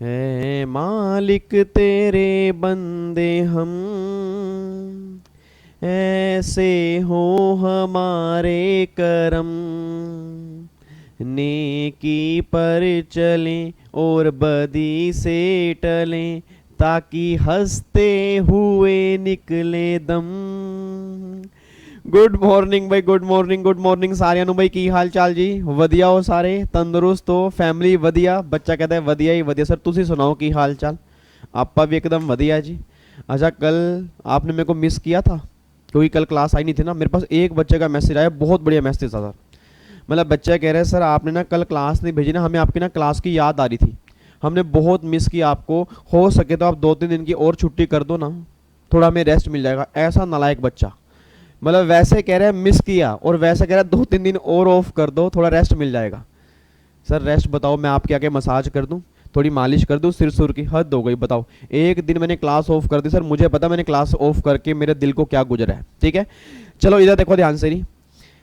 है मालिक तेरे बंदे हम, ऐसे हो हमारे करम, नेकी पर चलें और बदी से टलें, ताकि हंसते हुए निकले दम। गुड मॉर्निंग भाई, गुड मॉर्निंग, गुड मॉर्निंग सारिਆਂ ਨੂੰ भाई की हाल चाल जी? ਵਧੀਆ हो सारे, तंदुरुस्त हो, फैमिली ਵਧੀਆ? ਬੱਚਾ कहता है ਵਧੀਆ ही ਵਧੀਆ। सर ਤੁਸੀਂ सुनाओ की हाल चाल? आपा भी एकदम ਵਧੀਆ जी। अच्छा कल आपने मेरे को मिस किया था क्योंकि कल क्लास आई नहीं थी ना। मेरे पास एक बच्चे का मैसेज आया, बहुत बढ़िया मैसेज था सर। मतलब बच्चा कह रहे हैं सर आपने ना कल क्लास नहीं भेजी ना, हमें आपकी ना क्लास की याद आ रही थी, हमने बहुत मिस किया आपको, हो सके तो आप 2-3 दिन की और छुट्टी कर दो ना, थोड़ा हमें रेस्ट मिल जाएगा। ऐसा नालायक बच्चा, मतलब वैसे कह रहे हैं मिस किया और वैसे कह रहा है 2-3 दिन और ऑफ कर दो, थोड़ा रेस्ट मिल जाएगा। सर रेस्ट बताओ, मैं आपके आगे मसाज कर दूं, थोड़ी मालिश कर दूं सिर सुर की? हद हो गई बताओ। एक दिन मैंने क्लास ऑफ कर दी सर, मुझे पता मैंने क्लास ऑफ करके मेरे दिल को क्या गुजरा है। ठीक है चलो इधर देखो ध्यान से नहीं,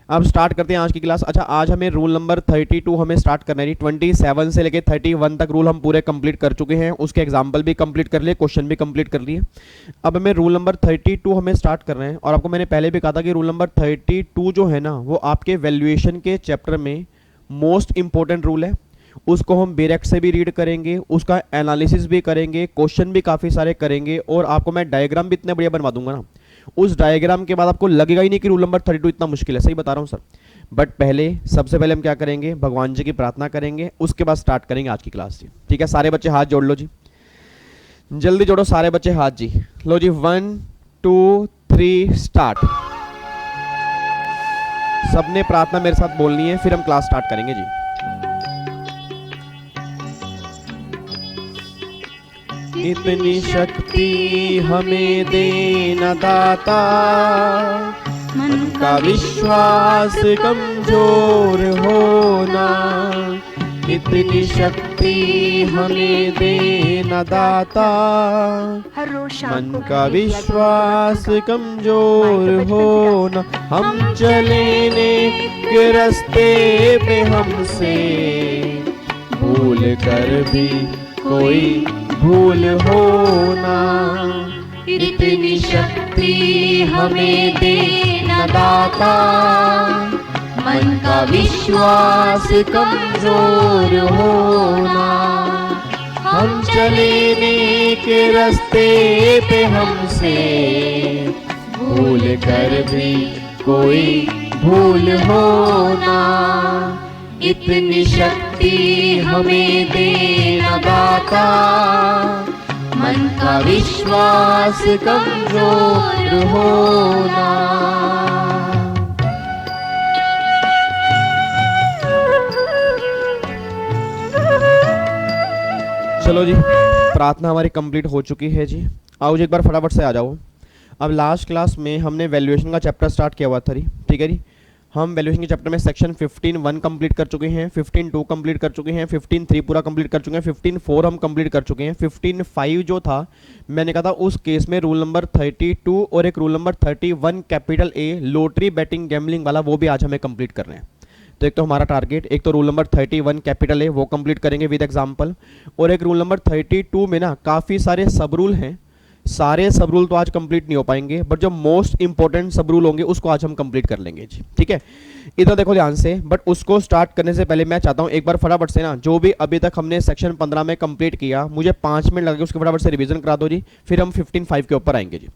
अब स्टार्ट करते हैं आज की क्लास। अच्छा आज हमें रूल नंबर 32 हमें स्टार्ट करना है। 27 से लेके 31 तक रूल हम पूरे कंप्लीट कर चुके हैं, उसके एग्जाम्पल भी कंप्लीट कर लिए, क्वेश्चन भी कंप्लीट कर लिए। अब हमें रूल नंबर 32 हमें स्टार्ट करना है। और आपको मैंने पहले भी कहा था कि रूल नंबर 32 जो है ना वो आपके वैल्यूएशन के चैप्टर में मोस्ट इंपॉर्टेंट रूल है। उसको हम डायरेक्ट से भी रीड करेंगे, उसका एनालिसिस भी करेंगे, क्वेश्चन भी काफ़ी सारे करेंगे, और आपको मैं डायग्राम भी इतने बढ़िया बनवा दूंगा ना, उस डायग्राम के बाद आपको लगेगा ही नहीं कि रूल नंबर 32 इतना मुश्किल है। सही बता रहा हूँ सर। बट पहले सबसे पहले हम क्या करेंगे, भगवान जी की प्रार्थना करेंगे, उसके बाद स्टार्ट करेंगे आज की क्लास जी। ठीक है सारे बच्चे हाथ जोड़ लो जी, जल्दी जोड़ो सारे बच्चे हाथ जी। लो जी 1 2 3 स्टार्ट। सबने प्रार्थना मेरे साथ बोलनी है, फिर हम क्लास स्टार्ट करेंगे जी। इतनी शक्ति हमें देना दाता, मन का विश्वास कमजोर होना। इतनी शक्ति हमें देना दाता, मन का विश्वास कमजोर होना। हम चले नेक रास्ते पे हमसे भूल कर भी कोई भूल होना। इतनी शक्ति हमें देना दाता, मन का विश्वास कमजोर होना। हम चले नेक रास्ते पे हमसे भूल कर भी कोई भूल होना। इतनी शक्ति हमें देना दाता, मन का विश्वास कमजोर होना। चलो जी प्रार्थना हमारी कंप्लीट हो चुकी है जी। आओ जी एक बार फटाफट से आ जाओ। अब लास्ट क्लास में हमने वैल्यूएशन का चैप्टर स्टार्ट किया हुआ था जी। ठीक है जी, हम वैल्यूएशन के चैप्टर में सेक्शन 15(1) कंप्लीट कर चुके हैं, 15(2) कंप्लीट कर चुके हैं, 15(3) पूरा कंप्लीट कर चुके हैं, 15(4) हम कंप्लीट कर चुके हैं। 15(5) जो था मैंने कहा था उस केस में रूल नंबर 32 और एक रूल नंबर 31 कैपिटल ए लॉटरी बैटिंग गैम्बलिंग वाला, वो भी आज हमें कंप्लीट करना है। तो एक तो हमारा टारगेट, एक तो रूल नंबर 31 कैपिटल ए वो कंप्लीट करेंगे विद एग्जांपल, और एक रूल नंबर 32 में ना काफ़ी सारे सब रूल हैं। सारे सब रूल तो आज कंप्लीट नहीं हो पाएंगे, बट जो मोस्ट इंपॉर्टेंट सब रूल होंगे उसको आज हम कंप्लीट कर लेंगे जी। ठीक है इधर देखो ध्यान से। बट उसको स्टार्ट करने से पहले मैं चाहता हूं एक बार फटाफट से ना जो भी अभी तक हमने सेक्शन 15 में कंप्लीट किया, मुझे 5 मिनट लगेगा, उसके फटाफट से रिवीजन करा दो जी, फिर हम 15(5) के ऊपर आएंगे जी।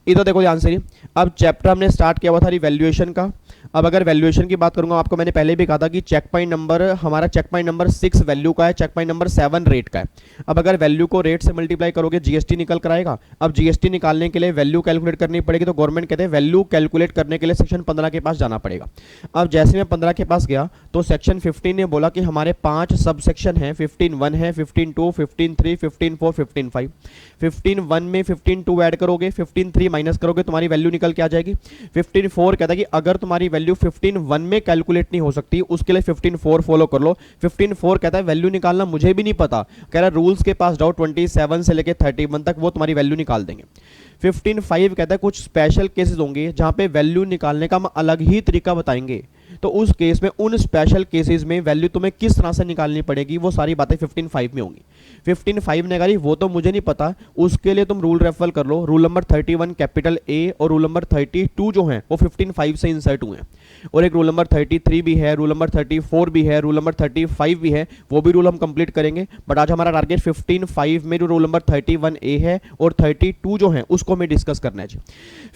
इधर देखो ध्यान से। अब चैप्टर हमने स्टार्ट किया हुआ था वैल्यूएशन का। अब अगर वैल्यूएशन की बात करूंगा, आपको मैंने पहले भी कहा था कि चेक पॉइंट नंबर हमारा चेक पॉइंट नंबर 6 वैल्यू का है, चेक पॉइंट नंबर 7 रेट का है। अब अगर वैल्यू को रेट से मल्टीप्लाई करोगे जीएसटी निकल कर आएगा। अब जीएसटी निकालने के लिए वैल्यू कैलकुलेट करनी पड़ेगी, तो गवर्नमेंट कहते हैं वैल्यू कैलकुलेट करने के लिए सेक्शन 15 के पास जाना पड़ेगा। अब जैसे मैं 15 के पास गया तो सेक्शन 15 ने बोला कि हमारे 5 सब सेक्शन हैं, 15(1) है, 15(2), 15(3), 15(4), 15(5). 15(1) में 15(2) ऐड करोगे, 15(3) माइनस करोगे, तुम्हारी वैल्यू निकल के आ जाएगी। 15(4) कहता है कि अगर तुम्हारी वैल्यू 15(1) में कैलकुलेट नहीं हो सकती, उसके लिए 15(4) फॉलो कर लो। 15(4) कहता है वैल्यू निकालना मुझे भी नहीं पता, कह रहा है रूल्स के पास जाओ 27 से लेके 31 तक, वो तुम्हारी वैल्यू निकाल देंगे। 15(5) कहता है कुछ स्पेशल केसेस होंगे जहां पे वैल्यू निकालने का हम अलग ही तरीका बताएंगे, तो उस केस में उन स्पेशल केसेस में वैल्यू तुम्हें किस तरह से निकालनी पड़ेगी वो सारी बातें 15.5 में होंगी। 15.5 ने कहा वो तो मुझे नहीं पता, उसके लिए तुम रूल रेफर कर लो। रूल नंबर 31 कैपिटल ए और रूल नंबर 32 जो है वो 15.5 से इंसर्ट हुए हैं, और एक रूल नंबर 33 भी है, रूल नंबर 34 भी है, रूल नंबर 35 भी है, वो भी रूल हम कंप्लीट करेंगे। बट आज हमारा टारगेट 15.5 में जो रूल नंबर 31 ए है और 32 जो है उसको हमें डिस्कस करना है जी।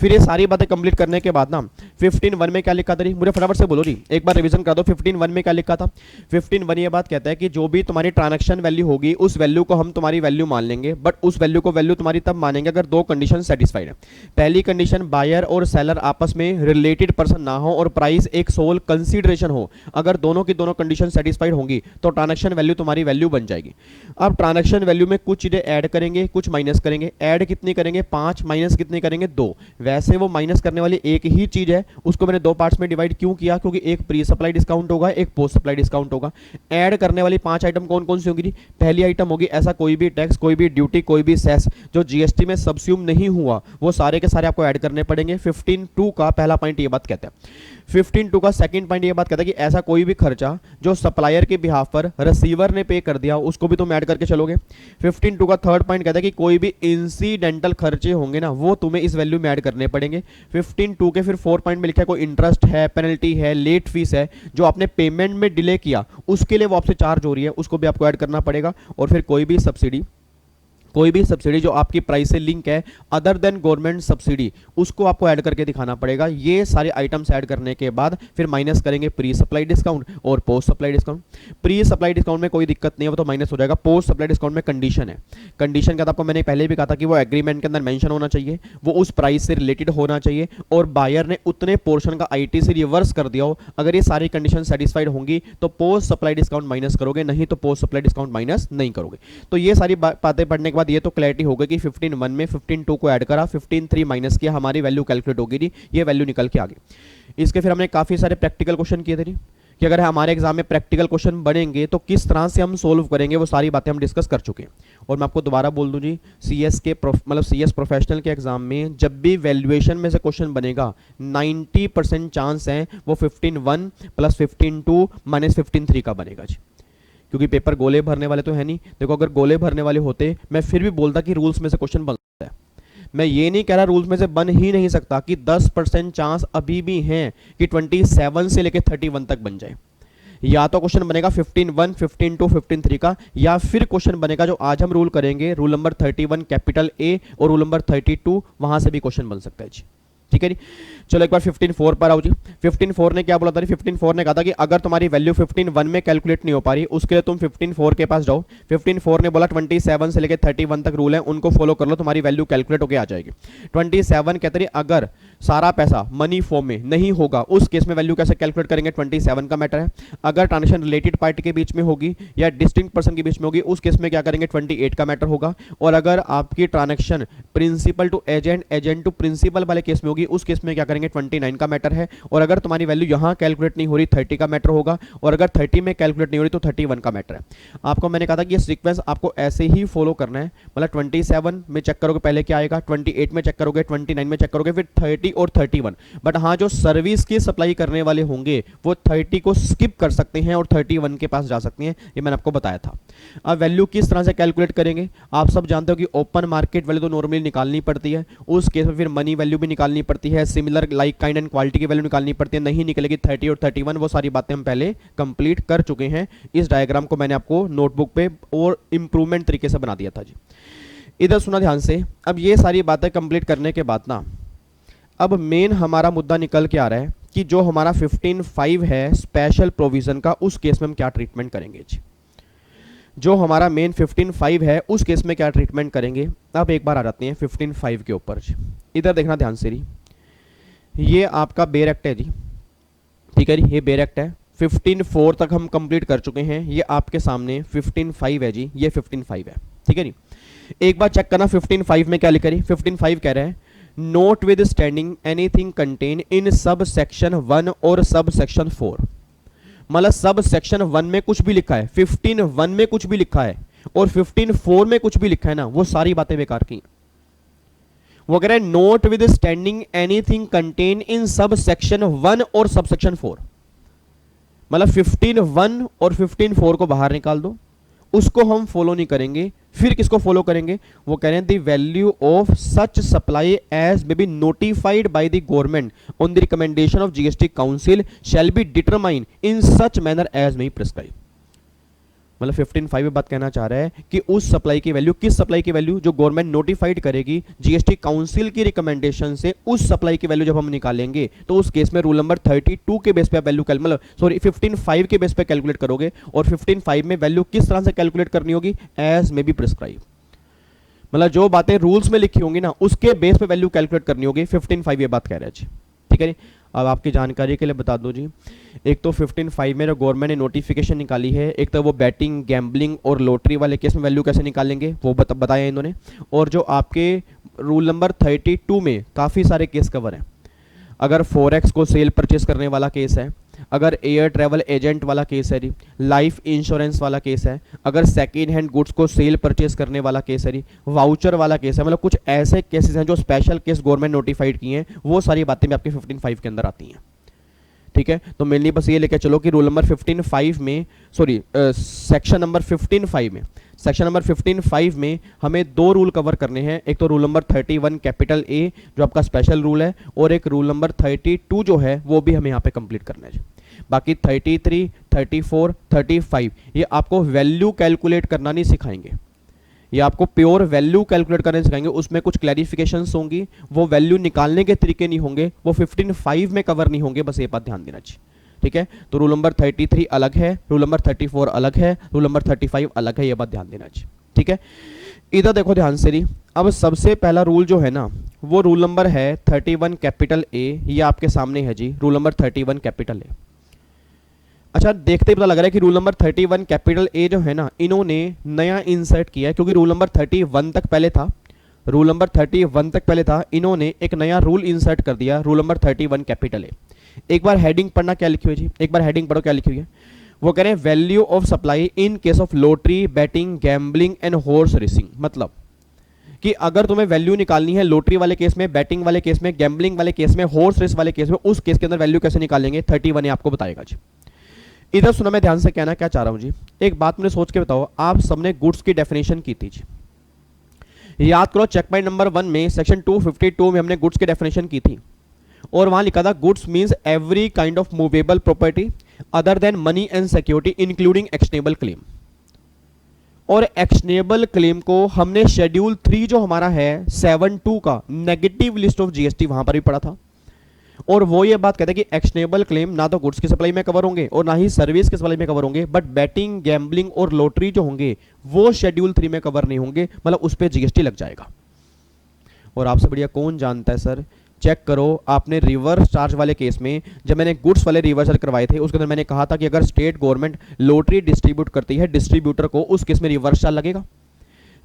फिर ये सारी बातें कंप्लीट करने के बाद ना 15.1 में क्या लिखा था, मुझे फटाफट से बोलो जी, एक बार रिवीजन कर दो। 15.1 में क्या लिखा था? 15.1 ये बात कहता है कि जो भी तुम्हारी ट्रांजैक्शन वैल्यू होगी उस वैल्यू को हम तुम्हारी वैल्यू मान लेंगे, बट उस वैल्यू को वैल्यू तुम्हारी तब मानेंगे अगर दो कंडीशन सेटिस्फाइड है। पहली कंडीशन बायर और सेलर आपस में रिलेटेड पर्सन ना हो और प्राइस एक सोल कंसीडरेशन हो। अगर दोनों की दोनों कंडीशन सेटिस्फाइड होंगी तो ट्रांजैक्शन वैल्यू तुम्हारी वैल्यू बन जाएगी। अब ट्रांजैक्शन वैल्यू में कुछ चीजें ऐड करेंगे, कुछ माइनस करेंगे। ऐड कितनी करेंगे? 5, माइनस कितनी करेंगे? 2। वैसे वो माइनस करने वाली एक ही चीज है, उसको मैंने दो पार्ट्स में डिवाइड क्यों किया? क्योंकि एक प्री सप्लाई डिस्काउंट होगा, एक पोस्ट सप्लाई डिस्काउंट होगा। ऐड करने वाली 5 आइटम कौन कौन सी होंगी? पहली आइटम होगी ऐसा कोई भी टैक्स, कोई भी ड्यूटी, कोई भी सेस जो जीएसटी में सबस्यूम नहीं हुआ, वो सारे के सारे आपको ऐड करने पड़ेंगे। 15.2 का पहला पॉइंट ये बात कहता है। 15.2 का सेकंड पॉइंट ये बात कहता है कि ऐसा कोई भी खर्चा जो सप्लायर के बिहाफ पर रिसीवर ने पे कर दिया उसको भी तुम ऐड करके चलोगे। 15.2 का थर्ड पॉइंट कहता है कि कोई भी इंसिडेंटल खर्चे होंगे ना वो तुम्हें इस वैल्यू में ऐड करने पड़ेंगे। 15.2 के फिर 4 पॉइंट में लिखा है कोई इंटरेस्ट है, पेनल्टी है, लेट फीस है जो आपने पेमेंट में डिले किया उसके लिए वो आपसे चार्ज हो रही है, उसको भी आपको ऐड करना पड़ेगा। और फिर कोई भी सब्सिडी जो आपकी प्राइस से लिंक है अदर देन गवर्नमेंट सब्सिडी, उसको आपको ऐड करके दिखाना पड़ेगा। ये सारे आइटम्स ऐड करने के बाद फिर माइनस करेंगे प्री सप्लाई डिस्काउंट और post supply discount. Pre supply discount में कोई दिक्कत नहीं है, वो तो माइनस हो जाएगा। पोस्ट सप्लाई डिस्काउंट में कंडीशन है, कंडीशन का आपको मैंने पहले भी कहा था कि वो एग्रीमेंट के अंदर मेंशन होना चाहिए, वो उस प्राइस से रिलेटेड होना चाहिए और बायर ने उतने पोर्शन का आईटी से रिवर्स कर दिया हो। अगर ये सारी कंडीशन सेटिस्फाइड होंगी तो पोस्ट सप्लाई डिस्काउंट माइनस करोगे, नहीं तो पोस्ट सप्लाई डिस्काउंट माइनस नहीं करोगे। तो ये सारी बातें पढ़ने के बाद ये तो क्लैरिटी हो गई कि 15.1 में 15.2 को ऐड करा, 15.3 माइनस किया, हमारी वैल्यू कैलकुलेट होगी जी, ये वैल्यू निकल के आ गई। इसके फिर हमने काफी सारे प्रैक्टिकल क्वेश्चन किए थे जी कि अगर हमारे एग्जाम में प्रैक्टिकल क्वेश्चन बनेंगे तो किस तरह से हम सोल्व करेंगे, वो सारी बातें हम डिस्कस कर चुके हैं। और मैं आपको दोबारा बोल दूं जी, सीएस प्रोफेशनल के एग्जाम में जब भी वैल्यूएशन में से क्वेश्चन बनेगा 90% चांस है वो 15.1 प्लस 15.2 माइनस 15.3 का बनेगा जी, क्योंकि पेपर गोले भरने वाले तो है नहीं। देखो अगर गोले भरने वाले होते मैं फिर भी बोलता कि रूल्स में से क्वेश्चन बन सकता है। मैं ये नहीं कह रहा रूल्स में से बन ही नहीं सकता, कि 10% चांस अभी भी हैं कि 27 से लेकर 31 तक बन जाए। या तो क्वेश्चन बनेगा 15.1, 15.2, 15.3 का, या फिर क्वेश्चन बनेगा जो आज हम रूल करेंगे, रूल नंबर 31 कैपिटल ए और रूल नंबर 32, वहां से भी क्वेश्चन बन सकता है जी। ठीक है जी, चलो एक बार 15.4 पर आओ जी। 15.4 ने क्या बोला था? 15.4 ने कहा था कि अगर तुम्हारी वैल्यू 15.1 में कैलकुलेट नहीं हो पा रही उसके लिए तुम 15.4 के पास जाओ। 15.4 ने बोला 27 से लेकर 31 तक रूल है, उनको फॉलो कर लो, तुम्हारी वैल्यू कैलकुलेट होकर आ जाएगी। 27 कहते हैं अगर सारा पैसा मनी फॉर्म में नहीं होगा उस केस में वैल्यू कैसे कैलकुलेट करेंगे? 27 का मैटर है। अगर ट्रांजेक्शन रिलेटेड पार्टी के बीच में होगी या डिस्टिंक्ट पर्सन के बीच में होगी उस केस में क्या करेंगे? 28 का मैटर होगा। और अगर आपकी transaction principal to agent, agent to principal वाले केस में होगी उस केस में क्या करेंगे? 29 का मैटर है। और अगर तुम्हारी वैल्यू यहां कैलकुलेट नहीं हो रही 30 का मैटर होगा। और अगर 30 में कैलकुलेट नहीं हो रही तो 31 का मैटर है। आपको मैंने कहा था कि ये सीक्वेंस आपको ऐसे ही फॉलो करना है, मतलब 27 में चेक करोगे पहले क्या आएगा, 28 में चेक करोगे, 29 में चेक करोगे, फिर 30 और 31। बट हाँ, जो सर्विस की सप्लाई करने वाले होंगे वो 30 को स्किप कर सकते हैं और 31 के पास जा सकते हैं, ये मैंने आपको बताया था। अब वैल्यू किस तरह से कैलकुलेट करेंगे? आप सब जानते हो कि ओपन मार्केट वैल्यू तो नॉर्मली निकालनी पड़ती है, उस केस में फिर मनी वैल्यू भी निकालनी पड़ती है, similar like kind and quality की वैल्यू निकालनी पड़ती है, नहीं निकलेगी 30 और 31। वो सारी बातें हम पहले कंप्लीट कर चुके हैं। इस डायग्राम को मैंने आपको नोटबुक पे और इंप्रूवमेंट तरीके से बना दिया था जी। इधर सुना ध्यान से। अब ये सारी बातें कंप्लीट करने के बाद ना अब मेन हमारा मुद्दा निकल के आ रहा है कि जो हमारा 15.5 है स्पेशल प्रोविजन का, उस केस में हम क्या ट्रीटमेंट करेंगे जी। जो हमारा मेन 15.5 है उस केस में क्या ट्रीटमेंट करेंगे। अब एक बार आ जाते हैं 15.5 के ऊपर जी। इधर देखना ध्यान से जी, ये आपका बेर एक्ट है जी, ठीक है जी, ये बेर एक्ट है। 15.4 तक हम कंप्लीट कर चुके हैं, ये आपके सामने 15.5 है जी, ये 15.5 है, ठीक है जी। एक बार चेक करना 15.5 में क्या लिखा है। 15.5 कह रहा है note with standing anything contain in sub section 1 और सब सेक्शन 4। मतलब सब सेक्शन 1 में कुछ भी लिखा है, 15.1 में कुछ भी लिखा है और 15.4 में कुछ भी लिखा है ना, वो सारी बातें बेकार की। वो कह रहा है note with standing anything contain in sub section 1 और सब सेक्शन 4। मतलब 15(1) और 15(4) को बाहर निकाल दो, उसको हम फॉलो नहीं करेंगे। फिर किसको फॉलो करेंगे? वो कह रहे हैं the value of such supply as may be notified by the government on the recommendation of GST council shall be determine in such manner as may prescribe. मतलब 15(5) में बात कहना चाह रहा है कि उस सप्लाई की वैल्यू, किस सप्लाई की वैल्यू? जो गवर्नमेंट नोटिफाइड करेगी जीएसटी काउंसिल की रिकमेंडेशन से, उस सप्लाई की वैल्यू जब हम निकालेंगे तो उस केस में रूल नंबर 32 के बेस पे वैल्यू मतलब सॉरी 15(5) के बेस पे कैलकुलेट करोगे, और 15(5) में वैल्यू किस तरह से कैलकुलेट करनी होगी? As may be prescribe. मतलब जो बातें रूल्स में लिखी होंगी ना, उसके बेस पे वैल्यू कैलकुलेट करनी होगी। 15(5) ये बात कह रहे हैं जी, ठीक है जी। अब आपकी जानकारी के लिए बता दूं जी, एक तो 15(5) में जो गवर्नमेंट ने नोटिफिकेशन निकाली है, एक तो वो बैटिंग, गैम्बलिंग और लॉटरी वाले केस में वैल्यू कैसे निकालेंगे वो बताया इन्होंने। और जो आपके रूल नंबर 32 में काफ़ी सारे केस कवर हैं। अगर फॉरेक्स को सेल परचेस करने वाला केस है, अगर एयर ट्रैवल एजेंट वाला केस है जी, लाइफ इंश्योरेंस वाला केस है, अगर सेकेंड हैंड गुड्स को सेल परचेस करने वाला केस है जी, वाउचर वाला केस है, मतलब कुछ ऐसे केसेस हैं जो स्पेशल केस गवर्नमेंट नोटिफाइड किए हैं, वो सारी बातें भी आपके 15(5) के अंदर आती हैं, ठीक है। तो मेनली बस ये लेके चलो कि रूल नंबर 15(5) में, सॉरी सेक्शन नंबर 15(5) में हमें दो रूल कवर करने हैं। एक तो रूल नंबर 31 कैपिटल ए जो आपका स्पेशल रूल है, और एक रूल नंबर 32 जो है वो भी हमें यहाँ पे कंप्लीट करना है। बाकी 33, 34, 35 ये आपको वैल्यू कैलकुलेट करना नहीं सिखाएंगे, ये आपको प्योर वैल्यू कैलकुलेट करने सिखाएंगे। उसमें कुछ क्लैरिफिकेशंस होंगी, वो वैल्यू निकालने के तरीके नहीं होंगे, वो 15(5) में कवर नहीं होंगे, बस ये बात ध्यान देना चाहिए, ठीक है। तो रूल नंबर 33 अलग है, रूल नंबर 34 अलग है, रूल नंबर 35 अलग है, ये बात ध्यान देना चाहिए, ठीक है। इधर देखो ध्यान से रही। अब सबसे पहला रूल जो है ना, वो रूल नंबर है 31 कैपिटल ए, ये आपके सामने है जी, रूल नंबर 31 कैपिटल ए। अच्छा, देखते ही पता लग रहा है कि रूल नंबर 31 कैपिटल ए जो है ना, इन्होंने नया इंसर्ट किया है, क्योंकि रूल नंबर 31 तक पहले था, रूल नंबर 31 तक पहले था, इन्होंने एक नया रूल इंसर्ट कर दिया, रूल नंबर 31 कैपिटल ए। एक बार हेडिंग पढ़ना क्या लिखी हुई है जी, एक बार हेडिंग पढ़ो क्या लिखी हुई है। वो कह रहे हैं value of supply in case of lottery, betting, gambling and horse racing. मतलब कि अगर तुम्हें वैल्यू निकालनी है लॉटरी वाले केस में, बैटिंग वाले केस में, गैम्बलिंग वाले केस में, हॉर्स रेस वाले केस में, उस केस के अंदर वैल्यू कैसे निकालेंगे 31 ये आपको बताएगा जी। इधर सुनो, मैं ध्यान से कहना क्या चाह रहा हूं जी। एक बात मुझे सोच के बताओ, आप सबने गुड्स की डेफिनेशन की थी जी, याद करो। चेक पॉइंट नंबर 1 में सेक्शन 252 में हमने गुड्स की डेफिनेशन की थी, और वहां लिखा था goods means every kind of movable property other than money and security including actionable claim. और एक्शनेबल क्लेम को हमने शेड्यूल 3 जो हमारा है 7(2) का नेगेटिव लिस्ट ऑफ जीएसटी वहां पर भी पढ़ा था, और वो ये बात कहते हैं कि एक्शनेबल क्लेम ना तो गुड्स की सप्लाई में कवर होंगे और ना ही सर्विस की सप्लाई में कवर होंगे, बट बैटिंग, गैम्बलिंग और लॉटरी जो होंगे वो शेड्यूल 3 में कवर नहीं होंगे, मतलब उस पर जीएसटी लग जाएगा। और आपसे बढ़िया कौन जानता है सर? चेक करो, आपने रिवर्स चार्ज वाले केस में जब मैंने गुड्स वाले रिवर्सल करवाए थे, उसके अंदर मैंने कहा था कि अगर स्टेट गवर्नमेंट लॉटरी डिस्ट्रीब्यूट करती है डिस्ट्रीब्यूटर को, उस केस में रिवर्स चार्ज लगेगा।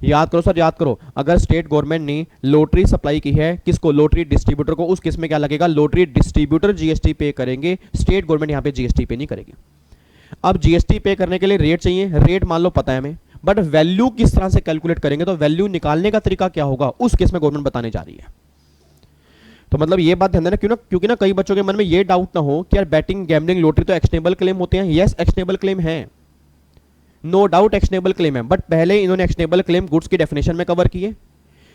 याद करो सर, याद करो, अगर स्टेट गवर्नमेंट ने लॉटरी सप्लाई की है किसको? लॉटरी डिस्ट्रीब्यूटर को, उस केस में क्या लगेगा? लॉटरी डिस्ट्रीब्यूटर जीएसटी पे करेंगे, स्टेट गवर्नमेंट यहां पे जीएसटी पे नहीं करेगी। अब जीएसटी पे करने के लिए रेट चाहिए, रेट मान लो पता है हमें, बट वैल्यू किस तरह से कैलकुलेट करेंगे, तो वैल्यू निकालने का तरीका क्या होगा उस केस में गवर्नमेंट बताने जा रही है। तो मतलब ये बात ध्यान देना, क्योंकि ना कई बच्चों के मन में ये डाउट ना हो कि यार बैटिंग, गैम्बलिंग, लॉटरी तो एक्शनेबल क्लेम होते हैं। यस, एक्शनेबल क्लेम है, नो डाउट एक्शनेबल क्लेम है, बट पहले इन्होंने एक्शनेबल क्लेम गुड्स की डेफिनेशन में कवर किए,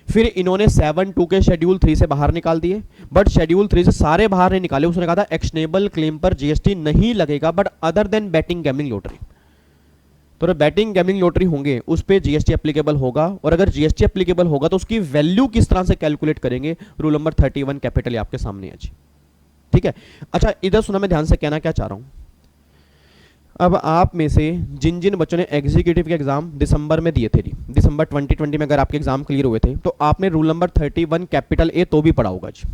फिर इन्होंने 7(2) के शेड्यूल 3 से बाहर निकाल दिए, बट शेड्यूल 3 से सारे बाहर नहीं निकाले। उसने कहा था एक्शनेबल क्लेम पर जीएसटी नहीं लगेगा, but other than batting, gambling, lottery. तो बैटिंग, गैम्बलिंग, लॉटरी होंगे उस पर जीएसटी एप्लीकेबल होगा, और अगर जीएसटी एप्लीकेबल होगा तो उसकी वैल्यू किस तरह से कैलकुलेट करेंगे, रूल नंबर 31 कैपिटल आपके सामने है जी, ठीक है। अच्छा, इधर सुना, मैं ध्यान से कहना क्या चाह रहा हूं। अब आप में से जिन जिन बच्चों ने एग्जीक्यूटिव के एग्जाम दिसंबर में दिए थे जी, दिसंबर 2020 में अगर आपके एग्जाम क्लियर हुए थे, तो आपने रूल नंबर 31 कैपिटल ए तो भी पढ़ा होगा जी।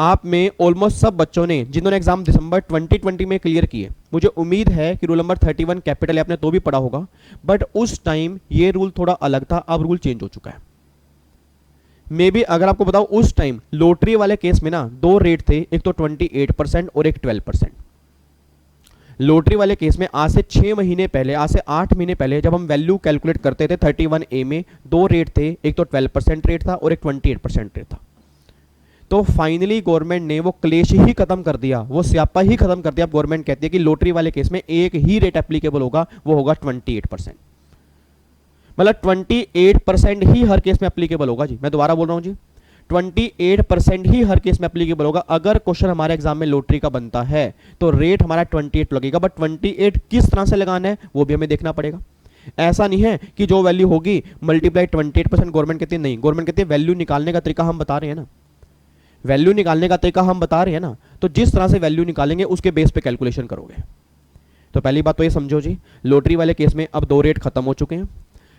आप में ऑलमोस्ट सब बच्चों ने जिन्होंने एग्जाम दिसंबर 2020 में क्लियर किए, मुझे उम्मीद है कि रूल नंबर 31 कैपिटल आपने तो भी पढ़ा होगा, बट उस टाइम ये रूल थोड़ा अलग था, अब रूल चेंज हो चुका है। मे बी अगर आपको बताओ, उस टाइम लॉटरी वाले केस में ना दो रेट थे, एक तो 28% और एक 12%। लॉटरी वाले केस में आज से 6 महीने पहले, आज से 8 महीने पहले जब हम वैल्यू कैलकुलेट करते थे 31A में, दो रेट थे, एक तो 12% रेट था और एक 28% रेट था। तो फाइनली गवर्नमेंट ने वो क्लेश ही खत्म कर दिया, वो स्यापा ही खत्म कर दिया। अब गवर्नमेंट कहती है कि लॉटरी वाले केस में एक ही रेट एप्लीकेबल होगा, वो होगा 28%। मतलब 28% ही हर केस में एप्लीकेबल होगा जी। मैं दोबारा बोल रहा हूं जी, 28% ही हर केस में एप्लीकेबल होगा। अगर क्वेश्चन हमारे एग्जाम में लॉटरी का बनता है तो रेट हमारा 28 लगेगा, बट 28 किस तरह से लगाना है वो भी हमें देखना पड़ेगा। ऐसा नहीं है कि जो वैल्यू होगी मल्टीप्लाई 28%। गवर्नमेंट कहती है नहीं, गवर्नमेंट कहती है वैल्यू निकालने का तरीका हम बता रहे हैं ना, वैल्यू निकालने का तरीका हम बता रहे हैं ना, तो जिस तरह से वैल्यू निकालेंगे उसके बेस पे कैलकुलेशन करोगे। तो पहली बात तो ये समझो जी, लॉटरी वाले केस में अब 2 रेट खत्म हो चुके हैं।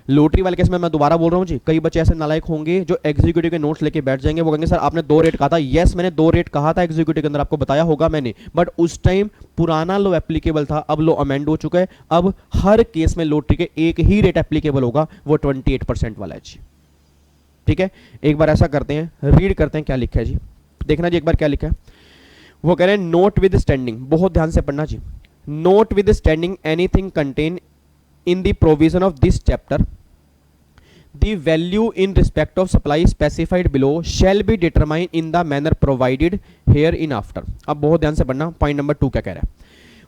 लॉटरी वाले केस में मैं दोबारा बोल रहा हूँ जी, कई बच्चे ऐसे नालायक होंगे जो एग्जीक्यूटिव के नोट्स लेके बैठ जाएंगे, वो कहेंगे सर आपने 2 रेट कहा था। यस, मैंने 2 रेट कहा था एग्जीक्यूटिव के अंदर, आपको बताया होगा मैंने, बट उस टाइम पुराना लो एप्लीकेबल था, अब लो अमेंड हो चुका है। अब हर केस में लॉटरी के एक ही रेट एप्लीकेबल होगा, वो 28% वाला है जी। ठीक है, एक बार ऐसा करते हैं, रीड करते हैं क्या लिखा है जी। देखना जी एक बार क्या लिखा है। वो कह रहे हैं नोट विद स्टैंडिंग, बहुत ध्यान से पढ़ना जी। Notwithstanding anything contain in the provision of this chapter, the value in respect of supply specified below shall be determined in the manner provided here in after। अब बहुत ध्यान से पढ़ना, पॉइंट नंबर 2 क्या कह रहा है।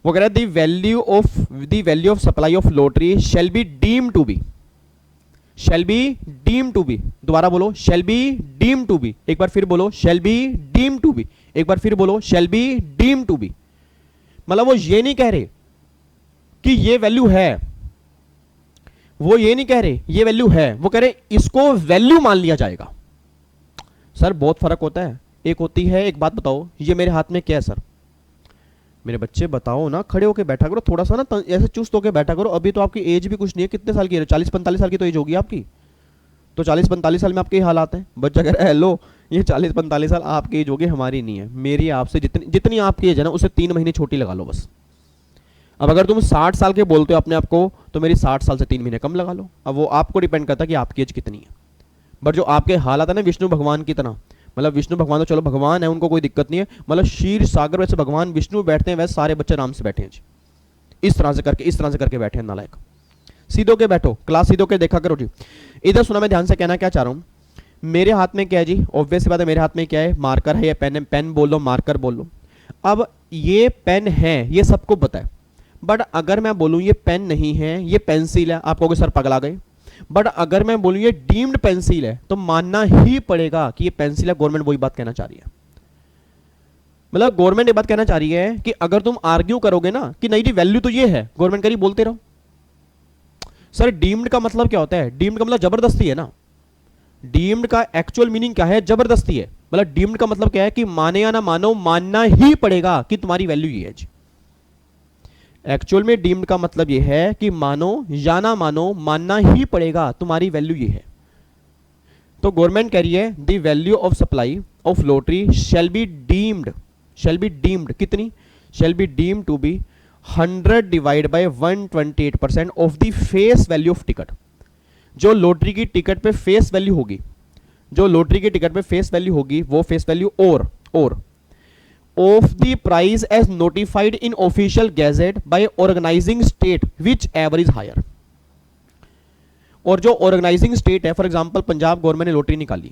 वो कह रहा है the value of supply of lottery shall be deemed to be, shall be deemed to be, दोबारा बोलो shall be deemed to be, एक बार फिर बोलो shall be deemed to be, एक बार फिर बोलो shall be deemed to be। मतलब वो ये नहीं कह रहे कि ये वैल्यू है, वो ये नहीं कह रहे ये वैल्यू है, वो कह रहे इसको वैल्यू मान लिया जाएगा। सर बहुत फर्क होता है। एक होती है, एक बात बताओ, ये मेरे हाथ में क्या है सर, मेरे बच्चे बताओ ना, खड़े होके बैठा करो थोड़ा सा ना, ऐसे चुस्त होके बैठा करो। अभी तो आपकी एज भी कुछ नहीं है, कितने साल की है, 40-45 साल की तो एज होगी आपकी, तो 40-45 साल में आपके हालात हैं। बच्चा कह रहा है हेलो, ये 40-45 साल आपकी एज होगी, हमारी नहीं है। मेरी आपसे जितनी आपकी एज है ना, उससे 3 महीने छोटी लगा लो बस। अब अगर तुम 60 साल के बोलते हो अपने आप को, तो मेरी 60 साल से 3 महीने कम लगा लो। अब वो आपको डिपेंड करता है कि आपकी एज कितनी है। बट जो आपके हालात है ना विष्णु भगवान की तरह, मतलब विष्णु भगवान तो चलो भगवान है, उनको कोई दिक्कत नहीं है, मतलब क्षीर सागर वैसे भगवान विष्णु बैठते हैं, वैसे सारे बच्चे आराम से बैठे हैं जी। इस तरह से करके बैठे हैं नालायक। सीधो के बैठो, क्लास सीधो के देखा करो जी। इधर सुना, मैं ध्यान से कहना क्या चाह रहा हूँ। मेरे हाथ में क्या है जी, ऑब्वियस सी बात है, मेरे हाथ में क्या है, मार्कर है या पेन है। पेन बोल लो, मार्कर बोल लो। अब ये पेन है, ये सबको पता है, बट अगर मैं बोलूं ये पेन नहीं है, ये पेंसिल है, आप कहोगे सर पगला गए। बट अगर मैं बोलूं ये डीम्ड पेंसिल है, तो मानना ही पड़ेगा कि ये पेंसिल है। गवर्नमेंट वही बात कहना चाह रही है, मतलब गवर्नमेंट ये बात कहना चाह रही है कि अगर तुम आर्ग्यू करोगे ना कि नहीं जी वैल्यू तो ये है, गवर्नमेंट करी बोलते रहो। सर डीम्ड का मतलब क्या होता है, डीम्ड का मतलब जबरदस्ती है ना। डीम्ड का एक्चुअल मीनिंग क्या है, जबरदस्ती है। मतलब डीम्ड का मतलब क्या है कि माने या ना मानो, मानना ही पड़ेगा कि तुम्हारी वैल्यू ये है जी। एक्चुअल में डीम्ड का मतलब यह है कि मानो या ना मानो, मानना ही पड़ेगा तुम्हारी वैल्यू ये है। तो गवर्नमेंट कह रही है the value of supply of lottery shall be deemed कितनी, shall be deemed to be 100 divide by 128% of the face value of ticket. जो लॉटरी की टिकट पे फेस वैल्यू होगी, जो लॉटरी की टिकट पे फेस वैल्यू होगी, वो फेस वैल्यू और of the price as notified in official gazette by organizing state whichever is higher। और जो ऑर्गेनाइजिंग स्टेट है, फॉर एग्जांपल पंजाब गवर्नमेंट ने लॉटरी निकाली।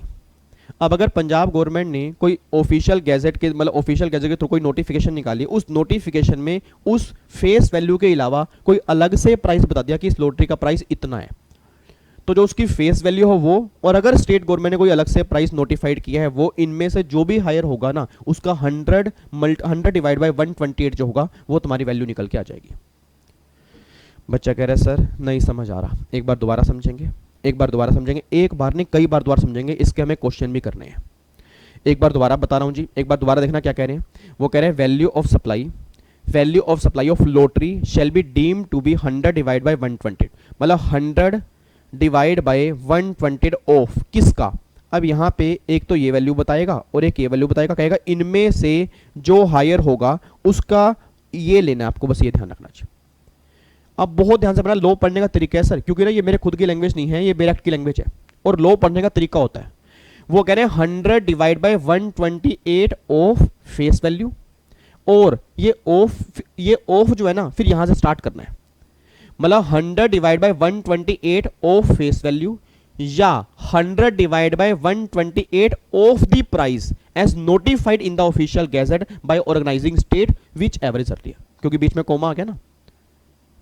अब अगर पंजाब गवर्नमेंट ने कोई ऑफिशियल गैजेट के, मतलब ऑफिशियल गैजेट के थ्रू कोई नोटिफिकेशन निकाली, उस नोटिफिकेशन में उस फेस वैल्यू के अलावा कोई अलग से प्राइस बता दिया कि इस लॉटरी का प्राइस इतना है, तो जो उसकी फेस वैल्यू हो वो, और अगर स्टेट गवर्नमेंट ने कोई अलग से प्राइस नोटिफाइड किया है, वो इनमें से जो भी हायर होगा ना, उसका 100 डिवाइड बाय 128 जो होगा, वो तुम्हारी वैल्यू निकल के आ जाएगी। बच्चा कह रहा है सर नहीं समझ आ रहा, एक बार दोबारा समझेंगे, एक बार नहीं कई बार दोबारा समझेंगे, इसके हमें क्वेश्चन भी करने हैं। एक बार दोबारा बता रहा हूँ जी, एक बार दोबारा देखना क्या कह रहे हैं। वो कह रहे हैं value of supply of lottery shall be deem to be 100 divide by 120, मतलब 100 डिवाइड बाय 120 ऑफ किसका। अब यहां पे एक तो ये वैल्यू बताएगा और एक ये वैल्यू बताएगा, कहेगा इनमें से जो हायर होगा उसका ये लेना है आपको, बस ये ध्यान रखना चाहिए। अब बहुत ध्यान से पढ़ना, लॉ पढ़ने का तरीका है सर, क्योंकि ना ये मेरे खुद की लैंग्वेज नहीं है, ये मेरे एक्ट की लैंग्वेज है, और लॉ पढ़ने का तरीका होता है। वो कह रहे हैं 100 divide by 128 of face value, और ये ऑफ जो है ना, फिर यहां से स्टार्ट करना है, मतलब 100 divide by 128 of face value, या 100 divide by 128 of the price as notified in the official gazette by organizing state whichever is earlier, क्योंकि बीच में कोमा आ गया ना,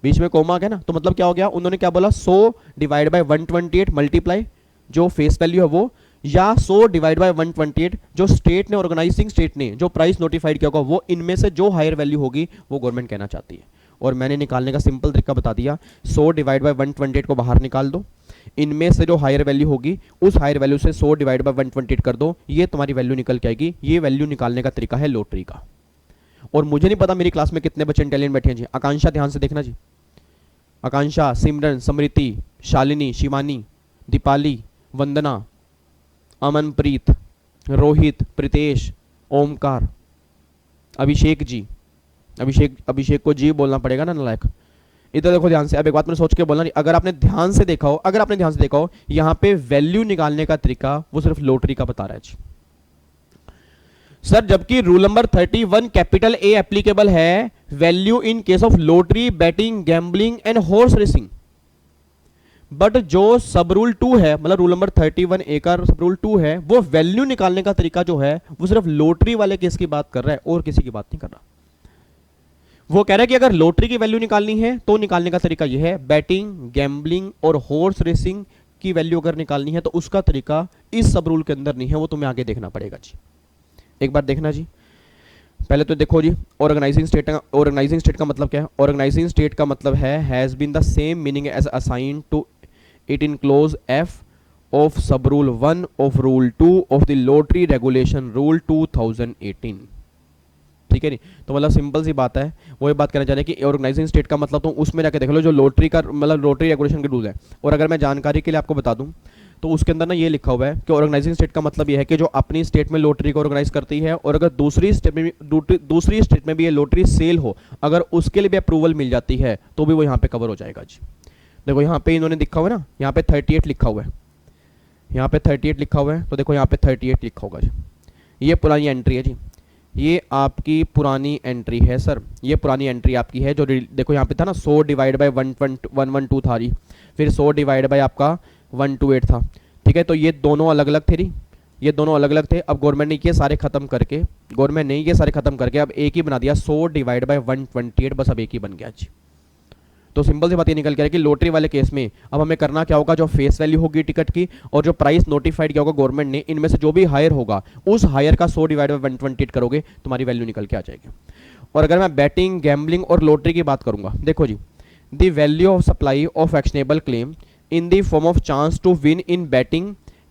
बीच में कोमा आ गया ना, तो मतलब क्या हो गया, उन्होंने क्या बोला 100 डिवाइड बाय 128 मल्टीप्लाई जो फेस वैल्यू है वो, या 100 डिवाइड बाय 128 जो स्टेट ने, ऑर्गेनाइजिंग स्टेट ने जो प्राइस नोटिफाइड किया होगा वो, इनमें से जो हायर वैल्यू होगी वो गवर्नमेंट कहना चाहती है। और मैंने निकालने का सिंपल तरीका बता दिया, 100 डिवाइड बाय 128 को बाहर निकाल दो, इनमें से जो हायर वैल्यू होगी उस हायर वैल्यू से 100 डिवाइड बाय 128 कर दो, ये तुम्हारी वैल्यू निकल के आएगी। ये वैल्यू निकालने का तरीका है लॉटरी का। और मुझे नहीं पता मेरी क्लास में कितने बच्चे इंटेलिजेंट बैठे हैं जी। आकांक्षा ध्यान से देखना जी, आकांक्षा, सिमरन, समृति, शालिनी, शिवानी, दीपाली, वंदना, अमनप्रीत, रोहित, प्रीतेश, ओमकार, अभिषेक जी, अभिषेक को जी बोलना पड़ेगा ना नालायक। इधर देखो ध्यान से, अब एक बात मैंने सोच के बोलना नहीं, अगर आपने ध्यान से देखा हो, यहां पे वैल्यू निकालने का तरीका वो सिर्फ लॉटरी का बता रहा है जी सर, जबकि rule number 31 capital A applicable है value in case of lottery, betting, gambling and horse racing. But जो सब रूल 2 है, मतलब रूल नंबर 31 ए का सब रूल 2 है, वो वैल्यू निकालने का तरीका जो है वो सिर्फ लॉटरी वाले केस की बात कर रहा है और किसी की बात नहीं कर रहा। वो कह रहा है कि अगर लॉटरी की वैल्यू निकालनी है तो निकालने का तरीका यह है, बैटिंग, गैम्बलिंग और हॉर्स रेसिंग की वैल्यू अगर निकालनी है तो उसका तरीका इस सब रूल के अंदर नहीं है, वो तुम्हें आगे देखना पड़ेगा जी। एक बार देखना जी, पहले तो देखो जी, ऑर्गेनाइजिंग स्टेट का मतलब क्या है। ऑर्गेनाइजिंग स्टेट का मतलब है has been the same meaning as assign to it in clause F of sub rule 1 of rule 2 of the lottery regulation rule 2018। ठीक है नहीं, तो मतलब सिंपल सी बात है, वो ये बात कहना चाह रहे हैं कि ऑर्गेनाइजिंग स्टेट का मतलब तो उसमें जाके देख लो जो लॉटरी का मतलब लॉटरी रेगुलेशन के रूल है। और अगर मैं जानकारी के लिए आपको बता दूं तो उसके अंदर ना ये लिखा हुआ है कि ऑर्गेनाइजिंग स्टेट का मतलब ये है कि जो अपनी स्टेट में लॉटरी को ऑर्गेनाइज करती है, और अगर दूसरी स्टेट में भी ये लॉटरी सेल हो, अगर उसके लिए भी अप्रूवल मिल जाती है तो भी वो यहाँ पे कवर हो जाएगा जी। देखो यहाँ पे इन्होंने लिखा हुआ है ना, यहाँ पे 38 लिखा हुआ है, यहाँ पे 38 लिखा हुआ है, तो देखो यहाँ पे 38 लिखा होगा जी। ये पुरानी एंट्री है जी, ये आपकी पुरानी एंट्री है सर, ये पुरानी एंट्री आपकी है। जो देखो यहाँ पे था ना 100 डिवाइड बाय 112 था जी, फिर 100 डिवाइड बाय आपका 128 था। ठीक है, तो ये दोनों अलग अलग थे, ये दोनों अलग अलग थे। अब गवर्नमेंट ने ये सारे खत्म करके, अब एक ही बना दिया 100 डिवाइड बाय 128, बस अब एक ही बन गया जी। तो सिंपल सी बात ये निकल के कि लॉटरी वाले केस में अब हमें करना क्या होगा, जो फेस वैल्यू होगी टिकट की और जो प्राइस नोटिफाइड किया होगा गवर्नमेंट ने, इनमें से जो भी हायर होगा उस हायर का 100 डिवाइड बाय 128 करोगे, तुम्हारी वैल्यू निकल के आ जाएगी। और अगर मैं बैटिंग, गैम्बलिंग और लॉटरी की बात करूंगा, देखो जी, the value of supply of actionable claim in the form of chance to win in betting,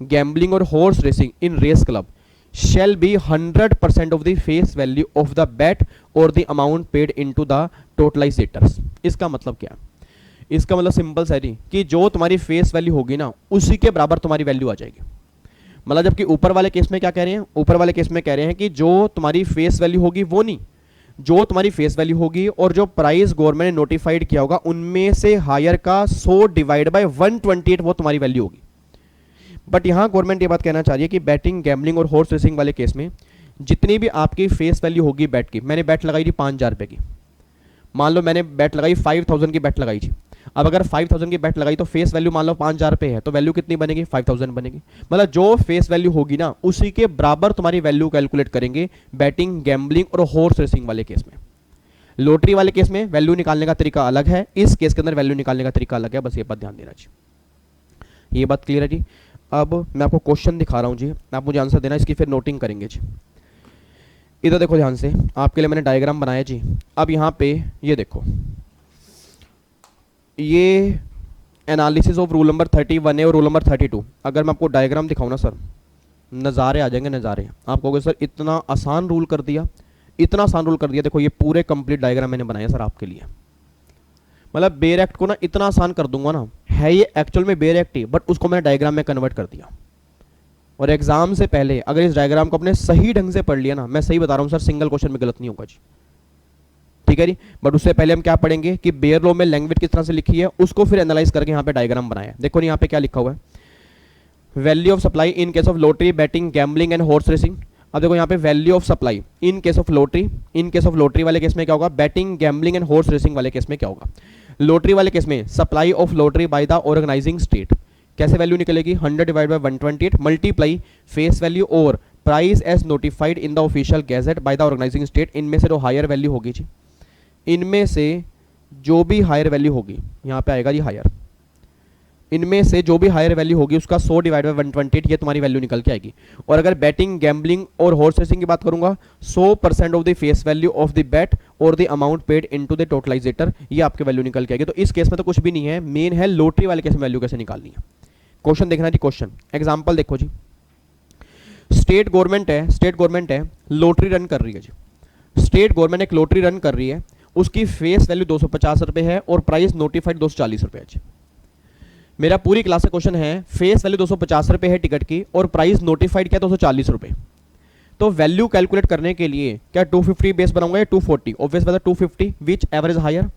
gambling or horse racing in race club shall be 100% of the face value of the bet or the amount paid into the totalizers। इसका मतलब क्या है? इसका मतलब simple सा है कि जो तुम्हारी फेस वैल्यू होगी ना उसी के बराबर तुम्हारी वैल्यू आ जाएगी। मतलब जबकि ऊपर वाले केस में क्या कह रहे हैं, ऊपर वाले केस में कह रहे हैं कि जो तुम्हारी फेस वैल्यू होगी वो नहीं, जो तुम्हारी फेस वैल्यू होगी और जो प्राइस गवर्नमेंट ने नोटिफाइड किया होगा उनमें से हायर का 100 डिवाइड बाय 128 वो तुम्हारी वैल्यू होगी। बट यहां गवर्नमेंट ये बात कहना चाह रही है कि बैटिंग, गैम्बलिंग और हॉर्स रेसिंग वाले केस में जितनी भी आपकी फेस वैल्यू होगी बैट की, मैंने बैट लगाई थी 5000 रुपए की, मान लो मैंने बैट लगाई 5000 की बैट लगाई थी। अब अगर 5000 की बैट लगाई तो फेस वैल्यू मान लो 5000 रुपए है, तो वैल्यू कितनी बनेगी, 5000 बनेगी। मतलब जो फेस वैल्यू होगी ना उसी के बराबर तुम्हारी वैल्यू कैलकुलेट करेंगे बैटिंग, गैम्बलिंग और हॉर्स रेसिंग वाले केस में। लॉटरी वाले केस में वैल्यू निकालने का तरीका अलग है, इस केस के अंदर वैल्यू निकालने का तरीका अलग है, बस ये बात ध्यान देना जी। ये बात क्लियर है जी। अब मैं आपको क्वेश्चन दिखा रहा हूँ जी, आप मुझे आंसर देना, इसकी फिर नोटिंग करेंगे जी। इधर देखो ध्यान से, आपके लिए मैंने डायग्राम बनाया जी। अब यहाँ पे ये देखो, ये एनालिसिस ऑफ रूल नंबर 31 है और रूल नंबर 32। अगर मैं आपको डायग्राम दिखाऊँ ना सर, नज़ारे आ जाएंगे, नज़ारे। आप कहोगे सर इतना आसान रूल कर दिया, इतना आसान रूल कर दिया। देखो ये पूरे कंप्लीट डायग्राम मैंने बनाया सर आपके लिए। मतलब बेयर एक्ट को ना इतना आसान कर दूंगा ना, है ये एक्चुअल में बेयर एक्ट ही, बट उसको मैंने डायग्राम में कन्वर्ट कर दिया। और एग्जाम से पहले अगर इस डायग्राम को अपने सही ढंग से पढ़ लिया ना, मैं सही बता रहा हूँ सर, सिंगल क्वेश्चन में गलत नहीं होगा जी। ठीक है जी। बट उससे पहले हम क्या पढ़ेंगे कि बेयर लॉ में लैंग्वेज किस तरह से लिखी है, उसको फिर एनालाइज करके यहाँ पे डायग्राम बनाया। देखो यहाँ पे क्या लिखा हुआ है, value of supply in case of lottery, betting, gambling and horse racing. अब देखो यहाँ पे value of supply in case of lottery, in case of lottery वाले केस में क्या होगा, betting, gambling and horse racing वाले केस में क्या होगा। लॉटरी वाले केस में supply of lottery by the organising state, कैसे वैल्यू निकलेगी, 100 divide by 128 multiply face value और price as notified in the official gazette by the organising state, इनमें से जो हायर वैल्यू होगी जी, इनमें से जो भी हायर वैल्यू होगी, यहाँ पे आएगा जी हायर, इनमें से जो भी हायर वैल्यू होगी उसका 100 डिवाइड बाई 128, ये तुम्हारी वैल्यू निकल के आएगी। और अगर बैटिंग, गैम्बलिंग और हॉर्स रेसिंग की बात करूंगा, 100% of the face value of the bet और the amount paid into the totalizator, ये आपके वैल्यू निकल के आएगी। तो इस केस में तो कुछ भी नहीं है, मेन है लॉटरी वाले केस में वैल्यू कैसे निकालनी है। क्वेश्चन देखना जी, क्वेश्चन एग्जाम्पल देखो जी, स्टेट गवर्नमेंट है लॉटरी रन कर रही है जी, स्टेट गवर्नमेंट एक लॉटरी रन कर रही है, उसकी फेस वैल्यू 250 रुपये है और प्राइस नोटिफाइड 240 रुपये है जी। मेरा पूरी क्लास का क्वेश्चन है, फेस वैल्यू 250 रुपये है टिकट की और प्राइस नोटिफाइड क्या 240 रुपये। तो वैल्यू कैलकुलेट करने के लिए क्या 250 बेस बनाऊंगा या 240? ऑब्वियस बात है 250, विच एवरेज हायर।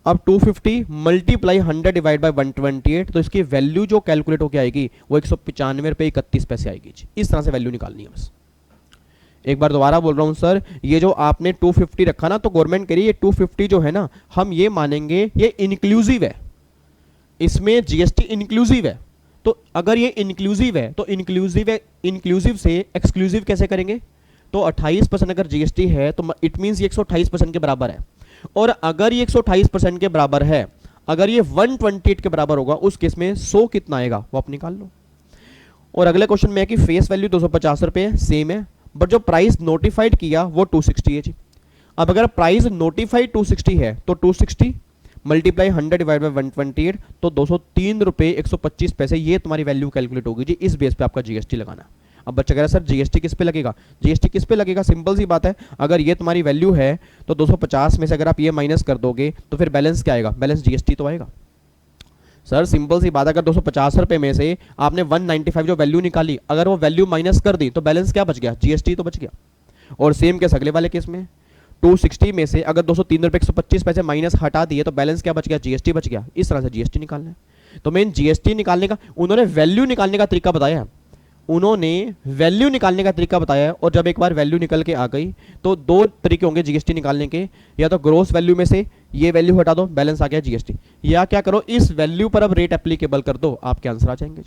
अब 250 मल्टीप्लाई 100 डिवाइड बाय 128, तो इसकी वैल्यू जो कैलकुलेट होकर आएगी वो 195 रुपये 31 पैसे आएगी जी। इस तरह से वैल्यू निकालनी है बस। एक बार दोबारा बोल रहा हूं सर, ये जो आपने 250 रखा ना, तो गवर्नमेंट कह रही है ये 250 जो है ना, हम ये मानेंगे ये इंक्लूसिव है, इसमें जीएसटी इंक्लूसिव है। तो अगर ये इंक्लूसिव है तो इंक्लूसिव से एक्सक्लूसिव कैसे करेंगे? तो 28% अगर जीएसटी है तो इट मींस ये 128% के बराबर है। और अगर ये 128% के बराबर है, अगर ये 128 के बराबर होगा, उस केस में 100 कितना आएगा वो आप निकाल लो। और अगले क्वेश्चन में है कि फेस वैल्यू 250 रुपये सेम है, बट जो प्राइस नोटिफाइड किया वो 260 है जी। अब अगर प्राइस नोटिफाइड 260 है तो 260 मल्टीप्लाई 100 डिवाइड बाई 128, तो 203 रुपये 125 पैसे, ये तुम्हारी वैल्यू कैलकुलेट होगी जी। इस बेस पे आपका जीएसटी लगाना। अब बच्चा कह रहा है सर जीएसटी किस पे लगेगा? जीएसटी किस पे लगेगा? सिंपल सी बात है, अगर ये तुम्हारी वैल्यू है तो 250 में से अगर आप ये माइनस कर दोगे तो फिर बैलेंस क्या आएगा? बैलेंस जीएसटी तो आएगा। सर सिंपल सी बात है, अगर 250 रुपये में से आपने 195 जो वैल्यू निकाली, अगर वो वैल्यू माइनस कर दी तो बैलेंस क्या बच गया? जीएसटी तो बच गया। और सेम केस अगले वाले केस में 260 में से अगर 203 रुपये 125 पैसे माइनस हटा दिए तो बैलेंस क्या बच गया? जीएसटी बच गया। इस तरह से जीएसटी निकालना है। तो मेन जीएसटी निकालने का उन्होंने वैल्यू निकालने का तरीका बताया है, उन्होंने वैल्यू निकालने का तरीका बताया है। और जब एक बार वैल्यू निकल के आ गई तो दो तरीके होंगे जीएसटी निकालने के, या तो ग्रोस वैल्यू में से ये वैल्यू हटा दो, बैलेंस आ गया जीएसटी, या क्या करो इस वैल्यू पर अब रेट एप्लीकेबल कर दो, आपके आंसर आ जाएंगे।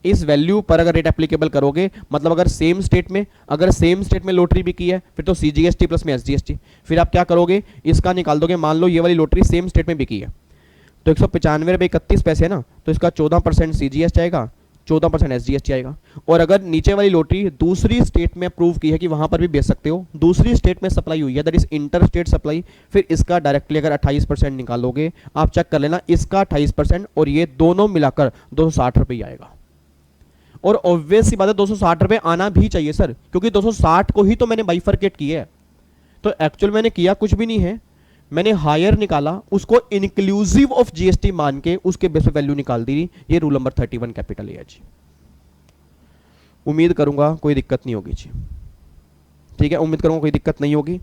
इस वैल्यू पर अगर रेट एप्लीकेबल करोगे, मतलब अगर सेम स्टेट में लॉटरी भी की है फिर तो सीजीएसटी प्लस में एसजीएसटी, फिर आप क्या करोगे इसका निकाल दोगे। मान लो ये वाली लॉटरी सेम स्टेट में बिकी है तो 195 रुपये 31 पैसे है ना, तो इसका 14% सीजीएसटी आएगा, 14% एसजीएसटी आएगा। और अगर नीचे वाली लॉटरी दूसरी स्टेट में अप्रूव की है कि वहां पर भी बेच सकते हो, दूसरी स्टेट में सप्लाई हुई है, that is inter state supply, फिर इसका डायरेक्टली अगर 28% निकालोगे, आप चेक कर लेना, इसका 28% और ये दोनों मिलाकर 260 रुपये आएगा। और ऑब्वियस सी बात है 260 रुपये आना भी चाहिए सर, क्योंकि 260 को ही तो मैंने बाइफरकेट किया है। तो एक्चुअल मैंने किया कुछ भी नहीं है, मैंने हायर निकाला, उसको इंक्लूसिव ऑफ जीएसटी मान के उसके बेस पे वैल्यू निकाल दी। ये रूल नंबर 31 कैपिटल ए है जी। उम्मीद करूंगा कोई दिक्कत नहीं होगी जी। ठीक है, उम्मीद करूंगा कोई दिक्कत नहीं होगी।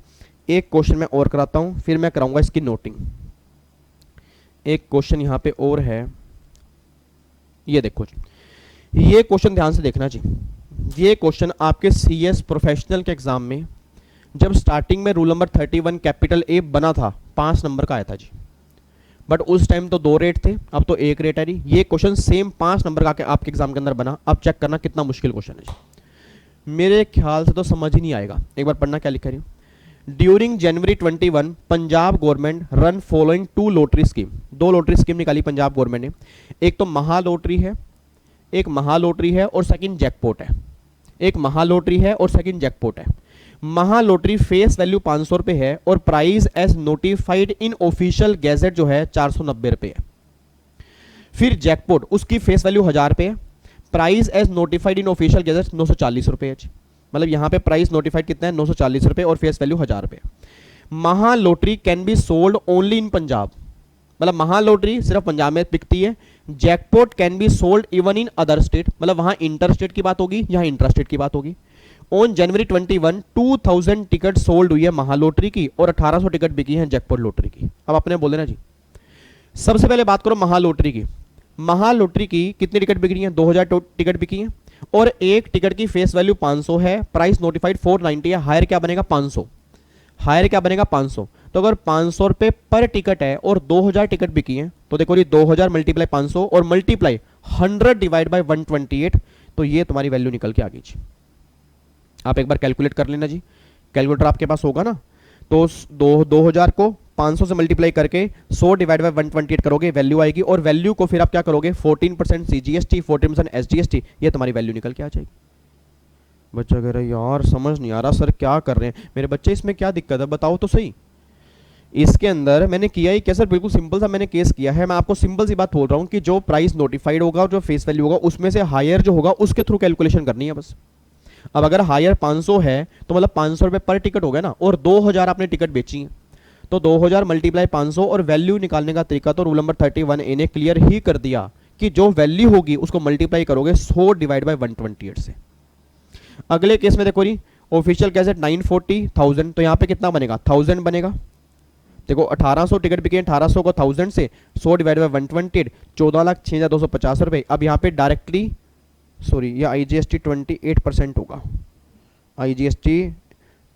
एक क्वेश्चन मैं और कराता हूं, फिर मैं कराऊंगा इसकी नोटिंग। एक क्वेश्चन यहां पे और है, ये देखो जी, ये क्वेश्चन ध्यान से देखना जी। ये क्वेश्चन आपके सीएस प्रोफेशनल के एग्जाम में जब स्टार्टिंग में रूल नंबर 31 कैपिटल ए बना था 5 नंबर का आया था जी, बट उस टाइम तो 2 रेट थे, अब तो 1 रेट है जी। ये क्वेश्चन सेम 5 नंबर का आपके एग्जाम के अंदर बना। अब चेक करना कितना मुश्किल क्वेश्चन है जी। मेरे ख्याल से तो समझ ही नहीं आएगा। एक बार पढ़ना क्या लिखा रही हूँ। ड्यूरिंग जनवरी 21 Punjab government run following 2 lottery scheme. 2 lottery scheme निकाली पंजाब गवर्नमेंट ने। एक तो महालॉटरी है, एक महालॉटरी है और सेकंड जैकपॉट है। एक महालॉटरी है और सेकंड जैकपॉट है। महालॉटरी फेस वैल्यू 500 रुपये है और price as notified in official gazette जो है 490 रुपये है। फिर जैकपॉट उसकी फेस वैल्यू 1000 रुपये है, price as notified in official gazette 940 रुपये है। मतलब यहाँ पे प्राइस नोटिफाइड कितना है? 940 रुपये और फेस वैल्यू 1000 रुपये। महालॉटरी can be sold only in Punjab, मतलब महालॉटरी सिर्फ पंजाब में बिकती है। Jackpot can be sold even in other state, मतलब वहां इंटर स्टेट की बात होगी, यहां इंट्रा स्टेट की बात होगी। ऑन जनवरी 21 2000 टिकट सोल्ड हुई है महालॉटरी की और 1800 टिकट बिकी है जैकपॉट लॉटरी की। अब आपने बोले ना जी, सबसे पहले बात करो महालॉटरी की। महालॉटरी की कितनी टिकट बिक रही है? 2000 टिकट बिकी है और एक टिकट की फेस वैल्यू 500 है, प्राइस नोटिफाइड 490 है। हायर क्या बनेगा? 500। हायर क्या बनेगा? 500। तो अगर 500 रुपये पर टिकट है और 2000 टिकट बिकी है तो देखो ये 2000 मल्टीप्लाई 500 और मल्टीप्लाई 100 डिवाइड बाय 128, तो ये तुम्हारी वैल्यू निकल के आ गई जी। आप एक बार कैलकुलेट कर लेना जी, कैलकुलेटर आपके पास होगा ना, तो 2000 को 500 से मल्टीप्लाई करके 100 डिवाइड बाई 128 करोगे, वैल्यू आएगी, और वैल्यू को फिर आप क्या करोगे 14% CGST 14% SGST, ये तुम्हारी वैल्यू निकल के आ जाएगी। बच्चा कह रहा है यार समझ नहीं आ रहा सर क्या कर रहे हैं मेरे बच्चे, इसमें क्या दिक्कत है बताओ तो सही। इसके अंदर मैंने किया ही क्या सर, बिल्कुल सिंपल सा मैंने केस किया है। मैं आपको सिंपल सी बात बोल रहा हूँ कि जो प्राइस नोटिफाइड होगा और जो फेस वैल्यू होगा उसमें से हायर जो होगा उसके थ्रू कैलकुलेशन करनी है बस। अब अगर हायर 500 है तो मतलब 500 रुपये पर टिकट हो गया ना, और 2000 आपने टिकट बेची है, तो 2000 मल्टीप्लाई 500, और वैल्यू निकालने का तरीका तो रूल नंबर 31A ने क्लियर ही कर दिया कि जो वैल्यू होगी उसको मल्टीप्लाई करोगे 100 डिवाइड बाई 128 से। अगले केस में देखो जी, ऑफिशियल कैसेट 940,000, तो यहाँ पे कितना बनेगा 1000 बनेगा। देखो 1800 टिकट बिके, 1800 को 1000 से 100 डिवाइड बाई 128, 14,06,250 रुपये। अब यहाँ पे डायरेक्टली सॉरी ये IGST 28% होगा, IGST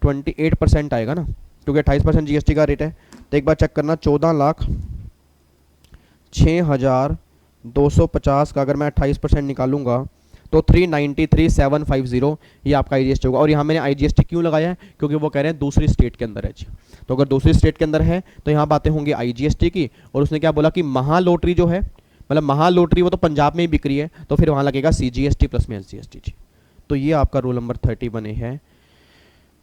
28% आएगा ना, क्योंकि 28% GST का रेट है। तो एक बार चेक करना, 14,06,250 का अगर मैं 28% निकालूंगा तो 393,750 ये आपका IGST होगा। और यहाँ मैंने IGST क्यों लगाया है, क्योंकि वो कह रहे हैं दूसरी स्टेट के अंदर है जी, तो अगर दूसरी स्टेट के अंदर है तो यहाँ बातें होंगी IGST की। और उसने क्या बोला कि महालोटरी जो है, मतलब महालोटरी वो तो पंजाब में ही बिक रही है, तो फिर वहाँ लगेगा CGST प्लस में SGST जी। तो ये आपका रूल नंबर 31A है।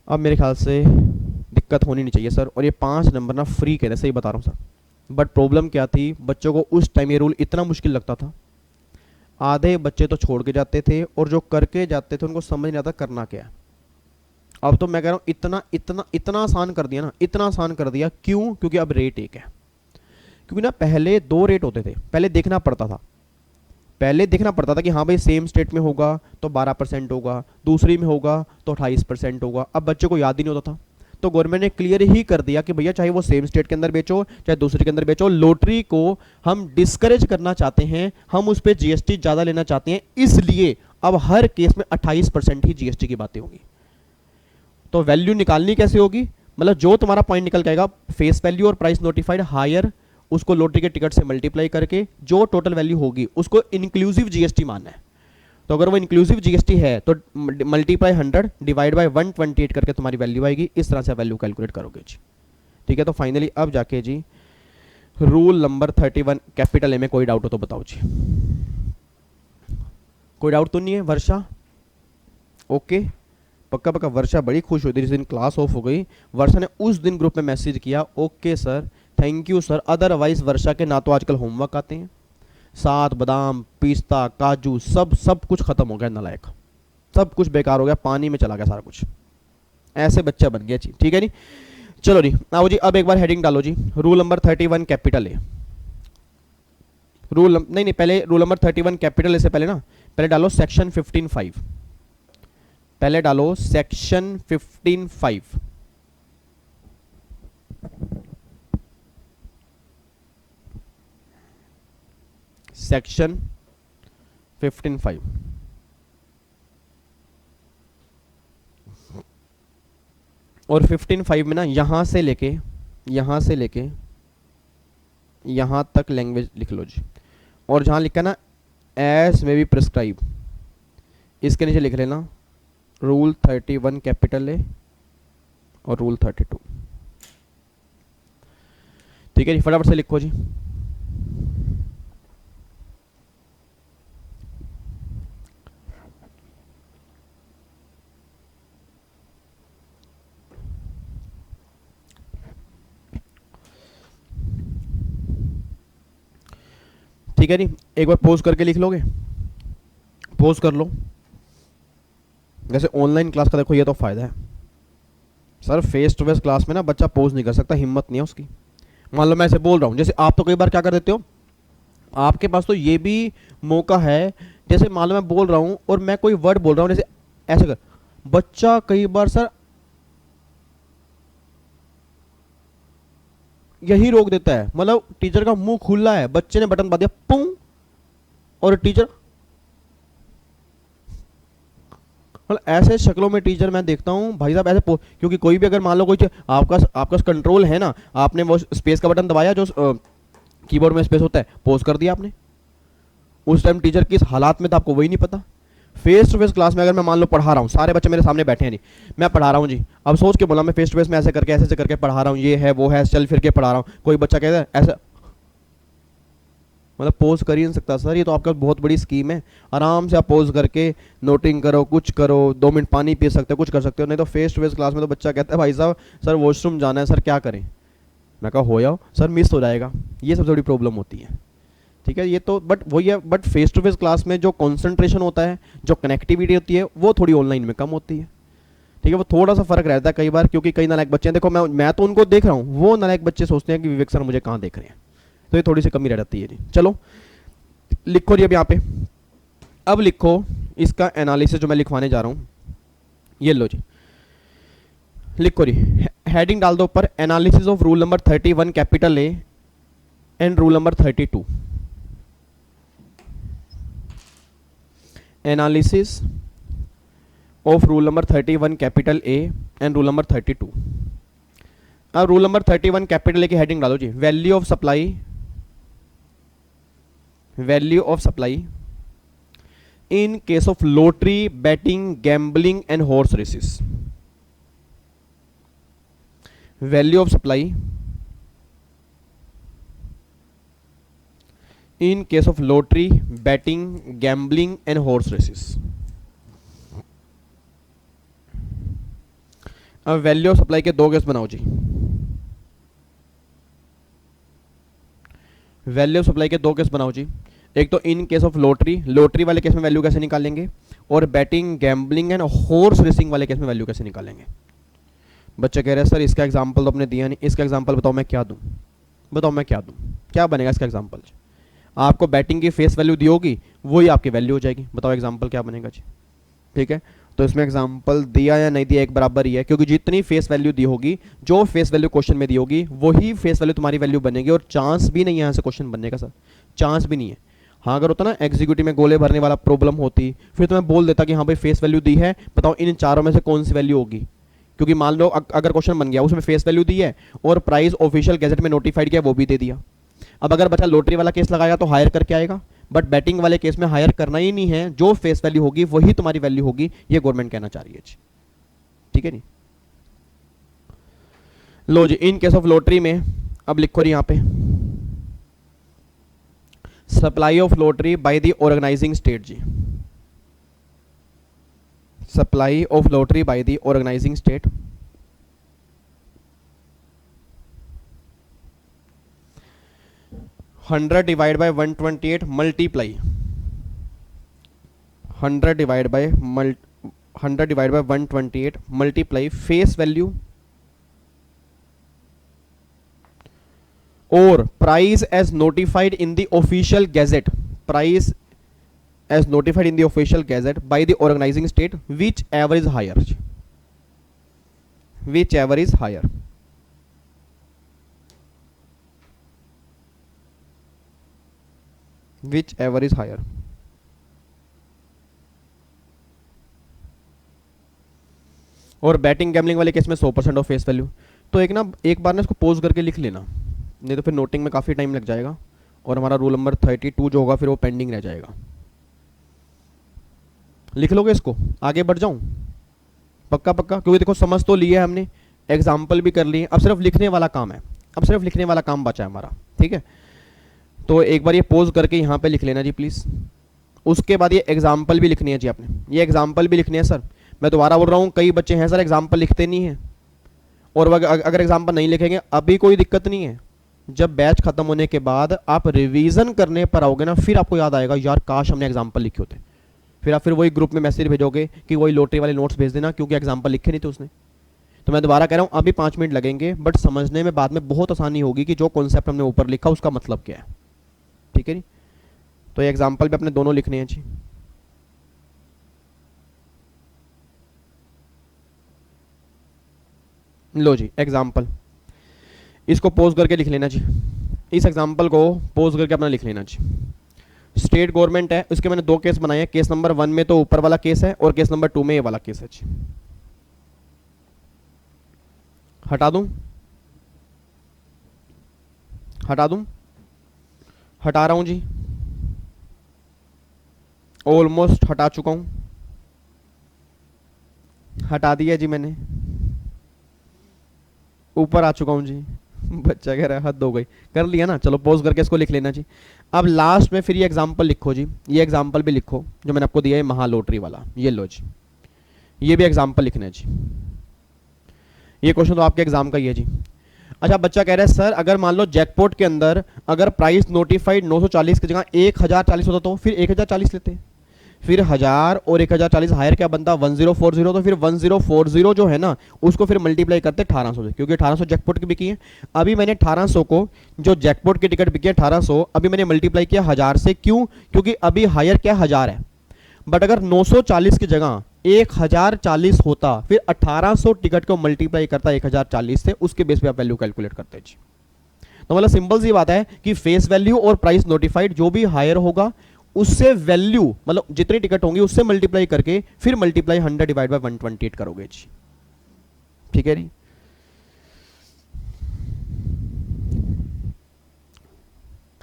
अब मेरे ख्याल से दिक्कत होनी नहीं चाहिए सर, और ये 5 नंबर ना फ्री कह रहे, सही बता रहा हूँ सर। बट प्रॉब्लम क्या थी, बच्चों को उस टाइम ये रूल इतना मुश्किल लगता था, आधे बच्चे तो छोड़ के जाते थे, और जो करके जाते थे उनको समझ नहीं आता करना क्या है। अब तो मैं कह रहा हूँ इतना इतना इतना आसान कर दिया ना, इतना आसान कर दिया। क्यों? क्योंकि अब रेट एक है। क्योंकि ना पहले 2 रेट होते थे, पहले देखना पड़ता था, पहले देखना पड़ता था कि हाँ भाई सेम स्टेट में होगा तो 12% होगा, दूसरी में होगा तो 28% होगा। अब बच्चे को याद ही नहीं होता था, तो गवर्नमेंट ने क्लियर ही कर दिया कि भैया चाहे वो सेम स्टेट के अंदर बेचो चाहे दूसरे के अंदर बेचो, लोटरी को हम डिस्करेज करना चाहते हैं, हम उस पर GST ज़्यादा लेना चाहते हैं, इसलिए अब हर केस में 28% ही GST की बातें होंगी। तो वैल्यू निकालनी कैसे होगी, मतलब जो तुम्हारा पॉइंट निकल के आएगा फेस वैल्यू और प्राइस नोटिफाइड हायर, उसको लॉटरी के टिकट से मल्टीप्लाई करके जो टोटल वैल्यू होगी उसको इंक्लूसिव GST मानना है। तो अगर वो इंक्लूसिव GST है तो मल्टीप्लाई 100 डिवाइड बाय 128 करके तुम्हारी वैल्यू आएगी। इस तरह से वैल्यू कैलकुलेट करोगे जी, ठीक है। तो फाइनली अब जाके जी रूल नंबर 31 कैपिटल ए में कोई डाउट हो तो बताओ जी। कोई डाउट तो नहीं है? वर्षा ओके, पक्का पक्का। वर्षा बड़ी खुश हुई थी जिस दिन क्लास ऑफ हो गई, वर्षा ने उस दिन ग्रुप में मैसेज किया okay sir thank you sir, otherwise Varsha के ना तो आजकल होमवर्क आते हैं, साथ बादाम पिस्ता काजू सब कुछ खत्म हो गया, नालायक सब कुछ बेकार हो गया, पानी में चला गया सारा कुछ, ऐसे बच्चा बन गया जी, ठीक है नी। चलो जी आओ जी, अब एक बार हेडिंग डालो जी, rule number 31 capital A. Rule नहीं पहले रूल नंबर 31 कैपिटल ए से पहले ना पहले डालो सेक्शन 15(5), पहले डालो सेक्शन 15(5), सेक्शन 15(5). और 15(5) में ना यहां से लेके यहां तक लैंग्वेज लिख लो जी, और जहां लिखा ना एस में बी प्रिस्क्राइब, इसके नीचे लिख लेना रूल 31 कैपिटल ए और रूल 32, ठीक है जी। फटाफट से लिखो जी। ठीक है जी, एक बार पोज करके लिख लोगे, पोज कर लो। जैसे ऑनलाइन क्लास का देखो ये तो फायदा है sir, face to face class में ना बच्चा पोज नहीं कर सकता, हिम्मत नहीं है उसकी। मान लो मैं ऐसे बोल रहा हूँ, जैसे आप तो कई बार क्या कर देते हो, आपके पास तो ये भी मौका है, जैसे मान लो मैं बोल रहा हूँ और मैं कोई वर्ड बोल रहा हूँ, जैसे ऐसे कर, बच्चा कई बार सर यही रोक देता है, मतलब टीचर का मुंह खुला है, बच्चे ने बटन दबा दिया पुं, और टीचर मतलब ऐसे शक्लों में टीचर मैं देखता हूं भाई साहब ऐसे, क्योंकि कोई भी अगर मान लो कोई आपका कंट्रोल है ना, आपने वो स्पेस का बटन दबाया जो कीबोर्ड में स्पेस होता है, पोज कर दिया आपने, उस टाइम टीचर किस हालात में था आपको वही नहीं पता, फेस टू फेस क्लास में अगर मैं मान लो पढ़ा रहा हूँ, सारे बच्चे मेरे सामने बैठे हैं जी, मैं पढ़ा रहा हूँ जी, अब सोच के बोला मैं फेस टू फेस में ऐसे करके ऐसे करके पढ़ा रहा हूँ, ये है वो है, चल फिर के पढ़ा रहा हूँ, कोई बच्चा कहता है ऐसा, मतलब पोज कर ही नहीं सकता सर, ये तो आपका बहुत बड़ी स्कीम है, आराम से आप पोज करके नोटिंग करो, कुछ करो, 2 मिनट पानी पी सकते हो, कुछ कर सकते हो, नहीं तो फेस टू फेस क्लास में तो बच्चा कहता है भाई साहब सर वॉशरूम जाना है सर, क्या करें, मैं कहा हो जाओ सर, मिस हो जाएगा, ये सबसे बड़ी प्रॉब्लम होती है। ठीक है, ये तो बट वही है, but face to face class में जो कॉन्सेंट्रेशन होता है, जो कनेक्टिविटी होती है, वो थोड़ी ऑनलाइन में कम होती है। ठीक है, वो थोड़ा सा फर्क रहता है कई बार, क्योंकि कई नालायक बच्चे हैं, देखो मैं तो उनको देख रहा हूँ, वो नालायक बच्चे सोचते हैं कि विवेक सर मुझे कहाँ देख रहे हैं, तो ये थोड़ी सी कमी रह जाती है जी। चलो लिखो जी अब यहाँ पे, अब लिखो इसका एनालिसिस जो मैं लिखवाने जा रहा हूँ, ये लो जी, लिखो जी, हेडिंग डाल दो ऊपर, analysis of rule number 31 capital A and rule number 32, analysis of rule number 31 capital A and rule number 32। अब रूल नंबर 31 कैपिटल ए की हेडिंग डालो जी, value of supply, value of supply in case of lottery, betting, gambling and horse races, value of supply in case of lottery, betting, gambling and horse races. अब value of supply के 2 case बनाओ जी, value of supply के 2 case बनाओ जी, एक तो इन case of lottery, lottery वाले case में value कैसे निकालेंगे, और batting, gambling and horse racing वाले केस में वैल्यू कैसे निकालेंगे। बच्चे कह रहे हैं सर इसका एग्जांपल तो आपने दिया नहीं, इसका एग्जांपल बताओ मैं क्या दूं, बताओ मैं क्या दूं, क्या बनेगा इसका एग्जांपल। आपको बैटिंग की फेस वैल्यू दी होगी, वही आपकी वैल्यू हो जाएगी, बताओ एग्जांपल क्या बनेगा जी। ठीक है, तो इसमें एग्जांपल दिया या नहीं दिया एक बराबर ही है, क्योंकि जितनी फेस वैल्यू दी होगी, जो फेस वैल्यू क्वेश्चन में दी होगी, वही फेस वैल्यू तुम्हारी वैल्यू बनेगी, और चांस भी नहीं है यहाँ से क्वेश्चन बनने का सर, चांस भी नहीं है। हाँ अगर होता ना एग्जीक्यूटिव में गोले भरने वाला प्रॉब्लम होती, फिर तो मैं बोल देता कि हाँ भाई फेस वैल्यू दी है, बताओ इन चारों में से कौन सी वैल्यू होगी, क्योंकि मान लो अगर क्वेश्चन बन गया, उसमें फेस वैल्यू दी है और प्राइस ऑफिशियल गैजेट में नोटिफाइड किया वो भी दे दिया। अब अगर बच्चा लॉटरी वाला केस लगाएगा तो हायर करके आएगा, बट बैटिंग वाले केस में हायर करना ही नहीं है, जो फेस वैल्यू होगी वही तुम्हारी वैल्यू होगी, ये गवर्नमेंट कहना चाह रही है जी। ठीक है नहीं, लो जी, इन केस ऑफ लॉटरी में अब लिखो यहां पे, supply of lottery by the organising state जी, supply of lottery by the organising state 100 divide by 128 multiply 100 divide by 128 multiply face value और price as notified in the official gazette, price as notified in the official gazette by the organising state, whichever is higher, whichever is higher. Whichever is higher, और batting gambling वाले case में 100% of face value. तो एक बार ना इसको pose करके लिख लेना, नहीं तो फिर नोटिंग में काफ़ी टाइम लग जाएगा, और हमारा रूल नंबर 32 जो होगा फिर वो पेंडिंग रह जाएगा। लिख लोगे इसको, आगे बढ़ जाऊं, पक्का पक्का, क्योंकि देखो समझ तो लिया है हमने, एग्जाम्पल भी कर लिए, अब सिर्फ लिखने वाला काम है, अब सिर्फ लिखने वाला काम बचा है हमारा। ठीक है, तो एक बार ये पोज करके यहाँ पे लिख लेना जी प्लीज़, उसके बाद ये एग्जाम्पल भी लिखनी है जी आपने, ये एग्जाम्पल भी लिखनी है सर। मैं दोबारा बोल रहा हूँ, कई बच्चे हैं सर एग्जाम्पल लिखते नहीं हैं, और अगर एग्जाम्पल नहीं लिखेंगे अभी कोई दिक्कत नहीं है, जब बैच खत्म होने के बाद आप रिवीजन करने पर आओगे ना, फिर आपको याद आएगा यार काश हमने एग्जाम्पल लिखे होते, फिर वही ग्रुप में मैसेज भेजोगे कि वही लॉटरी वाले नोट्स भेज देना, क्योंकि एग्जाम्पल लिखे नहीं थे उसने। तो मैं दोबारा कह रहा हूँ, अभी 5 मिनट लगेंगे, बट समझने में बाद में बहुत आसानी होगी कि जो कॉन्सेप्ट हमने ऊपर लिखा उसका मतलब क्या है। ठीक है जी, तो ये एग्जाम्पल भी अपने दोनों लिखने हैं जी। लो जी एग्जाम्पल, इसको पोज करके लिख लेना जी, इस एग्जाम्पल को पोज करके अपना लिख लेना जी। स्टेट गवर्नमेंट है, उसके मैंने 2 केस बनाए हैं, केस नंबर 1 में तो ऊपर वाला केस है, और केस नंबर 2 में ये वाला केस है जी। हटा दूं, हटा दूं, हटा रहा हूं जी, ऑलमोस्ट हटा चुका हूं। हटा दिया जी मैंने, ऊपर आ चुका हूँ जी। बच्चा कह रहा है हद हो गई, कर लिया ना, चलो पॉज करके इसको लिख लेना जी। अब लास्ट में फिर ये एग्जाम्पल लिखो जी, ये एग्जाम्पल भी लिखो जो मैंने आपको दिया है महालोटरी वाला, ये लो जी, ये भी एग्जाम्पल लिखना है जी। ये क्वेश्चन तो आपके एग्जाम का ही है जी। अच्छा बच्चा कह रहा है सर अगर मान लो जैकपॉट के अंदर अगर प्राइस नोटिफाइड 940 की जगह 1040 होता तो फिर 1040 लेते, फिर 1000 और 1040 हायर क्या बनता 1040, तो फिर 1040 जो है ना उसको फिर मल्टीप्लाई करते 1800 से, क्योंकि 1800 जैकपॉट की बिकी है। अभी मैंने 1800 को, जो जैकपॉट की टिकट बिकी है 1800, अभी मैंने मल्टीप्लाई किया 1000 से, क्यों, क्योंकि अभी हायर क्या 1000 है। बट अगर 940 की जगह 1040 होता फिर 1800 टिकट को मल्टीप्लाई करता 1040 से, उसके बेस पे आप वैल्यू कैलकुलेट करते हैं जी। तो मतलब सिंपल सी बात है कि फेस वैल्यू और प्राइस नोटिफाइड जो भी हायर होगा उससे वैल्यू मतलब जितनी टिकट होंगी उससे मल्टीप्लाई करके फिर मल्टीप्लाई 100 डिवाइड बाय 128 करोगे जी। ठीक है जी।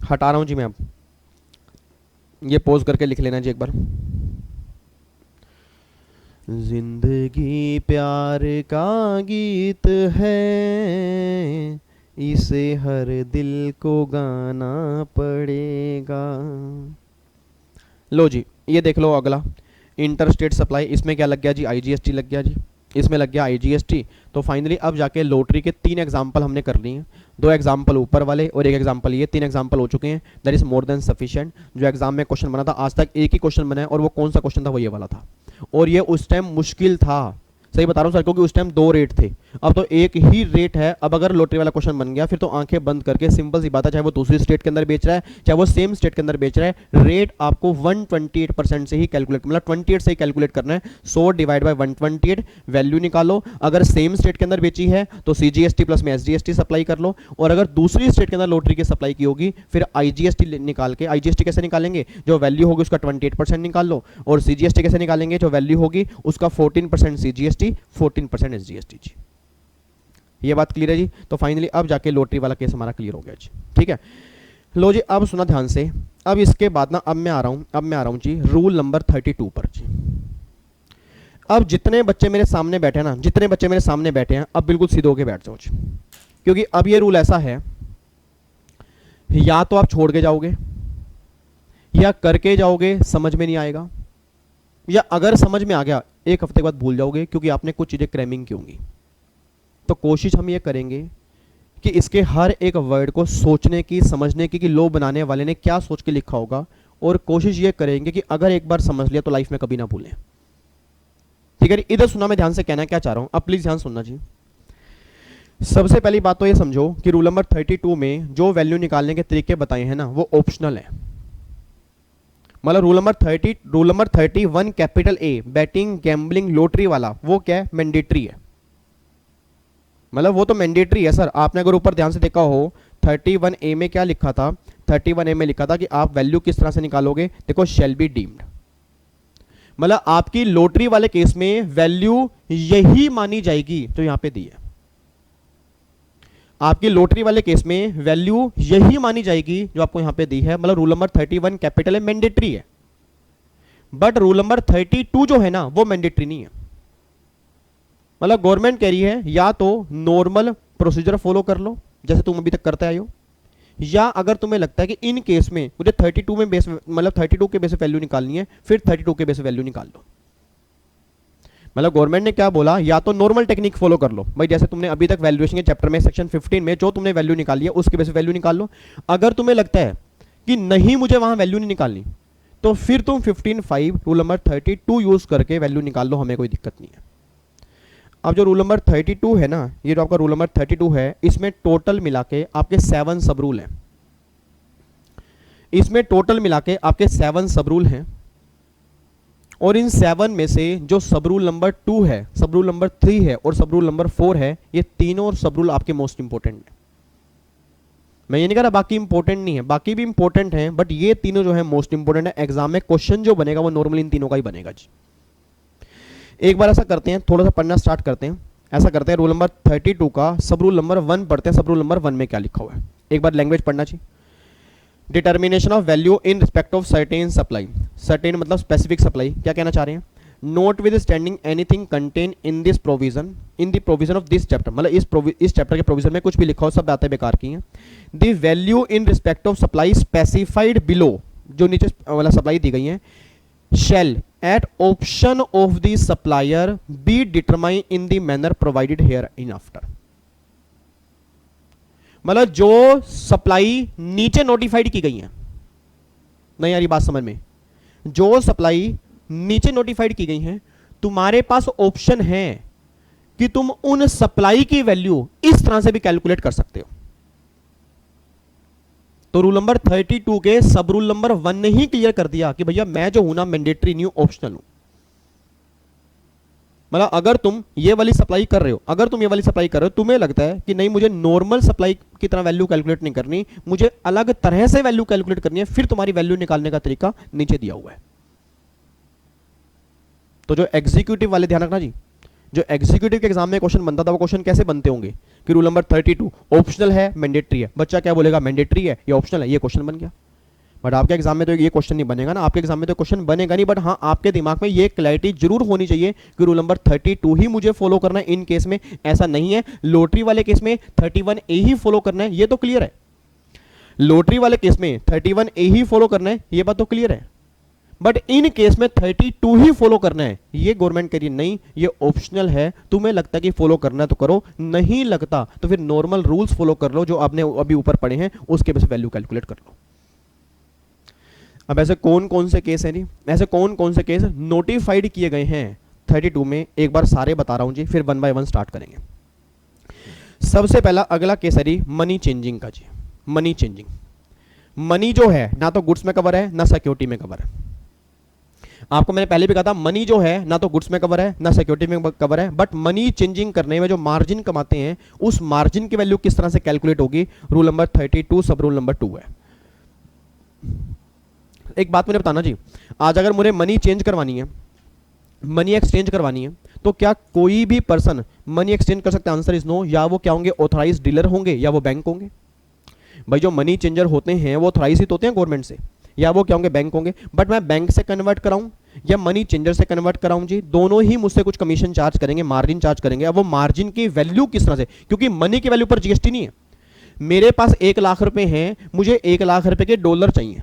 हटा रहा हूं जी मैं, अब ये पोज करके लिख लेना जी एक बार। जिंदगी प्यार का गीत है, इसे हर दिल को गाना पड़ेगा। लो जी ये देख लो अगला इंटर स्टेट सप्लाई, इसमें क्या लग गया जी आईजीएसटी लग गया जी, इसमें लग गया आईजीएसटी। तो फाइनली अब जाके लोटरी के 3 एग्जाम्पल हमने कर लिए हैं, 2 एग्जाम्पल ऊपर वाले और 1 एग्जाम्पल ये, 3 एग्जाम्पल हो चुके हैं। That is more than sufficient. जो एग्जाम में क्वेश्चन बना था आज तक एक ही क्वेश्चन बना है, और वो कौन सा क्वेश्चन था, वो ये वाला था, और ये उस टाइम मुश्किल था। सही बता रहा हूँ सर, क्योंकि उस टाइम 2 रेट थे, अब तो एक ही रेट है। अब अगर लॉटरी वाला क्वेश्चन बन गया फिर तो आंखें बंद करके सिंपल सी बात है, चाहे वो दूसरी स्टेट के अंदर बेच रहा है चाहे वो सेम स्टेट के अंदर बेच रहा है, रेट आपको 128% से ही कैलकुलेट, मतलब 28 से ही कैलकुलेट करना है। 100 डिवाइड बाय 128 वैल्यू निकालो। अगर सेम स्टेट के अंदर बेची है तो सीजीएसटी प्लस में एसजीएसटी सप्लाई कर लो, और अगर दूसरी स्टेट के अंदर लॉटरी की सप्लाई की होगी फिर आईजीएसटी निकाल के, आईजीएसटी कैसे निकालेंगे, जो वैल्यू होगी उसका 28% निकाल लो, और सीजीएसटी कैसे निकालेंगे, जो वैल्यू होगी उसका 14% सीजीएसटी 14% एसजीएसटी जी। ये बात क्लियर है जी। तो फाइनली अब जाके लॉटरी वाला केस हमारा क्लियर हो गया जी। ठीक है, लो जी अब सुना ध्यान से। अब इसके बाद ना अब मैं आ रहा हूं जी रूल नंबर 32 पर जी। अब जितने बच्चे मेरे सामने बैठे हैं ना, जितने बच्चे मेरे सामने बैठे हैं, अब बिल्कुल सीधे होके बैठ जाओ जी, क्योंकि अब ये रूल ऐसा है, या तो आप छोड़ के जाओगे या करके जाओगे, समझ में नहीं आएगा, या अगर समझ में आ गया 1 हफ्ते के बाद भूल जाओगे, क्योंकि आपने कुछ चीजें क्रैमिंग की होंगी। तो कोशिश हम ये करेंगे कि इसके हर एक वर्ड को सोचने की, समझने की कि लो बनाने वाले ने क्या सोच के लिखा होगा, और कोशिश ये करेंगे कि अगर एक बार समझ लिया तो लाइफ में कभी ना भूलें। ठीक है, इधर सुना मैं ध्यान से, कहना क्या चाह रहा हूं, अब प्लीज ध्यान सुनना जी। सबसे पहली बात तो ये समझो कि रूल नंबर 32 में जो वैल्यू निकालने के तरीके बताए हैं ना वो ऑप्शनल है। मतलब रूल नंबर 31 कैपिटल ए बैटिंग गैम्बलिंग लॉटरी वाला वो क्या है, मैंडेटरी है। मतलब वो तो मैंडेटरी है सर। आपने अगर ऊपर ध्यान से देखा हो 31A में क्या लिखा था, 31A में लिखा था कि आप वैल्यू किस तरह से निकालोगे, देखो शैल बी डीम्ड, मतलब आपकी लॉटरी वाले केस में वैल्यू यही मानी जाएगी जो यहां पे दी है। आपकी लॉटरी वाले केस में वैल्यू यही मानी जाएगी जो आपको यहां पे दी है। मतलब रूल नंबर 31 कैपिटल है, मैंडेटरी है, बट रूल नंबर 32 जो है ना वो मैंडेटरी नहीं है। मतलब गवर्नमेंट कह रही है या तो नॉर्मल प्रोसीजर फॉलो कर लो जैसे तुम अभी तक करते आए हो, या अगर तुम्हें लगता है कि इन केस में मुझे 32 में बेस, मतलब 32 के बेस वैल्यू निकालनी है, फिर 32 के बेस वैल्यू निकाल लो। मतलब गवर्नमेंट ने क्या बोला, या तो नॉर्मल टेक्निक फॉलो कर लो भाई, जैसे तुमने अभी तक वैल्यूएशन के चैप्टर में सेक्शन 15 में जो तुमने वैल्यू निकाली है उसके बेस वैल्यू निकाल लो। अगर तुम्हें लगता है कि नहीं मुझे वहां वैल्यू नहीं निकालनी, तो फिर तुम 15(5) रूल नंबर 32 यूज करके वैल्यू निकाल लो, हमें कोई दिक्कत नहीं है। अब जो रूल नंबर 32 है ना, ये जो आपका रूल नंबर 32 है, इसमें टोटल मिला के आपके 7 सब रूल हैं। इसमें टोटल मिला के आपके 7 सब रूल हैं, और इन 7 में से जो सब रूल नंबर 2 है, सब रूल नंबर 3 है और सब रूल नंबर 4 है, ये तीनों सब रूल आपके मोस्ट इंपोर्टेंट है। मैं ये नहीं कह रहा बाकी इंपॉर्टेंट नहीं है, बाकी भी इंपॉर्टेंट हैं, बट ये तीनों जो है मोस्ट इंपॉर्टेंट है। एग्जाम में क्वेश्चन जो बनेगा वो नॉर्मली इन तीनों का ही बनेगा जी। एक बार ऐसा करते हैं, थोड़ा सा पढ़ना स्टार्ट करते हैं। ऐसा करते हैं, रूल नंबर 32 का सब रूल नंबर 1 पढ़ते हैं। सब रूल नंबर 1 में क्या लिखा हुआ है, एक बार लैंग्वेज पढ़ना चाहिए। Determination of value in respect of certain supply. Certain मतलब स्पेसिफिक सप्लाई। क्या कहना चाह रहे हैं, note with standing anything contain in this provision in the provision of this chapter, मतलब इस चैप्टर के प्रोविजन में कुछ भी लिखा हो सब बातें बेकार की हैं। The value in respect of supply specified below, जो नीचे वाला सप्लाई दी गई है, shall at option of the supplier be determined in the manner provided hereinafter। मतलब जो सप्लाई नीचे नोटिफाइड की गई है, नहीं यार ये बात समझ में, जो सप्लाई नीचे नोटिफाइड की गई है, तुम्हारे पास ऑप्शन है कि तुम उन सप्लाई की वैल्यू इस तरह से भी कैलकुलेट कर सकते हो। तो रूल नंबर 32 के सब रूल नंबर 1 ने ही क्लियर कर दिया कि भैया मैं जो हूं ना मैंडेटरी नहीं हूं, ऑप्शनल हूं। मतलब अगर तुम ये वाली सप्लाई कर रहे हो, तुम्हें लगता है कि नहीं मुझे नॉर्मल सप्लाई की तरह वैल्यू कैलकुलेट नहीं करनी, मुझे अलग तरह से वैल्यू कैलकुलेट करनी है, फिर तुम्हारी वैल्यू निकालने का तरीका नीचे दिया हुआ है। तो जो एग्जीक्यूटिव वाले ध्यान रखना जी, जो एग्जीक्यूटिव के एग्जाम में क्वेश्चन बनता था वो क्वेश्चन कैसे बनते होंगे कि रूल नंबर 32 ऑप्शनल है मैंडेटरी है, बच्चा क्या बोलेगा मैंडेटरी है या ऑप्शनल है, ये क्वेश्चन बन गया। बट आपके एग्जाम में तो ये क्वेश्चन नहीं बनेगा ना, आपके एग्जाम में तो क्वेश्चन बनेगा नहीं, बट हाँ आपके दिमाग में ये क्लैरिटी जरूर होनी चाहिए कि रूल नंबर 32 ही मुझे फॉलो करना है। इन केस में ऐसा नहीं है, लॉटरी वाले केस में 31A ही फॉलो करना है, ये तो क्लियर है। लॉटरी वाले केस में 31A ही फॉलो करना है, ये बात तो क्लियर है। बट इन केस में 32 ही फॉलो करना है, ये गवर्नमेंट कह रही है नहीं ये ऑप्शनल है, तुम्हें लगता है कि फॉलो करना है तो करो, नहीं लगता तो फिर नॉर्मल रूल्स फॉलो कर लो जो आपने अभी ऊपर पढ़े हैं, उसके बेस वैल्यू कैलकुलेट कर लो। अब ऐसे कौन कौन से केस हैं जी, ऐसे कौन कौन से केस नोटिफाइड किए गए हैं 32 में, एक बार सारे बता रहा हूं जी, फिर 1 बाय 1 स्टार्ट करेंगे। सबसे पहला अगला केस है जी मनी चेंजिंग का जी। मनी चेंजिंग, मनी जो है ना तो गुड्स में कवर है ना सिक्योरिटी में कवर है। आपको मैंने पहले भी कहा था मनी जो है ना तो गुड्स में कवर है ना सिक्योरिटी में कवर है, बट मनी चेंजिंग करने में जो मार्जिन कमाते हैं उस मार्जिन की वैल्यू किस तरह से कैलकुलेट होगी, रूल नंबर 32 सब रूल नंबर 2 है। एक बात मुझे बताना जी, आज अगर मुझे मनी चेंज करवानी है, मनी एक्सचेंज करवानी है, तो क्या कोई भी पर्सन मनी एक्सचेंज कर सकता है? Answer is no. या वो क्या होंगे, ऑथराइज्ड डीलर होंगे या वो बैंक होंगे। भाई जो मनी चेंजर होते हैं वो ऑथराइज होते हैं गवर्नमेंट से, या वो क्या होंगे, बैंक होंगे। बट मैं बैंक से कन्वर्ट कराऊं या मनी चेंजर से कन्वर्ट कराऊं जी, दोनों ही मुझसे कुछ कमीशन चार्ज करेंगे, मार्जिन चार्ज करेंगे। अब वो मार्जिन की वैल्यू किस तरह से, क्योंकि मनी की वैल्यू पर जीएसटी नहीं है। मेरे पास 1 लाख रुपए हैं, मुझे 1 लाख रुपए के डॉलर चाहिए,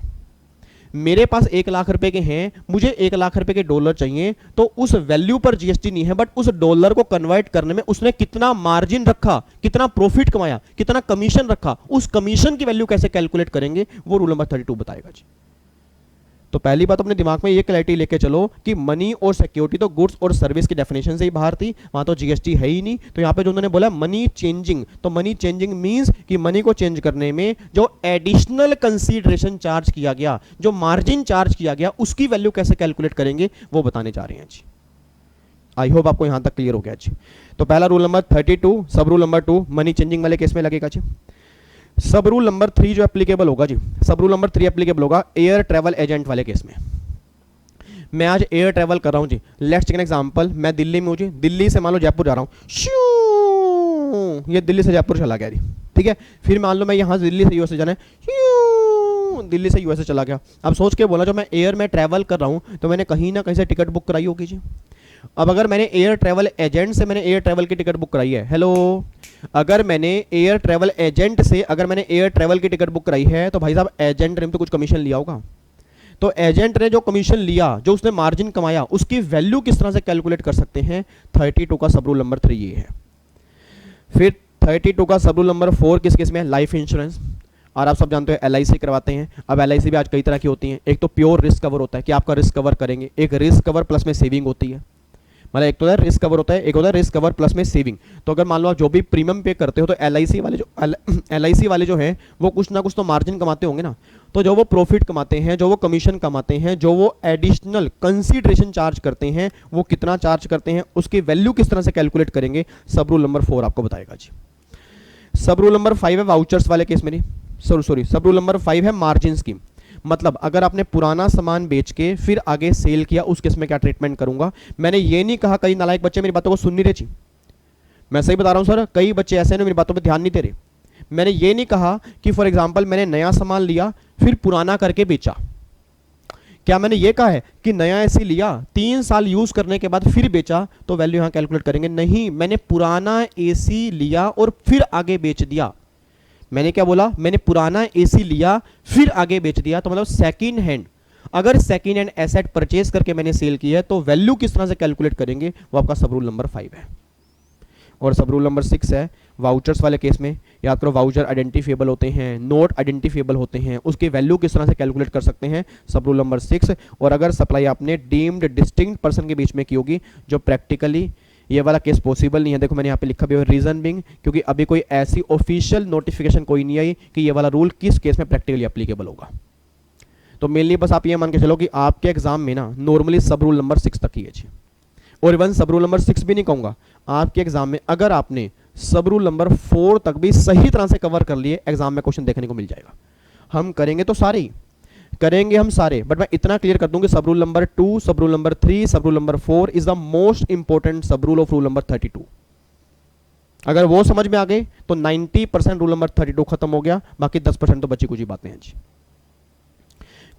मेरे पास 1 लाख रुपए के हैं, मुझे 1 लाख रुपए के डॉलर चाहिए, तो उस वैल्यू पर जीएसटी नहीं है, बट उस डॉलर को कन्वर्ट करने में उसने कितना मार्जिन रखा, कितना प्रॉफिट कमाया, कितना कमीशन रखा, उस कमीशन की वैल्यू कैसे कैलकुलेट करेंगे वो रूल नंबर 32 बताएगा जी। तो पहली बात अपने दिमाग में ये क्लैरिटी लेके चलो कि मनी और सिक्योरिटी तो गुड्स और सर्विस की डेफिनेशन से ही बाहर थी, वहां तो जीएसटी है ही नहीं। तो यहां पे जो उन्होंने बोला मनी चेंजिंग, तो मनी चेंजिंग मींस कि मनी को चेंज करने में जो एडिशनल कंसीडरेशन चार्ज किया गया, जो मार्जिन चार्ज किया गया, उसकी वैल्यू कैसे कैलकुलेट करेंगे वो बताने जा रहे हैं जी। आई होप आपको यहां तक क्लियर हो गया जी। तो पहला रूल नंबर 32 सब रूल नंबर 2 मनी चेंजिंग वाले केस में लगेगा जी। सब रूल नंबर 3 जो एप्लीकेबल होगा जी, सब रूल नंबर 3 एप्लीकेबल होगा एयर ट्रैवल एजेंट वाले केस में। मैं आज एयर ट्रैवल कर रहा हूं जी, लेट्स टेक एन एग्जांपल, मैं दिल्ली में हूं जी, दिल्ली से मान लो जयपुर जा रहा हूं, श्यू ये दिल्ली से जयपुर चला गया जी, ठीक है। फिर मान लो मैं यहां से दिल्ली से यूएसए जाना है, श्यू दिल्ली से यूएसए चला गया। अब सोच के बोला जो मैं एयर में ट्रैवल कर रहा हूं तो मैंने कहीं ना कहीं से टिकट बुक कराई होगी जी। अब अगर मैंने एयर ट्रैवल एजेंट से मैंने एयर ट्रैवल की टिकट बुक कराई है, हेलो, अगर मैंने एयर ट्रैवल एजेंट से अगर मैंने एयर ट्रैवल की टिकट बुक कराई है तो भाई साहब एजेंट ने तो कुछ कमीशन लिया होगा। तो एजेंट ने जो कमीशन लिया, जो उसने मार्जिन कमाया, उसकी वैल्यू किस तरह से कैलकुलेट कर सकते हैं, 32 का सब रूल नंबर 3 ये है। फिर 32 का सब रूल नंबर 4 किस केस में है, लाइफ इंश्योरेंस। और आप सब जानते हो LIC करवाते हैं। अब LIC भी आज कई तरह की होती हैं। एक तो प्योर रिस्क कवर होता है कि आपका रिस्क कवर करेंगे, एक रिस्क कवर प्लस में सेविंग होती है, मतलब एक तो रिस्क कवर होता है, एक होता है रिस्क कवर प्लस में सेविंग। तो अगर मान लो आप जो भी प्रीमियम पे करते हो तो LIC वाले जो हैं वो कुछ ना कुछ तो मार्जिन कमाते होंगे ना। तो जो वो प्रॉफिट कमाते हैं, जो वो कमीशन कमाते हैं, जो वो एडिशनल कंसीडरेशन चार्ज करते हैं, वो कितना चार्ज करते हैं, उसकी वैल्यू किस तरह से कैलकुलेट करेंगे, सब रूल नंबर 4 आपको बताएगा जी। सब रूल नंबर 5 है वाउचर्स वाले केस में, सॉरी सब रूल नंबर 5 है मार्जिन स्कीम। मतलब अगर आपने पुराना सामान बेच के फिर आगे सेल किया, उस केस में क्या ट्रीटमेंट करूंगा। मैंने ये नहीं कहा, कई नालायक बच्चे मेरी बातों को सुन नहीं रहे जी, मैं सही बता रहा हूं सर, कई बच्चे ऐसे हैं मेरी बातों पे ध्यान नहीं दे रहे। मैंने ये नहीं कहा कि फॉर एग्जांपल मैंने नया सामान लिया फिर पुराना करके बेचा, क्या मैंने ये कहा है कि नया एसी लिया 3 साल यूज करने के बाद फिर बेचा तो वैल्यू यहां कैलकुलेट करेंगे? नहीं, मैंने पुराना एसी लिया और फिर आगे बेच दिया। मैंने क्या बोला? मैंने पुराना एसी लिया फिर आगे बेच दिया, तो मतलब सेकंड हैंड। अगर सेकंड हैंड एसेट परचेज करके मैंने सेल किया है तो वैल्यू किस तरह से कैलकुलेट करेंगे, वो आपका सब रूल नंबर 5 है। और सब रूल नंबर 6 है वाउचर्स वाले केस में। याद करो, वाउचर आइडेंटिफिएबल होते हैं, नोट आइडेंटिफिएबल होते हैं, उसकी वैल्यू किस तरह से कैलकुलेट कर सकते हैं, सब रूल नंबर 6। और अगर सप्लाई आपने डीम्ड डिस्टिंक्ट पर्सन के बीच में की होगी, जो प्रैक्टिकली ये वाला केस पॉसिबल नहीं है। देखो मैंने यहाँ पे लिखा भी है, रीजन बिंग क्योंकि अभी कोई ऐसी ऑफिशियल नोटिफिकेशन कोई नहीं आई कि ये वाला रूल किस केस में प्रैक्टिकली एप्लीकेबल होगा। तो मेनली बस आप ये मान के चलो कि आपके एग्जाम में ना नॉर्मली सब रूल नंबर 6 तक ही है जी। और इवन सब रूल नंबर 6 भी नहीं कहूंगा, आपके एग्जाम में अगर आपने सब रूल नंबर 4 तक भी सही तरह से कवर कर लिए, एग्जाम में क्वेश्चन देखने को मिल जाएगा। हम करेंगे तो सारे ही करेंगे हम सारे, बट मैं इतना क्लियर कर दूंगी सब रूल नंबर 2, सब रूल नंबर 3, सब rule number 4 is the most important सब रूल ऑफ रूल नंबर 32। अगर वो समझ में आ गए तो 90% रूल नंबर 32 खत्म हो गया, बाकी 10% तो बची कुछ ही बातें हैं जी।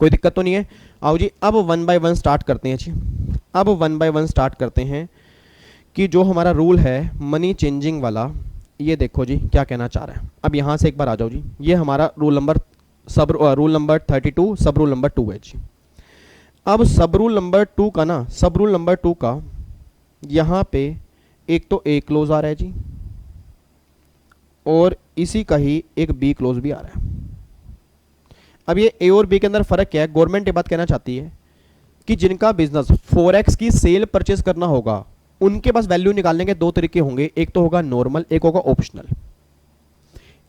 कोई दिक्कत तो नहीं है। आओ जी, अब 1 बाय 1 स्टार्ट करते हैं जी। अब 1 बाय 1 स्टार्ट करते हैं कि जो हमारा रूल है मनी चेंजिंग वाला, ये देखो जी क्या कहना चाह रहा है। अब यहां से एक बार आ जाओ जी, ये हमारा रूल नंबर रूल नंबर 32 सब रूल नंबर 2 है जी। अब सब रूल नंबर 2 का ना, सब रूल नंबर 2 का यहां पे एक तो ए क्लोज आ रहा है जी, और इसी का ही एक बी क्लोज भी आ रहा है। अब ये ए और बी के अंदर फर्क क्या है? गवर्नमेंट ये बात कहना चाहती है कि जिनका बिजनेस फॉरेक्स की सेल परचेज करना होगा, उनके पास वैल्यू निकालने के 2 तरीके होंगे, एक तो होगा नॉर्मल, एक होगा ऑप्शनल।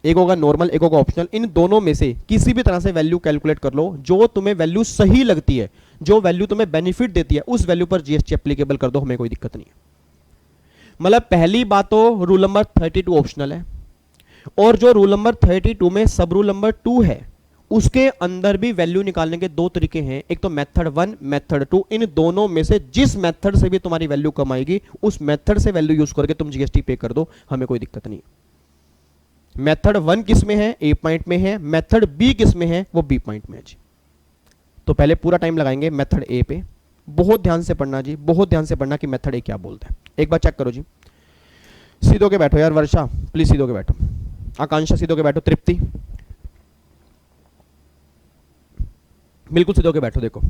एक होगा नॉर्मल, एक होगा ऑप्शनल। इन दोनों में से किसी भी तरह से वैल्यू कैलकुलेट कर लो, जो तुम्हें वैल्यू सही लगती है, जो वैल्यू तुम्हें बेनिफिट देती है, उस वैल्यू पर जीएसटी एप्लीकेबल कर दो, हमें कोई दिक्कत नहीं है। मतलब पहली बात तो रूल नंबर 32 ऑप्शनल है, और जो रूल नंबर 32 में सब रूल नंबर 2 है, उसके अंदर भी वैल्यू निकालने के 2 तरीके हैं, एक तो मेथड 1, मेथड 2। इन दोनों में से जिस मेथड से भी तुम्हारी वैल्यू कम आएगी, उस मेथड से वैल्यू यूज करके तुम जीएसटी पे कर दो, हमें कोई दिक्कत नहीं। मेथड 1 किस में है? ए पॉइंट में है। मेथड बी किस में है? वो बी पॉइंट में है जी। तो पहले पूरा टाइम लगाएंगे मेथड ए पे। बहुत ध्यान से पढ़ना जी, बहुत ध्यान से पढ़ना कि मेथड ए क्या बोलता है। एक बार चेक करो जी, सीधो के बैठो यार, वर्षा प्लीज सीधो के बैठो, आकांक्षा सीधो के बैठो, तृप्ति बिल्कुल सीधो के बैठो। देखो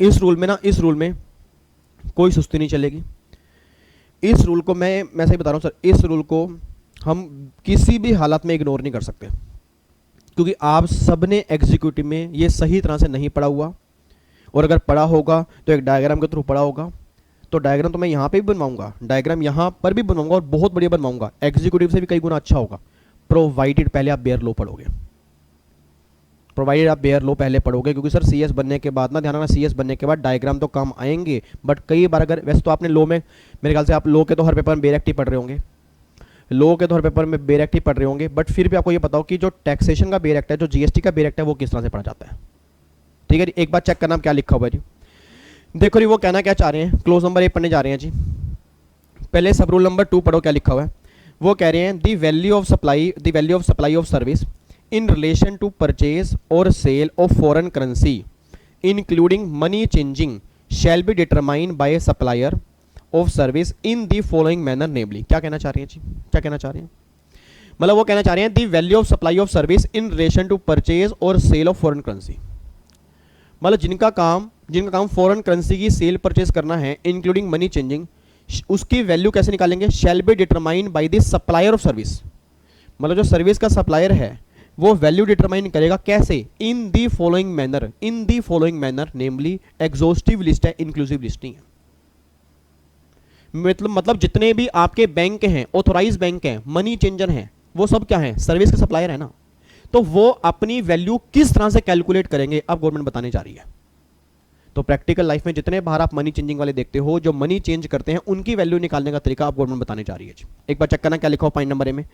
इस रूल में ना, इस रूल में कोई सुस्ती नहीं चलेगी। इस रूल को मैं सही बता रहा हूं सर, इस रूल को हम किसी भी हालत में इग्नोर नहीं कर सकते, क्योंकि आप सबने एग्जीक्यूटिव में ये सही तरह से नहीं पढ़ा हुआ, और अगर पढ़ा होगा तो एक डायग्राम के थ्रू पढ़ा होगा। तो डायग्राम तो मैं यहाँ पे भी बनवाऊंगा, डायग्राम यहाँ पर भी बनवाऊंगा, और बहुत बढ़िया बनवाऊंगा, एग्जीक्यूटिव से भी कई गुना अच्छा होगा, प्रोवाइडेड पहले आप बेयर लो पढ़ोगे। प्रोवाइडेड आप बेयर लो पहले पढ़ोगे, क्योंकि सर सीएस बनने के बाद ना, ध्यान रखना, सीएस बनने के बाद डायग्राम तो काम आएंगे, बट कई बार अगर, वैसे तो आपने लो में, मेरे ख्याल से आप लो के तो हर पेपर में बेयर एक्ट ही पढ़ रहे होंगे, लो के तो हर पेपर में बेयर एक्ट ही पढ़ रहे होंगे, बट फिर भी आपको ये बताओ कि जो टैक्सेशन का बेयर एक्ट है, जो जीएसटी का बेयर एक्ट है, वो किस तरह से पढ़ा जाता है। ठीक है जी, एक बार चेक करना क्या लिखा हुआ है जी। देखो जी वो कहना क्या चाह रहे हैं, क्लोज नंबर 1 पढ़ने जा रहे हैं जी। पहले सब रूल नंबर 2 पढ़ो क्या लिखा हुआ है। वो कह रहे हैं the value of supply of service in relation to purchase or sale of foreign currency including money changing shall be determined by a supplier of service in the following manner namely। क्या कहना चाह रहे हैं जी, क्या कहना चाह रहे हैं? मतलब वो कहना चाह रहे हैं the value of supply of service in relation to purchase or sale of foreign currency। मतलब जिनका काम फॉरेन करेंसी की सेल परचेज करना है इंक्लूडिंग मनी चेंजिंग, उसकी वैल्यू कैसे निकालेंगे? Shall be determined by the supplier of service. मतलब जो सर्विस का सप्लायर है वो वैल्यू डिटरमाइन करेगा कैसे? In the following manner, namely exhaustive list है, इंक्लूसिव लिस्ट नहीं है। मतलब जितने भी आपके बैंक हैं, ऑथोराइज बैंक हैं, मनी चेंजर हैं, वो सब क्या है? सर्विस के सप्लायर है ना। तो वो अपनी वैल्यू किस तरह से कैलकुलेट करेंगे अब गवर्नमेंट बताने जा रही है। तो प्रैक्टिकल लाइफ में जितने बाहर आप मनी चेंजिंग वाले देखते हो, जो मनी चेंज करते हैं, उनकी वैल्यू निकालने का तरीका अब गवर्नमेंट बताने जा रही है। एक बार चेक करना क्या लिखा हो पॉइंट नंबर ए में।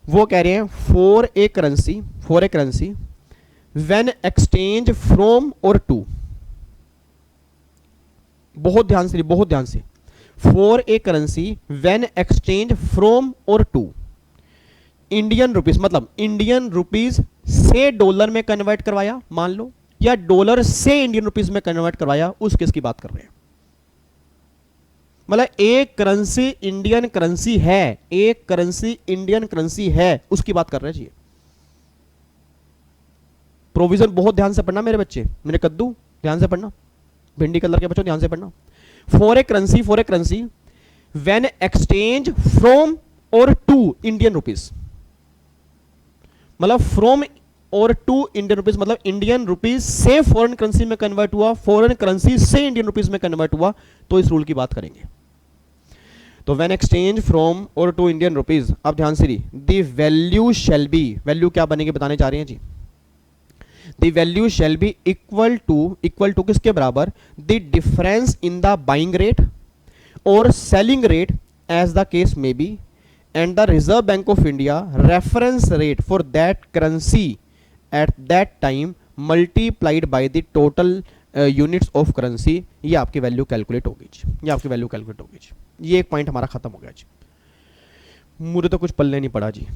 वो कह रहे हैं for a currency when exchange from और टू, बहुत ध्यान से, for a currency when exchange from और टू इंडियन रुपीज, मतलब इंडियन रुपीज से डॉलर में कन्वर्ट करवाया मान लो, या डॉलर से इंडियन रुपीज में कन्वर्ट करवाया, उस केस की बात कर रहे हैं। मतलब एक करेंसी इंडियन करेंसी है, एक करेंसी इंडियन करेंसी है, उसकी बात कर रहे हैं जी। प्रोविजन बहुत ध्यान से पढ़ना मेरे बच्चे, मेरे कद्दू ध्यान से पढ़ना, भिंडी कलर के बच्चों ध्यान से पढ़ना। For a currency when exchange from और टू इंडियन रुपीज, मतलब फ्रॉम और टू इंडियन रुपीज, मतलब इंडियन रुपीज से फॉरेन करेंसी में कन्वर्ट हुआ, फॉरेन करेंसी से इंडियन रुपीज में कन्वर्ट हुआ, तो इस रूल की बात करेंगे। तो व्हेन एक्सचेंज फ्रॉम और टू इंडियन रुपीज, अब ध्यान से the value shall be, value क्या बनेगी बताने जा रहे हैं जी। The value shall be equal to किसके बराबर, the difference in the buying rate और selling rate as the case may be, and the Reserve Bank of India reference rate for that currency at that time multiplied by the total units of currency. ये आपकी value calculate होगी जी, ये आपकी value calculate होगी जी। ये एक point हमारा खत्म हो गया जी। मुझे तो कुछ पल्ले नहीं पड़ा जी,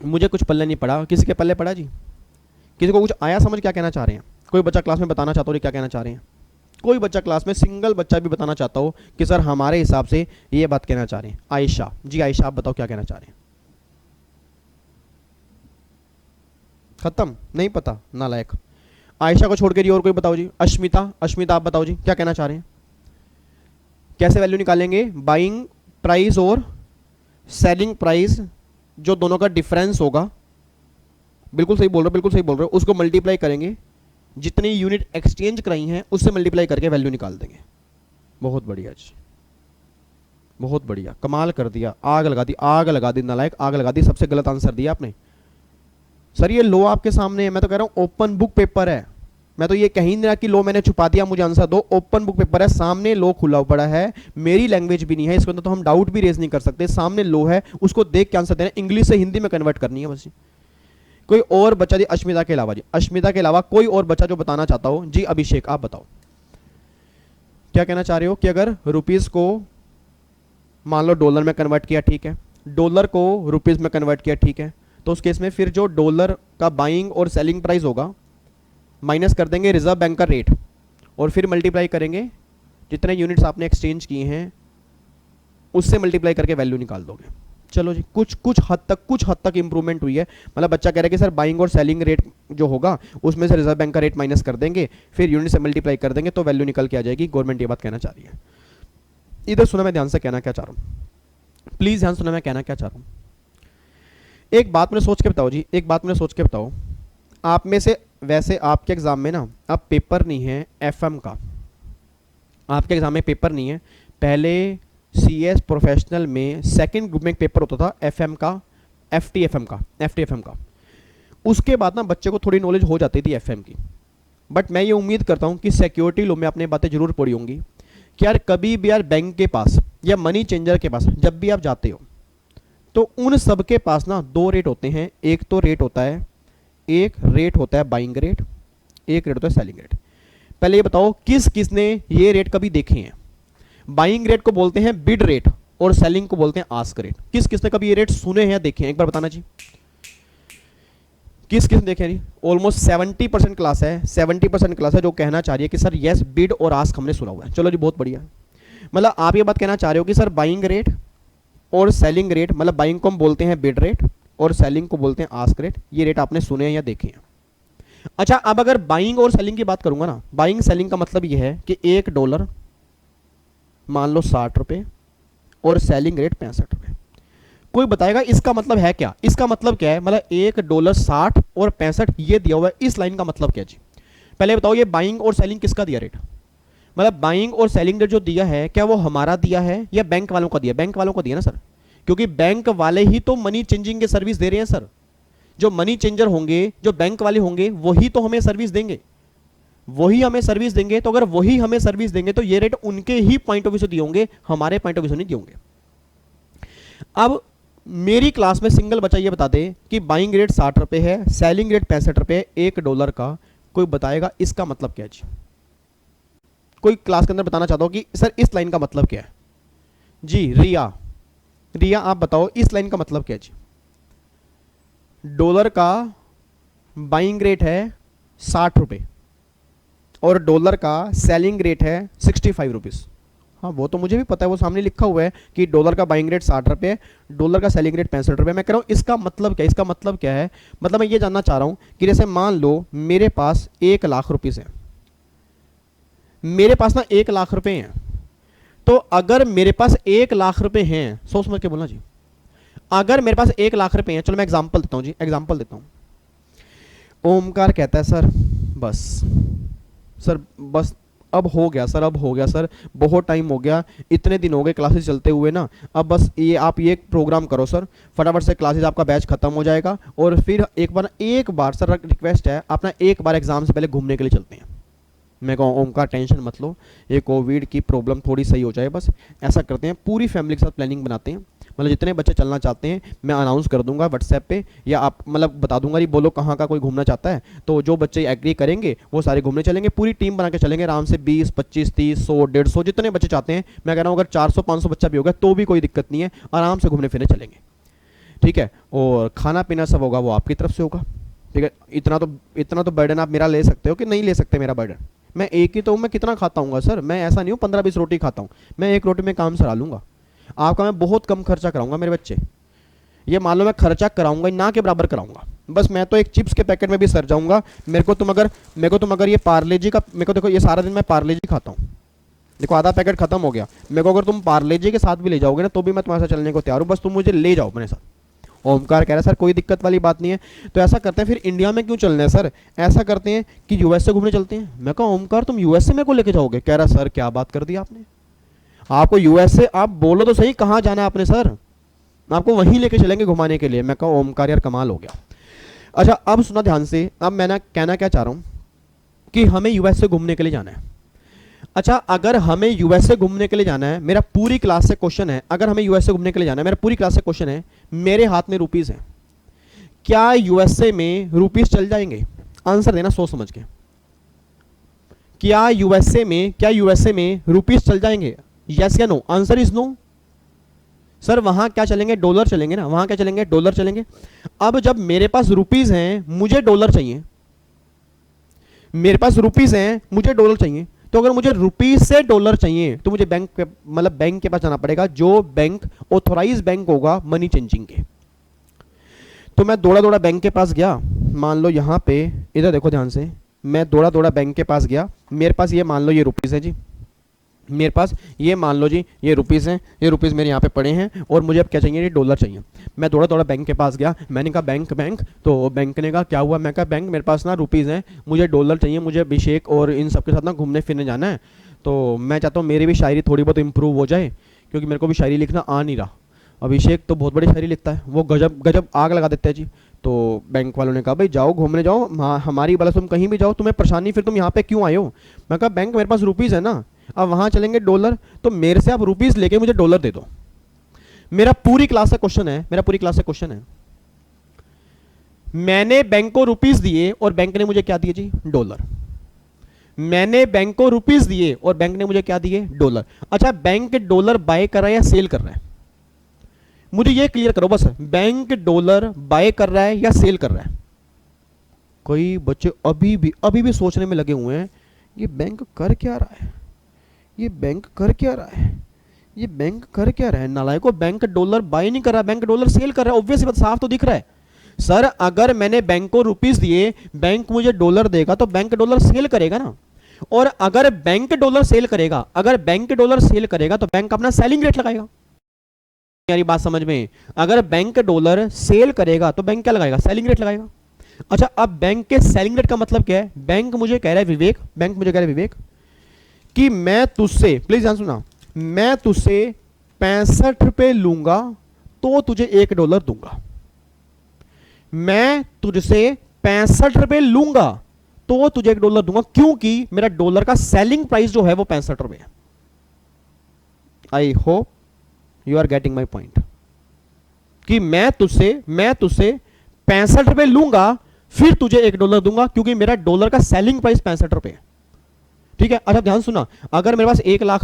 मुझे कुछ पल्ले नहीं पड़ा, किसी के पल्ले पड़ा जी? किसी को कुछ आया समझ क्या कहना चाह रहे हैं? कोई बच्चा क्लास में बताना चाहता हो क्या कहना चाह रहे हैं? कोई बच्चा क्लास में, सिंगल बच्चा भी बताना चाहता हो कि सर हमारे हिसाब से ये बात कहना चाह रहे हैं। आयशा जी, आयशा आप बताओ क्या कहना चाह रहे हैं? खत्म, नहीं पता, नालायक। आयशा को छोड़ के जी और कोई बताओ जी। अश्मिता, अश्मिता आप बताओ जी क्या कहना चाह रहे हैं? कैसे वैल्यू निकालेंगे? बाइंग प्राइस और सेलिंग प्राइस, जो दोनों का डिफरेंस होगा, बिल्कुल सही बोल रहे हो, बिल्कुल सही बोल रहे हो, उसको मल्टीप्लाई करेंगे, जितनी यूनिट एक्सचेंज कराई हैं उससे मल्टीप्लाई करके वैल्यू निकाल देंगे। बहुत बढ़िया जी, बहुत बढ़िया, कमाल कर दिया, आग लगा दी, आग लगा दी नालायक, आग लगा दी। सबसे गलत आंसर दिया आपने। सर ये लो आपके सामने है, मैं तो कह रहा हूं ओपन बुक पेपर है, मैं तो ये कह ही नहीं रहा कि लो मैंने छुपा दिया मुझे आंसर दो। ओपन बुक पेपर है, सामने लो खुला पड़ा है, मेरी लैंग्वेज भी नहीं है, इसके अंदर तो हम डाउट भी रेज नहीं कर सकते। सामने लो है, उसको देख के आंसर देना, इंग्लिश से हिंदी में कन्वर्ट करनी है बस। कोई और बच्चा जी, अश्मिता के अलावा जी, अश्मिता के अलावा कोई और बच्चा जो बताना चाहता हो जी? अभिषेक आप बताओ क्या कहना चाह रहे हो? कि अगर रुपीस को मान लो डॉलर में कन्वर्ट किया, ठीक है, डॉलर को रुपीस में कन्वर्ट किया, ठीक है, तो उस केस में फिर जो डॉलर का बाइंग और सेलिंग प्राइस होगा माइनस कर देंगे रिजर्व बैंक का रेट, और फिर मल्टीप्लाई करेंगे जितने यूनिट्स आपने एक्सचेंज किए हैं उससे मल्टीप्लाई करके वैल्यू निकाल दोगे। चलो जी, कुछ हद तक इंप्रूवमेंट हुई है। मतलब बच्चा कह रहा है कि सर बाइंग और सेलिंग रेट जो होगा उसमें से रिजर्व बैंक का रेट माइनस कर देंगे, फिर यूनिट से मल्टीप्लाई कर देंगे तो वैल्यू निकल के आ जाएगी। गवर्नमेंट ये बात कहना चाह रही है। इधर सुना मैं ध्यान से कहना क्या चाह रहा हूँ, प्लीज ध्यान सुना मैं कहना क्या चाह रहा हूँ। एक बात मैंने सोच के बताओ जी, एक बात मैंने सोच के बताओ, आप में से वैसे आपके एग्जाम में ना अब पेपर नहीं है एफएम का, आपके एग्जाम में पेपर नहीं है। पहले सीएस प्रोफेशनल में सेकंड ग्रुप में एक पेपर होता था एफएम का, एफटीएफएम का। उसके बाद ना बच्चे को थोड़ी नॉलेज हो जाती थी एफएम की। बट मैं ये उम्मीद करता हूँ कि सिक्योरिटी लॉ में आपने बातें जरूर पढ़ी होंगी कि यार कभी भी यार बैंक के पास या मनी चेंजर के पास जब भी आप जाते हो तो उन सब के पास ना दो रेट होते हैं। एक तो रेट होता है, एक रेट होता है बाइंग रेट, एक रेट होता है सेलिंग रेट। पहले ये बताओ किस किसने ये रेट कभी देखे हैं? बाइंग रेट को बोलते हैं बिड रेट और सेलिंग को बोलते हैं आस्क रेट। किस किसने कभी ये रेट सुने हैं या देखे हैं? एक बार बताना जी, किस किसने देखे हैं? ऑलमोस्ट 70% क्लास है, 70% क्लास है जो कहना चाह रही है कि सर यस बिड और आस्क हमने सुना हुआ है। चलो जी बहुत बढ़िया। मतलब आप ये बात कहना चाह रहे हो कि सर बाइंग रेट और सेलिंग रेट, मतलब बाइंग को हम बोलते हैं बिड रेट और सेलिंग को बोलते हैं आस्क रेट, ये रेट आपने सुने हैं या देखे हैं। अच्छा, अब अगर बाइंग और सेलिंग की बात करूंगा ना, बाइंग सेलिंग का मतलब ये है कि $1 मान लो 60 रुपए और सेलिंग रेट 65 रुपए। कोई बताएगा इसका मतलब है क्या? इसका मतलब क्या है? मतलब $1 60 और 65 ये दिया हुआ है, इस लाइन का मतलब क्या जी? पहले बताओ ये बाइंग और सेलिंग किसका दिया रेट? मतलब बाइंग और सेलिंग रेट जो दिया है क्या वो हमारा दिया है या बैंक वालों का दिया? बैंक वालों को दिया ना सर, क्योंकि बैंक वाले ही तो मनी चेंजिंग के सर्विस दे रहे हैं सर। जो मनी चेंजर होंगे, जो बैंक वाले होंगे, वही तो हमें सर्विस देंगे, वही हमें सर्विस देंगे। तो अगर वही हमें सर्विस देंगे तो ये रेट उनके ही पॉइंट ऑफ व्यू से दिए होंगे, हमारे पॉइंट ऑफ व्यू से नहीं दिए होंगे। अब मेरी क्लास में सिंगल बच्चा ये बता दे कि बाइंग रेट 60 रुपए है, सेलिंग रेट 65 रुपए, $1 का। कोई बताएगा इसका मतलब क्या है जी? कोई क्लास के अंदर बताना चाहता हो कि सर इस लाइन का मतलब क्या है जी? रिया आप बताओ इस लाइन का मतलब क्या है जी? डॉलर का बाइंग रेट है ₹60 और डॉलर का सेलिंग रेट है ₹65। हाँ वो तो मुझे भी पता है, वो सामने लिखा हुआ है कि डॉलर का बाइंग रेट ₹60 है, डॉलर का सेलिंग रेट ₹65। मैं कह रहा हूँ इसका मतलब क्या है, इसका मतलब क्या है, मतलब मैं ये जानना चाह रहा हूँ कि जैसे मान लो मेरे पास 1,00,000 रुपीज़ है, मेरे पास ना 1,00,000 रुपए हैं, तो अगर मेरे पास 1,00,000 रुपए हैं, सोच समझ के बोलना जी, अगर मेरे पास 1,00,000 रुपए हैं, चलो मैं एग्जांपल देता हूँ जी, एग्जांपल देता हूँ। ओमकार कहता है सर बस, सर बस अब हो गया सर, अब हो गया सर, बहुत टाइम हो गया, इतने दिन हो गए क्लासेस चलते हुए ना, अब बस ये आप ये प्रोग्राम करो सर, फटाफट से क्लासेस आपका बैच खत्म हो जाएगा और फिर एक बार सर रिक्वेस्ट है, अपना एक बार एग्जाम से पहले घूमने के लिए चलते हैं। मैं कहूँ ओमकार टेंशन मत लो, ये कोविड की प्रॉब्लम थोड़ी सही हो जाए, बस ऐसा करते हैं पूरी फैमिली के साथ प्लानिंग बनाते हैं, मतलब जितने बच्चे चलना चाहते हैं मैं अनाउंस कर दूंगा व्हाट्सएप पे, या आप मतलब बता दूंगा जी, बोलो कहाँ का कोई घूमना चाहता है, तो जो बच्चे एग्री करेंगे वो सारे घूमने चलेंगे, पूरी टीम बना के चलेंगे आराम से, 20, 25, 30, 100, 150 जितने बच्चे चाहते हैं। मैं कह रहा हूँ अगर 400, 500 बच्चा भी होगा तो भी कोई दिक्कत नहीं है, आराम से घूमने फिरने चलेंगे, ठीक है। और खाना पीना सब होगा वो आपकी तरफ से होगा, ठीक है। इतना तो बर्डन आप मेरा ले सकते हो कि नहीं ले सकते मेरा बर्डन, मैं एक ही तो हूँ, मैं कितना खाता हूँ सर, मैं ऐसा नहीं हूँ 15-20 रोटी खाता हूँ, मैं एक रोटी में काम चला लूँगा, आपका मैं बहुत कम खर्चा कराऊंगा मेरे बच्चे, ये मान लो मैं खर्चा कराऊंगा ना के बराबर कराऊंगा, बस मैं तो एक चिप्स के पैकेट में भी सर जाऊंगा। मेरे को तुम अगर ये पार्ले जी का, मेरे को देखो ये सारा दिन मैं पार्ले जी खाता हूँ, देखो आधा पैकेट खत्म हो गया, मेरे को अगर तुम पार्ले जी के साथ भी ले जाओगे ना तो भी मैं तुम्हारे साथ चलने को तैयार हूँ, बस तुम मुझे ले जाओ अपने साथ। ओमकार कह रहा है सर कोई दिक्कत वाली बात नहीं है, तो ऐसा करते हैं फिर इंडिया में क्यों चलना है सर, ऐसा करते हैं कि यूएस से घूमने चलते हैं। मैं कहा ओमकार तुम यूएस से मेरे को लेके जाओगे, कह रहा सर क्या बात कर दी आपने, आपको यूएस से, आप बोलो तो सही कहाँ जाना है आपने सर, आपको वहीं लेके चलेंगे घुमाने के लिए। मैं कहा ओमकार यार कमाल हो गया। अच्छा अब सुना ध्यान से, अब मैं ना कहना क्या चाह रहा हूँ कि हमें यूएस से घूमने के लिए जाना है। अच्छा अगर हमें यूएस से घूमने के लिए जाना है, मेरा पूरी क्लास से क्वेश्चन है, अगर हमें यूएस से घूमने के लिए जाना है, मेरा पूरी क्लास से क्वेश्चन है, मेरे हाथ में रुपीस है, क्या यूएसए में रुपीस चल जाएंगे, आंसर देना सोच समझ के, क्या यूएसए में रुपीस चल जाएंगे, यस या no, answer is no. Sir वहां क्या चलेंगे, डॉलर चलेंगे ना, वहां क्या चलेंगे, डॉलर चलेंगे। अब जब मेरे पास रुपीस हैं, मुझे डॉलर चाहिए, मेरे पास रुपीस हैं मुझे डॉलर चाहिए, तो अगर मुझे रुपीस से डॉलर चाहिए तो मुझे बैंक के पास जाना पड़ेगा, जो बैंक ऑथोराइज बैंक होगा मनी चेंजिंग के। तो मैं दौड़ा दौड़ा बैंक के पास गया, मान लो यहाँ पे, इधर देखो ध्यान से, मैं दौड़ा दौड़ा बैंक के पास गया, मेरे पास ये मान लो ये रुपीस है जी, मेरे पास ये मान लो जी ये रुपीस हैं, ये रुपीस मेरे यहाँ पे पड़े हैं और मुझे अब क्या चाहिए, ये डॉलर चाहिए। मैं दौड़ा दौड़ा बैंक के पास गया, मैंने कहा बैंक, तो बैंक ने कहा क्या हुआ, मैं कहा बैंक मेरे पास ना रुपीस हैं, मुझे डॉलर चाहिए, मुझे अभिषेक और इन सबके साथ ना घूमने फिरने जाना है, तो मैं चाहता हूँ मेरी भी शायरी थोड़ी बहुत इंप्रूव हो जाए, क्योंकि मेरे को भी शायरी लिखना आ नहीं रहा। अभिषेक तो बहुत बड़ी शायरी लिखता है, वो गजब गजब आग लगा देता है जी। तो बैंक वालों ने कहा भाई जाओ घूमने जाओ, हमारी वाला तुम कहीं भी जाओ, तुम्हें परेशानी, फिर तुम यहाँ पे क्यों आए हो। मैं कहा बैंक मेरे पास रुपीस है ना, अब वहां चलेंगे डॉलर, तो मेरे से आप रुपीस लेके मुझे डॉलर दे दो। मेरा पूरी क्लास का क्वेश्चन है, मैंने बैंक को रुपीस दिए और बैंक ने मुझे क्या दिए जी, डॉलर। मैंने बैंक को रुपीस दिए और बैंक ने मुझे क्या दिए, डॉलर। अच्छा बैंक डॉलर बाय कर रहा है या सेल कर रहा है, मुझे ये क्लियर करो बस, बैंक डॉलर बाय कर रहा है या सेल कर रहा है। कोई बच्चे अभी भी सोचने में लगे हुए हैं, ये बैंक कर क्या रहा है, ये बैंक कर क्या रहा है, ये बैंक कर क्या रहा है। नालायको, बैंक डॉलर बाय नहीं कर रहा, बैंक डॉलर सेल कर रहा है, ऑब्वियस बात साफ तो दिख रहा है। सर अगर मैंने बैंक को रुपीस दिए, बैंक मुझे डॉलर देगा, तो बैंक डॉलर सेल करेगा ना, और अगर बैंक डॉलर सेल करेगा, तो बैंक अपना सेलिंग रेट लगाएगा। यारी बात समझ में, अगर बैंक डॉलर सेल करेगा तो बैंक क्या लगाएगा, सेलिंग रेट लगाएगा। अच्छा अब बैंक के सेलिंग रेट का मतलब क्या है, बैंक मुझे कह रहा है विवेक कि मैं तुझसे, प्लीज ध्यान सुना, मैं तुझसे 65 रुपए लूंगा तो तुझे $1 दूंगा। मैं तुझसे 65 रुपए लूंगा तो तुझे $1 दूंगा, क्योंकि मेरा डॉलर का सेलिंग प्राइस जो है वो 65 रुपए है। I hope you are getting my point, कि मैं तुझसे 65 रुपए लूंगा फिर तुझे $1 दूंगा, क्योंकि मेरा डॉलर का सेलिंग प्राइस 65 रुपए है, ठीक है। अच्छा ध्यान सुना, अगर मेरे पास 1,00,000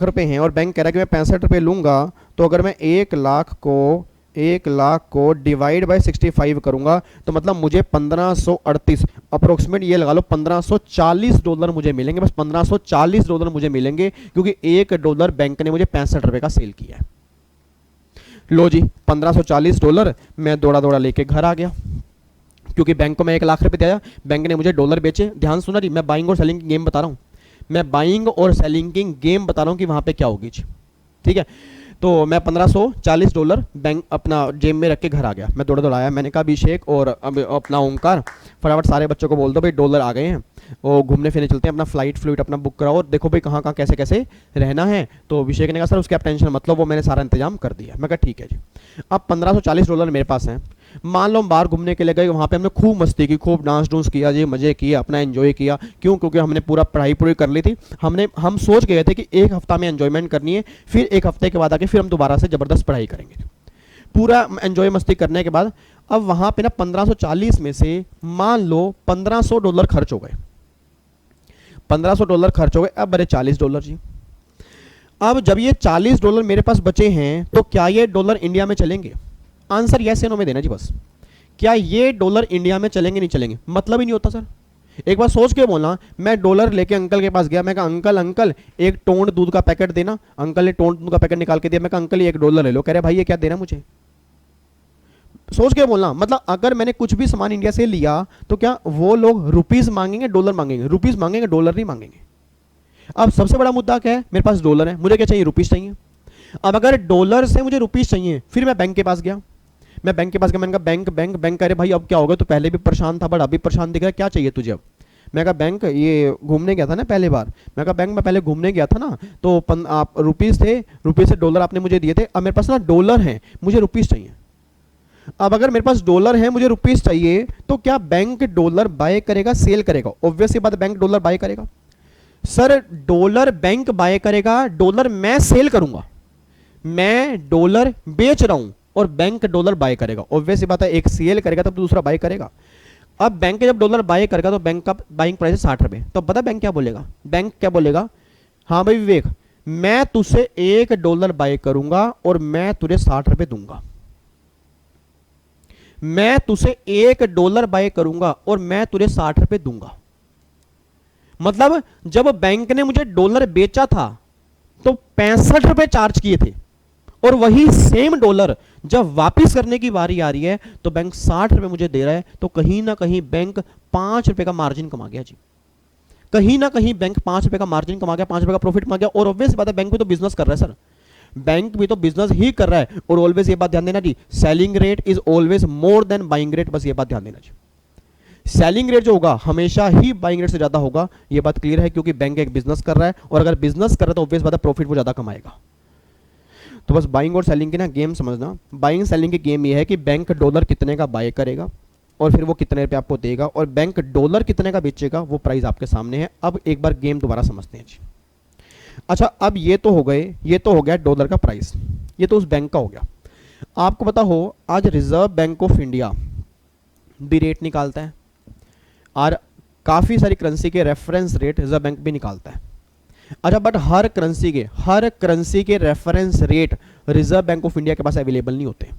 रुपए हैं, और बैंक कह रहा है कि मैं 65 रुपए लूंगा, तो अगर मैं 1,00,000 को 1,00,000 को डिवाइड बाय 65 करूंगा तो मतलब मुझे 1538 अप्रोक्सीमेट ये लगा लो $1540 मुझे मिलेंगे, बस $1540 मुझे मिलेंगे, क्योंकि $1 बैंक ने मुझे 65 रुपए का सेल किया है। लो जी $1540 मैं दौड़ा दौड़ा लेके घर आ गया, क्योंकि बैंक को मैं 1,00,000 रुपए दिया, बैंक ने मुझे डॉलर बेचे। ध्यान सुना जी, मैं बाइंग और सेलिंग की गेम बता रहा हूँ, मैं बाइंग और सेलिंग की गेम बता रहा हूँ कि वहां पे क्या होगी जी, ठीक है। तो मैं $1540 बैंक अपना जेब में रख के घर आ गया। मैं दौड़ा दौड़ा आया, मैंने कहा अभिषेक और अपना ओंकार फटाफट सारे बच्चों को बोल दो भाई डॉलर आ गए हैं, वो घूमने फिरने चलते हैं, अपना फ्लाइट अपना बुक कराओ और देखो भाई कहाँ कहाँ कैसे कैसे रहना है। तो अभिषेक ने कहा सर उसकी आप टेंशन मतलब वो मैंने सारा इंतजाम कर दिया। मैं कहा ठीक है जी। अब $1540 मेरे पास हैं, मान लो हम बाहर घूमने के लिए गए, वहाँ पे हमने खूब मस्ती की, खूब डांस डूंस किया जी, मजे किए, अपना एंजॉय किया। क्यों? क्योंकि हमने पूरा पढ़ाई पूरी कर ली थी, हम सोच गए थे कि एक हफ्ता में एंजॉयमेंट करनी है, फिर एक हफ्ते के बाद आके फिर हम दोबारा से जबरदस्त पढ़ाई करेंगे। पूरा एंजॉय मस्ती करने के बाद अब वहां पे ना 1540 में से मान लो $1500 खर्च हो गए, $1500 खर्च हो गए। अब बड़े $40 जी। अब जब ये $40 मेरे पास बचे हैं तो क्या ये डॉलर इंडिया में चलेंगे? आंसर यस या नो में देना जी बस। क्या ये डॉलर इंडिया में चलेंगे नहीं चलेंगे? मतलब ही नहीं होता सर। एक बार सोच के बोलना, मैं डॉलर लेके अंकल के पास गया, मैं कहा अंकल अंकल एक टोंड दूध का पैकेट देना। अंकल ने टोंड दूध का पैकेट निकाल के दिया। मैं कहा अंकल ये $1 ले लो। कह रहे भाई ये क्या देना मुझे? सोच के बोलना, मतलब अगर मैंने कुछ भी सामान इंडिया से लिया तो क्या वो लोग रुपीस मांगेंगे डॉलर मांगेंगे? रुपीस मांगेंगे, डॉलर नहीं मांगेंगे। अब सबसे बड़ा मुद्दा क्या है? मेरे पास डॉलर है, मुझे क्या चाहिए? रुपीस चाहिए। अब अगर डॉलर से मुझे रुपीस चाहिए, फिर मैं बैंक के पास गया, मैंने कहा बैंक बैंक बैंक करे भाई अब क्या होगा? तो पहले भी परेशान था बड़ा, अभी परेशान दिख रहा है, क्या चाहिए तुझे? अब मैं कहा बैंक ये घूमने गया था ना पहले बार, मैं कहा बैंक में पहले घूमने गया था ना तो आप रुपीस थे, रुपीस से डॉलर आपने मुझे दिए थे, अब मेरे पास ना डॉलर है, मुझे रुपीस चाहिए। अब अगर मेरे पास डॉलर है, मुझे रुपीस चाहिए, तो क्या बैंक डॉलर बाय करेगा सेल करेगा? ऑब्वियसली बात, बैंक डॉलर बाय करेगा। सर डॉलर बैंक बाय करेगा, डॉलर मैं सेल करूंगा, मैं डॉलर बेच रहा हूं और बैंक डॉलर बाय करेगा। ऑब्वियसली बात है, एक सेल करेगा तब तो दूसरा बाय करेगा। अब बैंक जब डॉलर बाय करेगा तो बैंक का बाइंग प्राइस है 60 रुपए। तो पता बैंक क्या बोलेगा? बैंक क्या बोलेगा? हाँ भाई विवेक, मैं तुझसे $1 बाय करूंगा और मैं तुझे 60 रुपए दूंगा। मैं तुझे $1 बाय करूंगा और मैं तुझे 60 रुपए दूंगा। मतलब जब बैंक ने मुझे डॉलर बेचा था तो 65 रुपए चार्ज किए थे, और वही सेम डॉलर जब वापस करने की बारी आ रही है तो बैंक 60 रुपए मुझे दे रहा है। तो कहीं ना कहीं बैंक 5 रुपए का मार्जिन कमा गया जी। कहीं ना कहीं बैंक 5 रुपए का मार्जिन कमा गया, 5 रुपए का प्रॉफिट कमा गया। और ऑब्वियस बात है, बैंक भी तो बिजनेस कर रहा है सर, बैंक भी तो बिजनेस ही कर रहा है। और ऑलवेज ये बात ध्यान देना जी, selling rate is always more than buying rate. बस ये बात ध्यान देना जी, सेलिंग रेट जो होगा हमेशा ही बाइंग रेट से ज्यादा होगा। ये बात क्लियर है, क्योंकि बैंक एक बिजनेस कर रहा है और अगर बिजनेस कर रहा है तो ऑब्वियस बात है प्रॉफिट वो ज्यादा कमाएगा। तो बस बाइंग और सेलिंग की ना गेम समझना। बाइंग सेलिंग की गेम ये है कि बैंक डॉलर कितने का बाय करेगा और फिर वो कितने रुपए आपको देगा, और बैंक डॉलर कितने का बेचेगा वो प्राइस आपके सामने है। अब एक बार गेम दोबारा समझते हैं जी। अच्छा, अब ये तो हो गए, ये तो हो गया डॉलर का प्राइस, ये तो उस बैंक का हो गया। आपको पता हो आज रिजर्व बैंक ऑफ इंडिया भी रेट निकालता है और काफ़ी सारी करेंसी के रेफरेंस रेट रिजर्व बैंक भी निकालता है। अच्छा, बट हर करेंसी के reference rate Reserve Bank of India के पास अवेलेबल नहीं होते।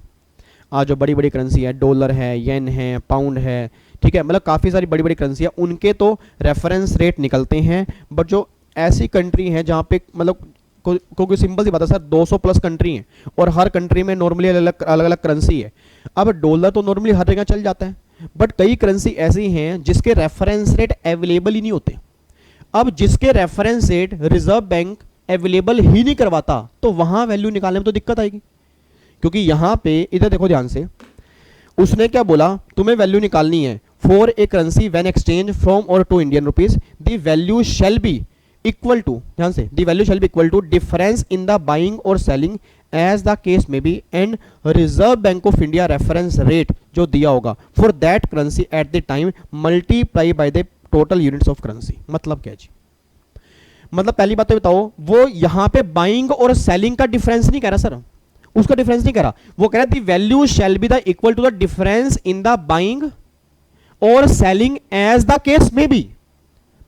आज जो बड़ी बड़ी करेंसी है, डॉलर है, येन है, पाउंड है, ठीक है, मतलब काफ़ी सारी बड़ी बड़ी करेंसी है, उनके तो रेफरेंस रेट निकलते हैं। बट जो ऐसी कंट्री हैं जहाँ पे मतलब क्योंकि सिंपल सी बात है सर, 200 प्लस कंट्री हैं और हर कंट्री में नॉर्मली अलग अलग करेंसी है। अब डॉलर तो नॉर्मली हर जगह चल जाता है, बट कई करेंसी ऐसी हैं जिसके रेफरेंस रेट अवेलेबल ही नहीं होते। अब जिसके reference rate Reserve Bank available ही नहीं करवाता तो वहां वैल्यू निकालने में तो दिक्कत आएगी। क्योंकि यहां पे इधर देखो ध्यान से, उसने क्या बोला, तुम्हें वैल्यू निकालनी है for a currency when exchange from और to Indian rupees the value shall be equal to, ध्यान से, the value shall be equal to difference in the buying और सेलिंग एज द केस में be and Reserve Bank of India reference rate जो दिया होगा for that currency at the time multiply by the total units of currency. मतलब क्या जी? मतलब पहली बात तो बताओ, वो यहां पे बाइंग और सेलिंग का डिफरेंस नहीं कह रहा सर, उसका डिफरेंस नहीं कह रहा, वो कह रहा है the value shall be the equal to the difference in the buying और सेलिंग एज द केस में बी।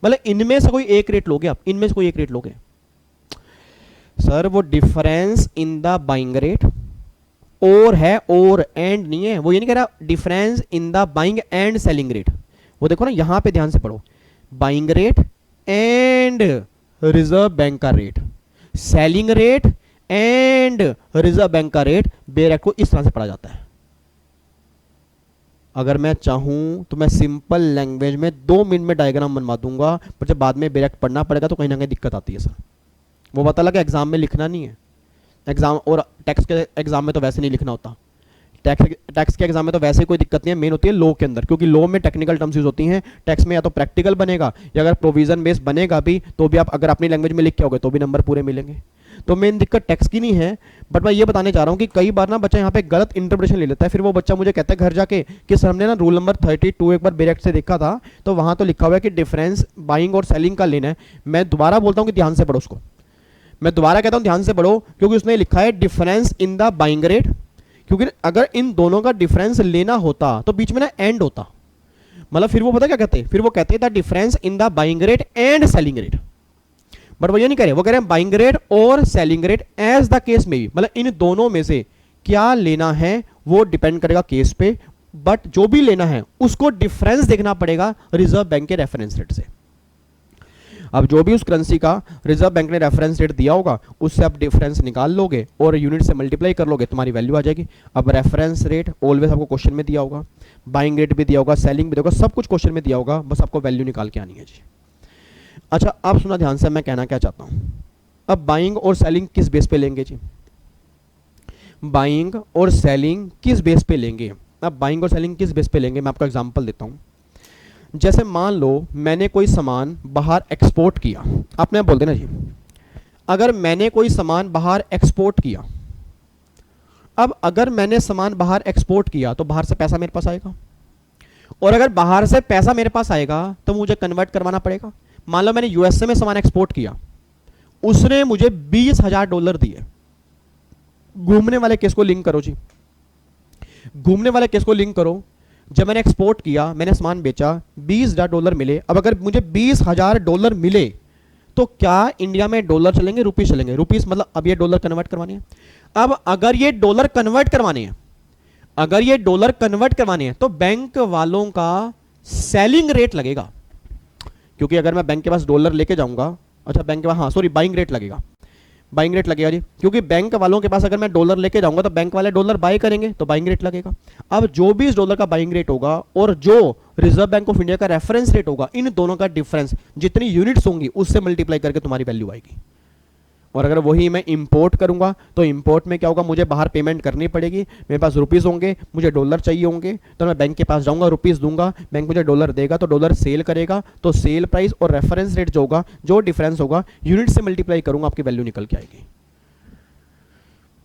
मतलब इनमें से कोई एक रेट लोगे आप, इनमें से कोई एक रेट लोगे सर, वो difference in the buying rate और है, और एंड नहीं है। वो ये नहीं कह रहा difference in the buying and selling rate. वो देखो ना यहां पे ध्यान से पढ़ो, buying rate and Reserve Bank का rate, selling rate and Reserve Bank का रेट, बेरेक्ट को इस तरह से पढ़ा जाता है। अगर मैं चाहूं तो मैं सिंपल लैंग्वेज में 2 मिनट में डायग्राम बनवा दूंगा, पर जब बाद में बेरेक्ट पढ़ना पड़ेगा तो कहीं ना कहीं दिक्कत आती है सर। वो पता लगा एग्जाम में लिखना नहीं है, एग्जाम और टैक्स के एग्जाम में तो वैसे नहीं लिखना होता। टैक्स के एग्जाम में तो वैसे कोई दिक्कत नहीं है, मेन होती है लॉ के अंदर, क्योंकि लॉ में टेक्निकल टर्म्स यूज होती हैं। टैक्स में या तो प्रैक्टिकल बनेगा या अगर प्रोविजन बेस बनेगा भी तो भी आप अगर अपनी लैंग्वेज में लिख के होगे तो भी नंबर पूरे मिलेंगे। तो मेन दिक्कत टैक्स की नहीं है, बट मैं ये बताने जा रहा हूँ कि कई बार ना बच्चा यहाँ पे गलत इंटरप्रिटेशन ले लेता है। फिर वो बच्चा मुझे कहता है घर जाके कि सर हमने ना रूल नंबर 32 एक बार बेरेक्ट से देखा था, तो वहां तो लिखा हुआ है कि डिफरेंस बाइंग और सेलिंग का लेना है। मैं दोबारा बोलता हूँ कि ध्यान से पढ़ो उसको, मैं दोबारा कहता हूं ध्यान से पढ़ो, क्योंकि उसने लिखा है difference in the buying rate, क्योंकि अगर इन दोनों का डिफरेंस लेना होता तो बीच में ना एंड होता, मतलब फिर वो पता क्या कहते, फिर वो कहते the difference in the buying rate and selling rate. But वो ये नहीं कह रहे, वो कह रहे हैं बाइंग रेट और selling rate as the case may be, मतलब इन दोनों में से क्या लेना है वो डिपेंड करेगा केस पे, बट जो भी लेना है उसको डिफरेंस देखना पड़ेगा रिजर्व बैंक के रेफरेंस रेट से। अब जो भी उस करेंसी का रिजर्व बैंक ने रेफरेंस रेट दिया होगा उससे आप डिफरेंस निकाल लोगे और यूनिट से मल्टीप्लाई कर लोगे, तुम्हारी वैल्यू आ जाएगी। अब रेफरेंस रेट ऑलवेज आपको क्वेश्चन में दिया होगा, बाइंग रेट भी दिया होगा, सेलिंग भी दिया होगा, सब कुछ क्वेश्चन में दिया होगा, बस आपको वैल्यू निकाल के आनी है जी। अच्छा अब सुना ध्यान से, मैं कहना क्या चाहता हूं। अब बाइंग और सेलिंग किस बेस पे लेंगे जी, बाइंग और सेलिंग किस बेस पे लेंगे। अब बाइंग और सेलिंग किस बेस पे लेंगे, मैं आपको एग्जांपल देता हूं। जैसे मान लो मैंने कोई सामान बाहर एक्सपोर्ट किया, आपने बोल देना जी, अगर मैंने कोई सामान बाहर एक्सपोर्ट किया, अब अगर मैंने सामान बाहर एक्सपोर्ट किया तो बाहर से पैसा मेरे पास आएगा, और अगर बाहर से पैसा मेरे पास आएगा तो मुझे कन्वर्ट करवाना पड़ेगा। मान लो मैंने यूएसए में सामान एक्सपोर्ट किया, उसने मुझे $20,000 दिए। घूमने वाले केस को लिंक करो जी, घूमने वाले केस को लिंक करो। जब मैंने एक्सपोर्ट किया, मैंने सामान बेचा, $20,000 मिले। अब अगर मुझे $20,000 मिले तो क्या इंडिया में डॉलर चलेंगे रुपीस चलेंगे, रुपीस मतलब अब ये डॉलर कन्वर्ट करवाने हैं। अब अगर ये डॉलर कन्वर्ट करवाने हैं, अगर ये डॉलर कन्वर्ट करवाने हैं तो बैंक वालों का सेलिंग रेट लगेगा, क्योंकि अगर मैं बैंक के पास डॉलर लेके जाऊंगा, अच्छा बैंक के पास, हाँ सॉरी बाइंग रेट लगेगा, बाइंग रेट लगेगा जी, क्योंकि बैंक वालों के पास अगर मैं डॉलर लेके जाऊंगा तो बैंक वाले डॉलर बाय करेंगे तो बाइंग रेट लगेगा। अब जो भी इस डॉलर का बाइंग रेट होगा और जो रिजर्व बैंक ऑफ इंडिया का रेफरेंस रेट होगा, इन दोनों का डिफरेंस जितनी यूनिट्स होंगी उससे मल्टीप्लाई करके तुम्हारी वैल्यू आएगी। और अगर वही मैं इंपोर्ट करूंगा तो इंपोर्ट में क्या होगा, मुझे बाहर पेमेंट करनी पड़ेगी, मेरे पास रुपीस होंगे, मुझे डॉलर चाहिए होंगे, तो मैं बैंक के पास जाऊंगा, रुपीस दूंगा, बैंक मुझे डॉलर देगा, तो डॉलर सेल करेगा, तो सेल प्राइस और रेफरेंस रेट जो होगा, जो डिफरेंस होगा, यूनिट से मल्टीप्लाई करूंगा, आपकी वैल्यू निकल के आएगी।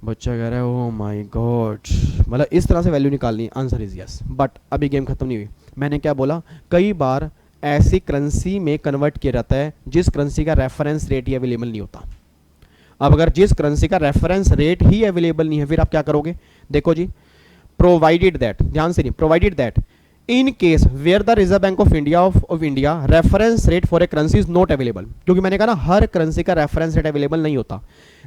बच्चा कह रहा है ओह माय गॉड, मतलब इस तरह से वैल्यू निकालनी है। आंसर इज यस, बट अभी गेम खत्म नहीं हुई। मैंने क्या बोला, कई बार ऐसी करेंसी में कन्वर्ट किया जाता है जिस करेंसी का रेफरेंस रेट ही अवेलेबल नहीं होता। अब अगर जिस करेंसी का रेफरेंस रेट ही अवेलेबल नहीं है, फिर आप क्या करोगे, देखो जी, प्रोवाइडेड दैट, ध्यान से नहीं, provided that in case where the Reserve Bank of India reference rate for a currency is not available, क्योंकि मैंने कहा ना हर करेंसी का रेफरेंस रेट अवेलेबल नहीं होता।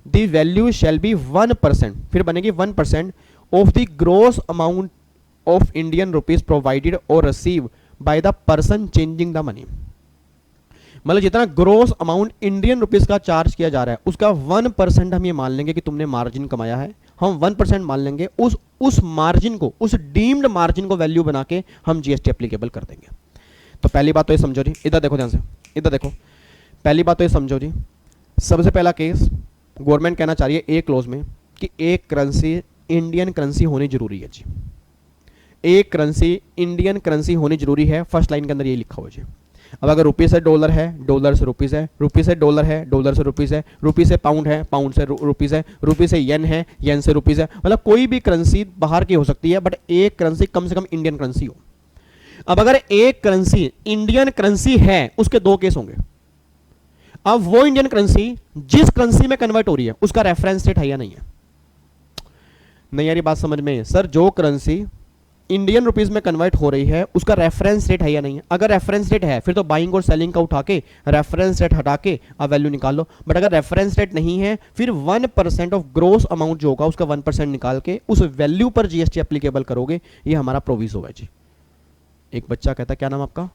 द वैल्यू शैल बी 1%, फिर बनेगी 1% of the gross amount of Indian rupees provided और receive by the person changing the money. मतलब जितना ग्रोस अमाउंट इंडियन रुपीज का चार्ज किया जा रहा है उसका 1% हम ये मान लेंगे कि तुमने मार्जिन कमाया है, हम 1% मान लेंगे, उस मार्जिन को, उस डीम्ड मार्जिन को वैल्यू बना के हम जीएसटी एप्लीकेबल कर देंगे। तो पहली बात तो ये समझो जी, इधर देखो ध्यान से, इधर देखो, पहली बात तो ये समझो जी, सबसे पहला केस गवर्नमेंट कहना चाह रही है एक क्लॉज में कि एक करेंसी इंडियन करेंसी होनी जरूरी है जी, एक करेंसी इंडियन करेंसी होनी जरूरी है, फर्स्ट लाइन के अंदर ये लिखा हुआ है जी। अब अगर रुपये से डॉलर है, डॉलर से रुपीस है, रुपये से डॉलर है, डॉलर से रुपीस है, रुपये से पाउंड है, पाउंड से रुपीस है, रुपये से येन है, येन से रुपीस है, मतलब कोई भी करेंसी बाहर की हो सकती है, बट एक करेंसी कम से कम इंडियन करेंसी हो। अब अगर एक करेंसी इंडियन करेंसी है, उसके दो केस होंगे। अब वो इंडियन करेंसी जिस करेंसी में कन्वर्ट हो रही है उसका रेफरेंस रेट है या नहीं है। नहीं यार ये बात समझ में, सर जो करेंसी इंडियन रुपीस में कन्वर्ट हो रही है उसका रेफरेंस रेट है या नहीं है। अगर रेफरेंस रेट है फिर तो बाइंग और सेलिंग का उठा के रेफरेंस रेट हटा के अब वैल्यू निकाल लो। बट अगर रेफरेंस रेट नहीं है फिर 1% ऑफ ग्रोस अमाउंट जो होगा उसका 1% निकाल के उस वैल्यू पर जीएसटी एप्लीकेबल करोगे। ये हमारा प्रोविजो है जी। एक बच्चा कहता क्या नाम आपका,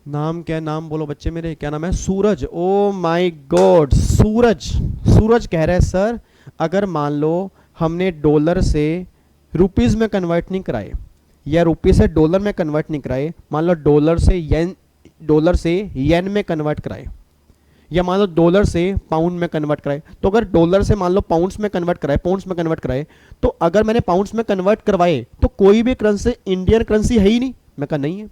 नाम क्या, नाम बोलो बच्चे मेरे, क्या नाम है? सूरज। ओ माय गॉड, सूरज। सूरज कह रहे हैं सर अगर मान लो हमने डॉलर से रुपीस में कन्वर्ट नहीं कराए या रुपीस से डॉलर में कन्वर्ट नहीं कराए, मान लो डॉलर से येन में कन्वर्ट कराए या मान लो डॉलर से पाउंड में कन्वर्ट कराए, तो अगर डॉलर से मान लो पाउंड्स में कन्वर्ट कराए, पाउंड्स में कन्वर्ट कराए, तो अगर मैंने पाउंड्स में कन्वर्ट करवाए तो कोई भी करेंसी इंडियन करेंसी है ही नहीं। मैं कहा नहीं है।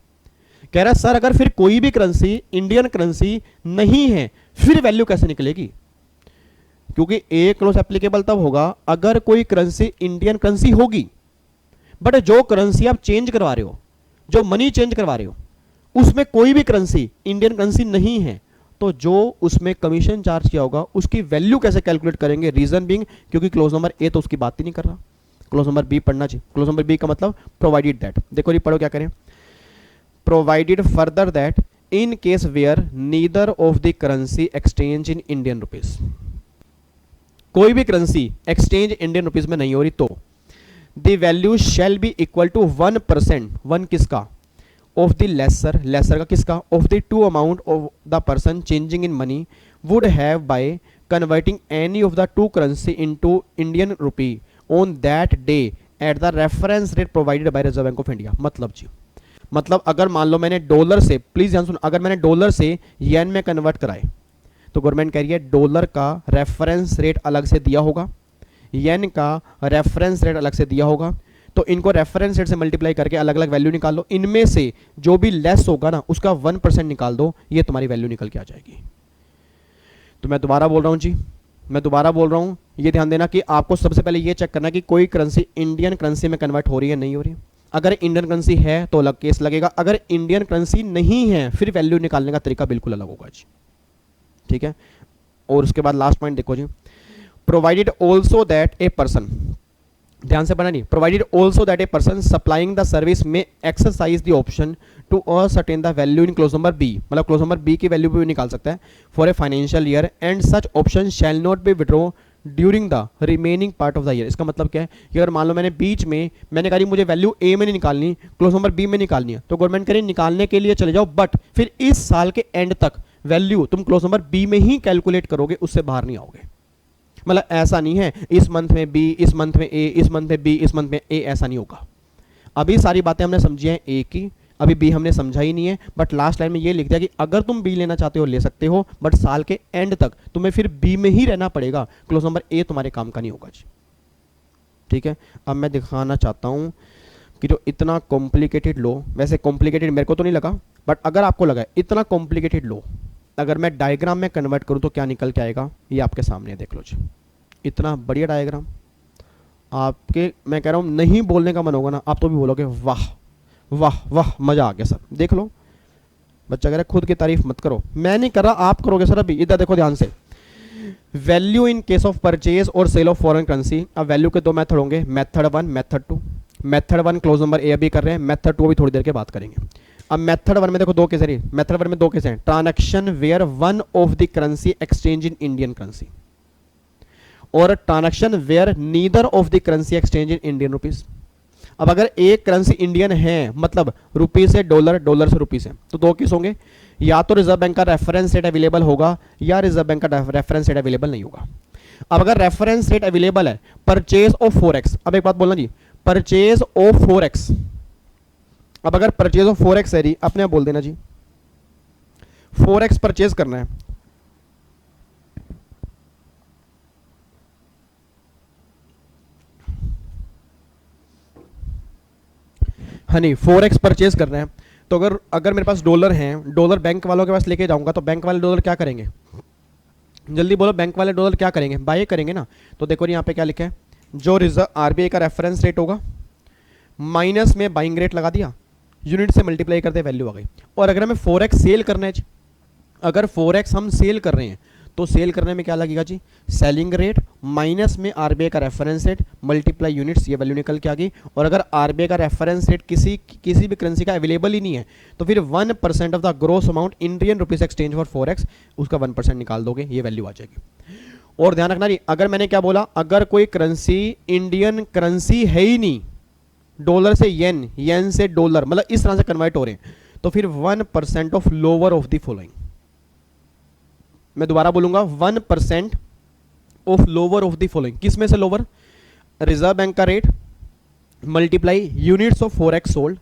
कह रहा सर अगर फिर कोई भी करेंसी इंडियन करेंसी नहीं है फिर वैल्यू कैसे निकलेगी? क्योंकि एक क्लॉज एप्लीकेबल तब होगा अगर कोई करेंसी इंडियन करेंसी होगी, बट जो करेंसी आप चेंज करवा रहे हो, जो मनी चेंज करवा रहे हो, उसमें कोई भी करेंसी इंडियन करेंसी नहीं है, तो जो उसमें कमीशन चार्ज किया होगा उसकी वैल्यू कैसे कैलकुलेट करेंगे? रीजन बीइंग क्योंकि क्लॉज नंबर ए तो उसकी बात ही नहीं कर रहा, क्लॉज नंबर बी पढ़ना चाहिए। क्लॉज नंबर बी का मतलब प्रोवाइडेड दैट, देखो ये पढ़ो क्या करें, provided further that in case where neither of the currency exchange in Indian rupees, कोई भी करेंसी एक्सचेंज इंडियन रुपीज में नहीं हो रही तो the value shall be equal to 1%, one किसका? ऑफ द लेसर, लेसर का किसका? Of the two amount of the person changing in money would have by converting any of the two currency into Indian rupee on that day at the reference rate provided by Reserve Bank of India. मतलब जी, मतलब अगर मान लो मैंने dollar से, please ध्यान सुनो, अगर मैंने डॉलर से येन में कन्वर्ट कराए तो गवर्नमेंट कह रही है डॉलर का रेफरेंस रेट अलग से दिया होगा, येन का रेफरेंस रेट अलग से दिया होगा, तो इनको रेफरेंस रेट से मल्टीप्लाई करके अलग अलग वैल्यू निकाल लो, इनमें से जो भी लेस होगा ना उसका 1% निकाल दो, ये तुम्हारी वैल्यू निकल के आ जाएगी। तो मैं दोबारा बोल रहा हूं जी, मैं दोबारा बोल रहा हूं, ये ध्यान देना कि आपको सबसे पहले ये चेक करना कि कोई करेंसी इंडियन करेंसी में कन्वर्ट हो रही है नहीं हो रही। अगर इंडियन करेंसी है तो अलग केस लगेगा, अगर इंडियन करेंसी नहीं है फिर वैल्यू निकालने का तरीका बिल्कुल अलग होगा जी। ठीक है, और उसके बाद लास्ट पॉइंट देखो जी, provided also that a person, ध्यान से पढ़ना नहीं, provided also that a person supplying the service में exercise the option to ascertain the value in close number B, मतलब क्लोज नंबर बी की वैल्यू भी निकाल सकता है for a financial year and such option shall not be withdraw during the remaining part of the year. इसका मतलब क्या है कि अगर मान लो मैंने बीच में मैंने कहा मुझे वैल्यू ए में नहीं निकालनी, क्लोज नंबर बी में निकालनी है, तो गवर्नमेंट कह रही निकालने के लिए चले जाओ, बट फिर इस साल के एंड तक वैल्यू तुम क्लोज नंबर बी में ही कैलकुलेट करोगे, उससे बाहर नहीं आओगे। मतलब ऐसा नहीं है इस मंथ में बी, इस मंथ में ए, इस मंथ में बी, इस मंथ में ए, ऐसा नहीं होगा। अभी सारी बातें हमने समझी हैं ए की, अभी बी हमने समझा ही नहीं है, बट लास्ट लाइन में ये लिख दिया कि अगर तुम बी लेना चाहते हो ले सकते हो, बट साल के एंड तक तुम्हें फिर बी में ही रहना पड़ेगा, क्लोज नंबर ए तुम्हारे काम का नहीं होगा जी। ठीक है, अब मैं दिखाना चाहता हूं कि जो इतना कॉम्प्लिकेटेड लो, वैसे कॉम्प्लिकेटेड मेरे को तो नहीं लगा, बट अगर आपको लगा इतना कॉम्प्लिकेटेड लो, अगर मैं डायग्राम में कन्वर्ट करूं तो क्या निकल के आएगा, ये आपके सामने देख लो जी। इतना बढ़िया डायग्राम आपके, मैं कह रहा हूं नहीं बोलने का मन होगा ना, आप तो भी बोलोगे वाह वाह वाह, मजा आ गया सर। देख लो, बच्चा कह रहा है खुद की तारीफ मत करो, मैं नहीं कर रहा, आप करोगे सर। अभी इधर देखो ध्यान से, value in case of purchase और सेल ऑफ फॉरेन करेंसी। अब वैल्यू के दो मेथड होंगे, method 1 method 2। Method 1 close number A अभी कर रहे हैं, मेथड 2 अभी थोड़ी देर के बात करेंगे। अब मेथड 1 में देखो दो केस है, मेथड 1 में दो केस हैं, transaction where one of the currency exchange in Indian currency और transaction where neither of the currency exchange in Indian rupees. अब अगर एक करेंसी इंडियन है, मतलब रुपीज से डॉलर, डॉलर से रुपीज है, तो दो केस होंगे, या तो रिजर्व बैंक का रेफरेंस रेट अवेलेबल होगा या रिजर्व बैंक का रेफरेंस रेट अवेलेबल नहीं होगा। अब अगर रेफरेंस रेट अवेलेबल है, परचेज ऑफ फॉरेक्स, अब एक बात बोलना जी, परचेज ऑफ फॉरेक्स, अब अगर परचेज ऑफ फॉरेक्स है जी, अपने आप बोल देना जी, फॉरेक्स परचेज करना है, हनी फॉरेक्स परचेज करना है, तो अगर मेरे पास डॉलर हैं, डॉलर बैंक वालों के पास लेके जाऊंगा तो बैंक वाले डॉलर क्या करेंगे, जल्दी बोलो, बैंक वाले डॉलर क्या करेंगे, बाय करेंगे ना। तो देखो यहाँ पे क्या लिखा है, जो रिजर्व आरबीआई का रेफरेंस रेट होगा माइनस में बाइंग रेट लगा दिया, यूनिट से मल्टीप्लाई करते वैल्यू आ गई। और अगर हमें फॉरेक्स सेल करना है, अगर फॉरेक्स हम सेल कर रहे हैं तो सेल करने में क्या लगेगा जी, सेलिंग रेट माइनस में आरबीआई का रेफरेंस रेट मल्टीप्लाई यूनिट्स, ये वैल्यू निकल के आ गई। और अगर आरबीआई का रेफरेंस रेट किसी भी करेंसी का अवेलेबल ही नहीं है तो फिर 1% of the gross amount Indian rupees exchange for forex, उसका 1% निकाल दोगे, ये वैल्यू आ जाएगी। और ध्यान रखना जी, अगर मैंने क्या बोला, अगर कोई करेंसी इंडियन करेंसी है ही नहीं, डॉलर से येन, येन से डॉलर, मतलब इस तरह से कन्वर्ट हो रहे हैं, तो फिर 1% of lower of the following, मैं दोबारा बोलूंगा 1% of lower of the following, किस में से लोअर, रिजर्व बैंक का rate multiply units of forex sold,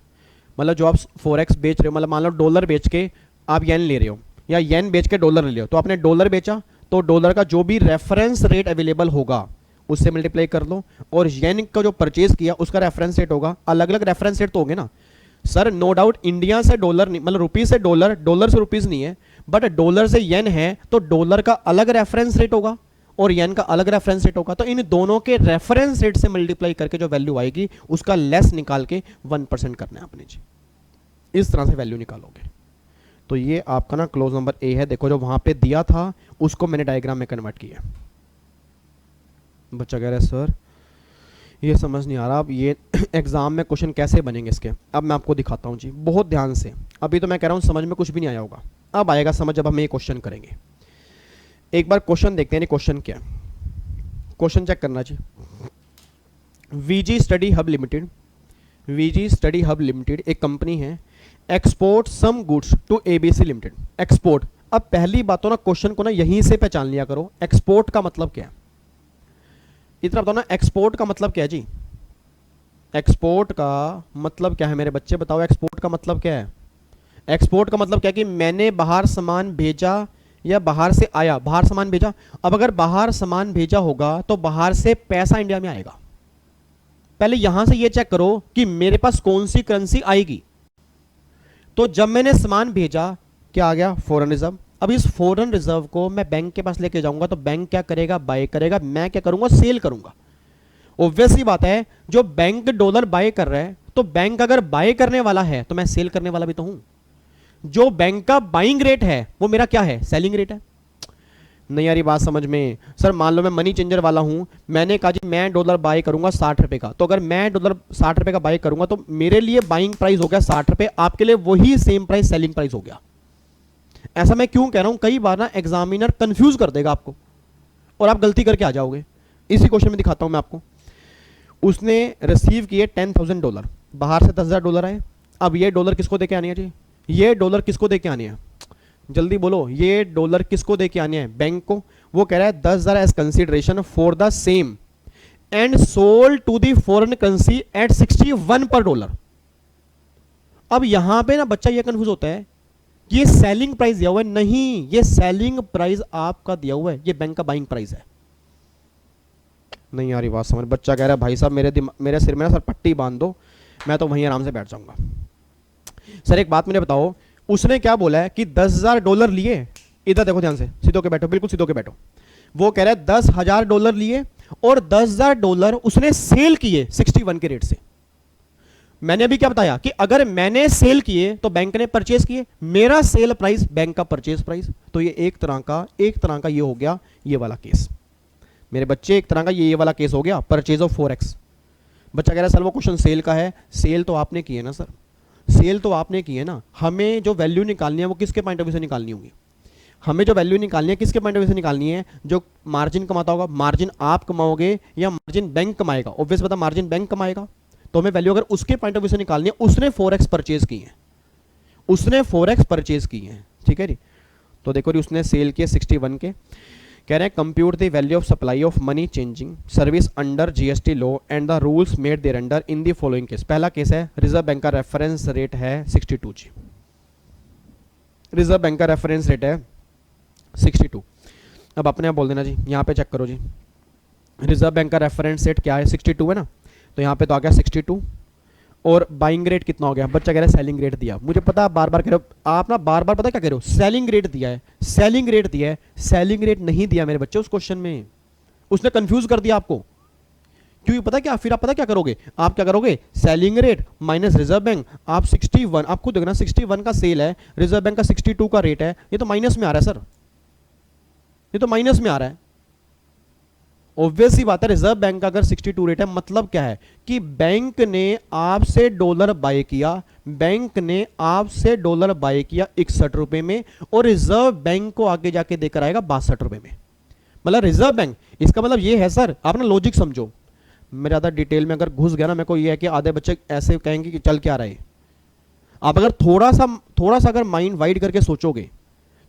मतलब जो आप फॉरेक्स बेच रहे हो, मतलब मान लो डॉलर बेच के आप येन ले रहे हो या येन बेच के डॉलर ले रहे हो, तो आपने डॉलर बेचा तो डॉलर का जो भी रेफरेंस रेट अवेलेबल होगा उससे मल्टीप्लाई कर लो, और येन का जो परचेज किया उसका रेफरेंस रेट होगा, अलग अलग रेफरेंस रेट तो होंगे ना सर, नो डाउट इंडिया से डॉलर नहीं, मतलब रुपीज से डॉलर, डॉलर से रुपीज नहीं है, बट डॉलर से येन है तो डॉलर का अलग रेफरेंस रेट होगा और येन का अलग रेफरेंस रेट होगा, तो इन दोनों के रेफरेंस रेट से मल्टीप्लाई करके जो वैल्यू आएगी उसका लेस निकाल के 1% करना है आपने जी, इस तरह से वैल्यू निकालोगे। तो ये आपका ना क्लोज नंबर ए है, देखो जो वहां पे दिया था उसको मैंने डायग्राम में कन्वर्ट किया। बच्चा कह रहा है सर ये समझ नहीं आ रहा, अब ये एग्जाम में क्वेश्चन कैसे बनेंगे इसके, अब मैं आपको दिखाता हूँ जी बहुत ध्यान से। अभी तो मैं कह रहा हूँ समझ में कुछ भी नहीं आया होगा, अब आएगा समझ जब हम ये क्वेश्चन करेंगे। एक बार क्वेश्चन देखते हैं, क्वेश्चन क्या है, क्वेश्चन चेक करना जी। VG study hub limited, VG study hub limited एक कंपनी है, export some goods to ABC limited. Export, अब पहली बात तो ना क्वेश्चन को ना यहीं से पहचान लिया करो, एक्सपोर्ट का मतलब क्या है, इतना बताओ ना, एक्सपोर्ट का मतलब क्या है जी, एक्सपोर्ट का मतलब क्या है मेरे बच्चे बताओ, एक्सपोर्ट का मतलब क्या है। एक्सपोर्ट का मतलब क्या है कि मैंने बाहर सामान भेजा या बाहर से आया, बाहर सामान भेजा। अब अगर बाहर सामान भेजा होगा तो बाहर से पैसा इंडिया में आएगा, पहले यहां से ये चेक करो कि मेरे पास कौन सी करेंसी आएगी। तो जब मैंने सामान भेजा क्या आ गया, फॉरेन रिजर्व। अब इस फॉरेन रिजर्व को मैं बैंक के पास लेके जाऊंगा तो बैंक क्या करेगा, बाय करेगा, मैं क्या करूंगा, सेल करूंगा। ऑब्वियस सी बात है, जो बैंक डॉलर बाय कर रहा है तो बैंक अगर बाय करने वाला है तो मैं सेल करने वाला भी तो हूं। जो बैंक का बाइंग रेट है वो मेरा क्या है, सेलिंग रेट है। नहीं यार ये बात समझ में, सर मान लो मैं मनी चेंजर वाला हूं, मैंने कहा जी मैं डॉलर बाय करूंगा 60 रुपए का, तो अगर मैं डॉलर 60 रुपए का बाय करूंगा तो मेरे लिए बाइंग प्राइस हो गया 60 रुपए, आपके लिए वही सेम प्राइस सेलिंग प्राइस हो गया। ऐसा मैं क्यों कह रहा हूं, कई बार ना एग्जामिनर कंफ्यूज कर देगा आपको और आप गलती करके आ जाओगे। इसी क्वेश्चन में दिखाता हूं मैं आपको, उसने रिसीव किए $10,000, बाहर से $10,000 आए। अब ये डॉलर किसको देके आने हैं जी, ये डॉलर किसको देके आने हैं, जल्दी बोलो, ये डॉलर किसको देके आने हैं, बैंक को। वो कह रहा है 10,000 as consideration for the same and sold to the foreign currency at 61 per dollar. अब यहां पे ना बच्चा ये कंफ्यूज होता है, ये सेलिंग प्राइस दिया हुआ है, नहीं ये सेलिंग प्राइस आपका दिया हुआ है, ये बैंक का बाइंग प्राइस है। नहीं यार ये बात समझ, बच्चा कह रहा है भाई साहब मेरे सिर में ना सर पट्टी बांध दो, मैं तो वहीं आराम से बैठ जाऊंगा। सर एक बात मुझे बताओ, उसने क्या बोला है कि $10,000 लिए, इधर देखो ध्यान से, सीधे होके बैठो, बिल्कुल सीधे होके बैठो। वो कह रहा है $10,000 लिए और $10,000 उसने सेल किए 61 के रेट से। मैंने अभी क्या बताया कि अगर मैंने सेल किए तो बैंक ने परचेज किए, मेरा सेल प्राइस बैंक का परचेज प्राइस, तो ये एक तरह का ये हो गया ये वाला केस मेरे बच्चे, एक तरह का ये वाला केस हो गया परचेज ऑफ फॉरेक्स। बच्चा कह रहा है सर वो क्वेश्चन सेल का है, सेल तो आपने की है ना सर, सेल तो आपने की है ना, हमें जो वैल्यू निकालनी है वो किसके पॉइंट ऑफ व्यू से निकालनी होगी, हमें जो वैल्यू निकालनी है किसके पॉइंट ऑफ व्यू से निकालनी है, जो मार्जिन कमाता होगा, मार्जिन आप कमाओगे या मार्जिन बैंक कमाएगा, ऑब्वियस पता मार्जिन बैंक कमाएगा, तो हमें वैल्यू अगर उसके पॉइंट ऑफ व्यू से निकालनी है, उसने फॉरेक्स परचेज की है, उसने फॉरेक्स परचेज की है, ठीक है जी। तो देखो जी उसने सेल किए 61 के, कह रहे हैं compute the value of supply of money changing service under GST law and the rules made there under in the following case. पहला केस है रिजर्व बैंक का रेफरेंस रेट है 62 जी, रिजर्व बैंक का रेफरेंस रेट है 62। अब अपने आप बोल देना जी, यहाँ पे चेक करो जी, रिजर्व बैंक का रेफरेंस रेट क्या है 62 है ना, तो यहाँ पे तो आ गया 62 और बाइंग रेट कितना हो गया, बच्चा कह रहा है सेलिंग रेट दिया। मुझे पता आप बार बार कह रहे हो, आप ना बार बार पता क्या कह रहे हो, सेलिंग रेट दिया है, सेलिंग रेट दिया है, सेलिंग रेट नहीं दिया मेरे बच्चे उस क्वेश्चन में, उसने कंफ्यूज कर दिया आपको। क्योंकि पता क्या, फिर आप पता क्या करोगे, आप क्या करोगे, selling rate minus reserve bank, आप 61, आप खुद देखना 61 का सेल है, रिजर्व बैंक का 62 का रेट है, ये तो माइनस में आ रहा है सर, ये तो माइनस में आ रहा है। ऑब्वियस सी बात है, रिजर्व बैंक का अगर 62 रेट है मतलब क्या है कि बैंक ने आपसे डॉलर बाय किया, बैंक ने आपसे डॉलर बाय किया 61 रुपए में और रिजर्व बैंक को आगे जाके देकर आएगा 62 रुपए में। मतलब रिजर्व बैंक, इसका मतलब ये है सर, आप ना लॉजिक समझो। मैं ज़्यादा डिटेल में अगर घुस गया ना, मेरे को ये है कि आधे बच्चे ऐसे कहेंगे कि चल क्या रहा है। आप अगर थोड़ा सा अगर माइंड वाइड करके सोचोगे,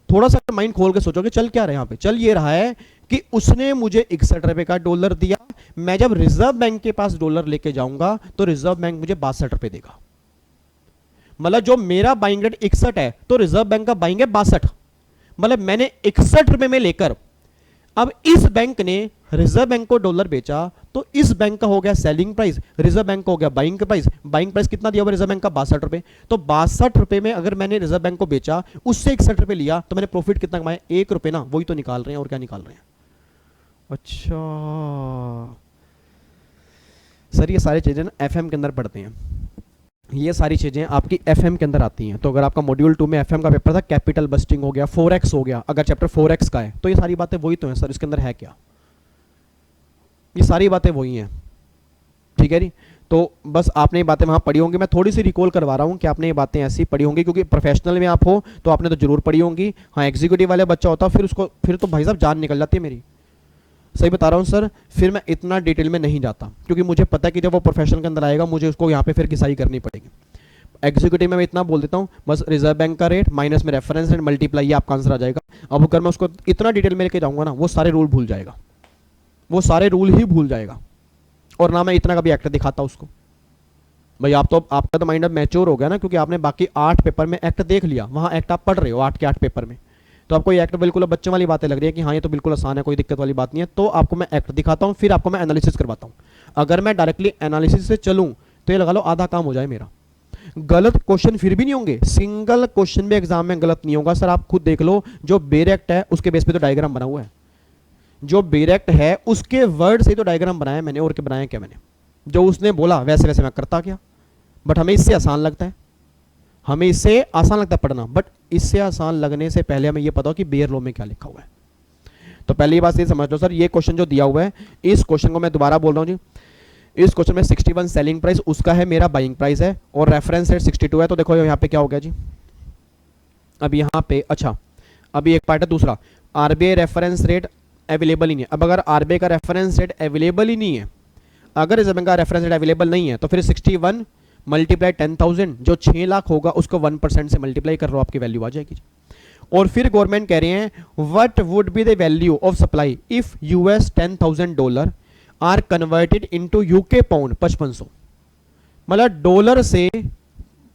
थोड़ा सा माइंड खोल के सोचोगे चल क्या रहा है यहाँ पे, चल ये रहा है कि उसने मुझे 61 रुपए का डॉलर दिया, मैं जब रिजर्व बैंक के पास डॉलर लेके जाऊंगा तो रिजर्व बैंक मुझे 62 रुपए देगा। मतलब जो मेरा बाइंग रेट 61 है तो रिजर्व बैंक का बाइंग है 62। मतलब मैंने 61 रुपए में लेकर अब इस बैंक ने रिजर्व बैंक को डॉलर बेचा तो इस बैंक का हो गया सेलिंग प्राइस, रिजर्व बैंक का हो गया बाइंग प्राइस। बाइंग प्राइस कितना दिया हुआ रिजर्व बैंक का 62 रुपए। तो 62 रुपए में अगर मैंने रिजर्व बैंक को बेचा, उससे 61 रुपए लिया, तो मैंने प्रॉफिट कितना कमाया, 1 रुपए ना। वही तो निकाल रहे हैं, और क्या निकाल रहे हैं। अच्छा सर, ये सारी चीजें ना एफएम के अंदर पढ़ते हैं, ये सारी चीजें आपकी एफएम के अंदर आती हैं। तो अगर आपका मॉड्यूल 2 में एफएम का पेपर था, कैपिटल बस्टिंग हो गया, फोरेक्स हो गया, अगर चैप्टर फोरेक्स का है तो ये सारी बातें वही तो हैं सर, इसके अंदर है क्या, ये सारी बातें वही हैं। ठीक है जी। तो बस आपने ये बातें वहाँ पढ़ी होंगी, मैं थोड़ी सी रिकॉल करवा रहा हूँ कि आपने ये बातें ऐसी पढ़ी होंगी, क्योंकि प्रोफेशनल में आप हो तो आपने तो जरूर पढ़ी होंगी। हाँ, एग्जीक्यूटिव वाले बच्चा होता फिर उसको, फिर तो भाई साहब जान निकल जाती है मेरी, सही बता रहा हूँ सर। फिर मैं इतना डिटेल में नहीं जाता, क्योंकि मुझे पता है कि जब वो प्रोफेशन के अंदर आएगा मुझे उसको यहाँ पे फिर घिसाई करनी पड़ेगी। एग्जीक्यूटिव में मैं इतना बोल देता हूँ बस, रिजर्व बैंक का रेट माइनस में रेफरेंस रेट मल्टीप्लाई, ये आपका आंसर आ जाएगा। अब अगर मैं उसको इतना डिटेल में लेके जाऊंगा ना, वो सारे रूल भूल जाएगा, वो सारे रूल ही भूल जाएगा। और ना मैं इतना का भी एक्ट दिखाता उसको। भाई आप तो, आपका तो माइंड अब मैच्योर हो गया ना, क्योंकि आपने बाकी 8 पेपर में एक्ट देख लिया, वहां एक्ट आप पढ़ रहे हो 8 के 8 पेपर में। तो आपको ये एक्ट बिल्कुल बच्चों वाली बातें लग रही है कि हाँ ये तो बिल्कुल आसान है, कोई दिक्कत वाली बात नहीं है। तो आपको मैं एक्ट दिखाता हूँ, फिर आपको मैं एनालिसिस करवाता हूँ। अगर मैं डायरेक्टली एनालिसिस से चलूँ तो ये लगा लो आधा काम हो जाए मेरा। गलत क्वेश्चन फिर भी नहीं होंगे, सिंगल क्वेश्चन भी एग्जाम में गलत नहीं होगा सर। आप खुद देख लो, जो बेरेक्ट है उसके बेस पे तो डायग्राम बना हुआ है, जो बेरेक्ट है उसके वर्ड से तो डायग्राम बनाया मैंने, और क्या बनाया क्या मैंने, जो उसने बोला वैसे वैसे मैं करता क्या। बट हमें इससे आसान लगता है, हमें इससे आसान लगता है पढ़ना, बट इससे आसान लगने से पहले हमें यह पता हो कि बेयर लॉ में क्या लिखा हुआ है। तो पहली बात ये समझ लो सर, ये क्वेश्चन जो दिया हुआ है, इस क्वेश्चन को मैं दोबारा बोल रहा हूँ जी। इस क्वेश्चन में 61 सेलिंग प्राइस उसका है, मेरा बाइंग प्राइस है, और रेफरेंस रेट 62 है। तो देखो यहाँ पे क्या हो गया जी, अब यहाँ पे अच्छा, अभी एक पार्ट है दूसरा, आरबीआई रेफरेंस रेट अवेलेबल ही नहीं है। अब अगर आरबीआई का रेफरेंस रेट अवेलेबल ही नहीं है, अगर रिजर्व बैंक का रेफरेंस रेट अवेलेबल नहीं है, तो फिर 61 मल्टीप्लाई 10,000, जो 6 लाख होगा उसको 1% से मल्टीप्लाई कर लो, आपकी वैल्यू आ जाएगी। और फिर गवर्नमेंट कह रहे हैं what would be the value of supply if US $10,000 are converted into UK pound 5500। मतलब डॉलर से